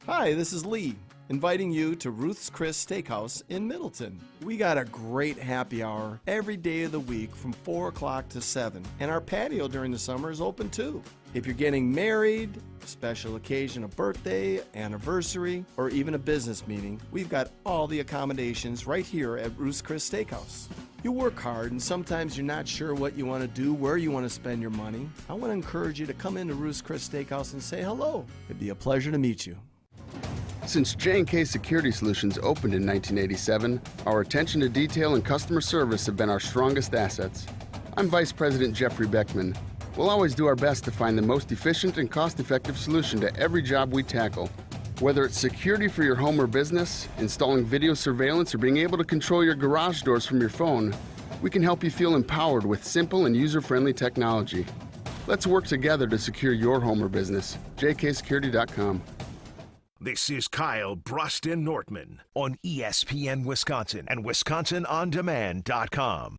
Hi, this is Lee, inviting you to Ruth's Chris Steakhouse in Middleton. We got a great happy hour every day of the week from 4 o'clock to 7, and our patio during the summer is open too. If you're getting married, special occasion, a birthday, anniversary, or even a business meeting, we've got all the accommodations right here at Ruth's Chris Steakhouse. You work hard and sometimes you're not sure what you want to do, where you want to spend your money. I want to encourage you to come into Ruth's Chris Steakhouse and say hello. It'd be a pleasure to meet you. Since J&K Security Solutions opened in 1987, our attention to detail and customer service have been our strongest assets. I'm Vice President Jeffrey Beckman. We'll always do our best to find the most efficient and cost-effective solution to every job we tackle. Whether it's security for your home or business, installing video surveillance, or being able to control your garage doors from your phone, we can help you feel empowered with simple and user-friendly technology. Let's work together to secure your home or business. jksecurity.com. This is Kyle, Brust, and Nortman on ESPN Wisconsin and WisconsinOnDemand.com.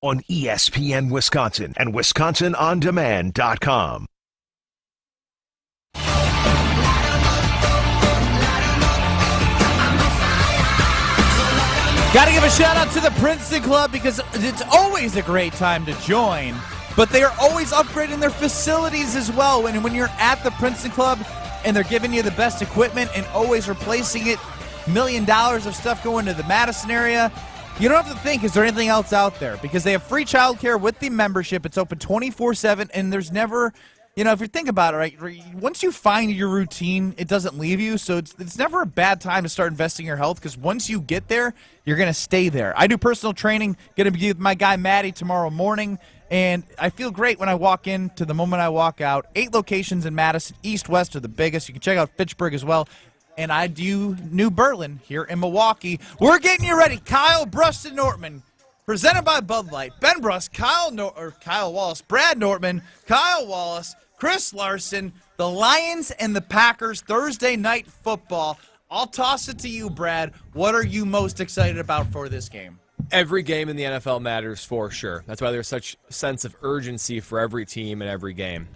On ESPN Wisconsin and WisconsinOnDemand.com. Got to give a shout out to the Princeton Club because it's always a great time to join, but they are always upgrading their facilities as well. And when you're at the Princeton Club, and they're giving you the best equipment and always replacing it, $1 million of stuff going to the Madison area. You don't have to think, is there anything else out there? Because they have free childcare with the membership. It's open 24/7, and there's never, if you think about it, right, once you find your routine, it doesn't leave you. So it's never a bad time to start investing in your health because once you get there, you're going to stay there. I do personal training, going to be with my guy Maddie tomorrow morning. And I feel great when I walk in to the moment I walk out. 8 locations in Madison, east, west are the biggest. You can check out Fitchburg as well. And I do New Berlin here in Milwaukee. We're getting you ready. Kyle, Brust, and Nortman, presented by Bud Light. Ben Brust, Kyle Wallace, Brad Nortman, Kyle Wallace, Chris Larson, the Lions and the Packers, Thursday night football. I'll toss it to you, Brad. What are you most excited about for this game? Every game in the NFL matters for sure. That's why there's such a sense of urgency for every team and every game.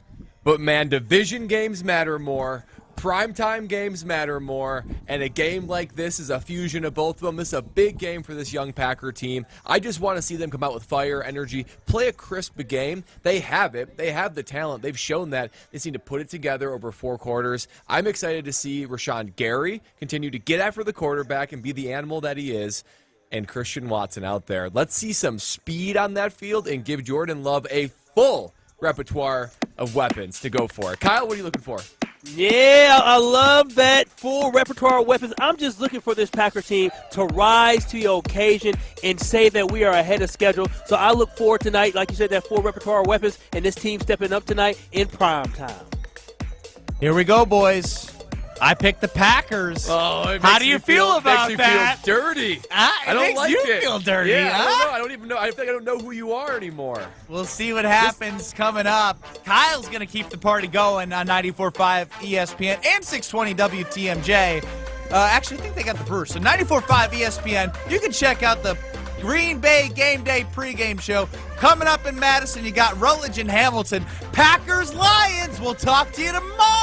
But, man, division games matter more. Primetime games matter more. And a game like this is a fusion of both of them. This is a big game for this young Packer team. I just want to see them come out with fire, energy, play a crisp game. They have it. They have the talent. They've shown that. They seem to put it together over 4 quarters. I'm excited to see Rashawn Gary continue to get after the quarterback and be the animal that he is. And Christian Watson out there. Let's see some speed on that field and give Jordan Love a full repertoire of weapons to go for. Kyle, what are you looking for? Yeah, I love that full repertoire of weapons. I'm just looking for this Packer team to rise to the occasion and say that we are ahead of schedule. So I look forward tonight, like you said, that full repertoire of weapons, and this team stepping up tonight in prime time. Here we go, boys. I picked the Packers. Oh, how do you feel about that? Makes me feel dirty. I don't like it. Feel dirty. Yeah, huh? I don't even know. I think I don't know who you are anymore. We'll see what happens coming up. Kyle's going to keep the party going on 94.5 ESPN and 620 WTMJ. Actually, I think they got the Brust. So 94.5 ESPN. You can check out the Green Bay Game Day pregame show. Coming up in Madison, you got Rutledge and Hamilton. Packers, Lions. We'll talk to you tomorrow.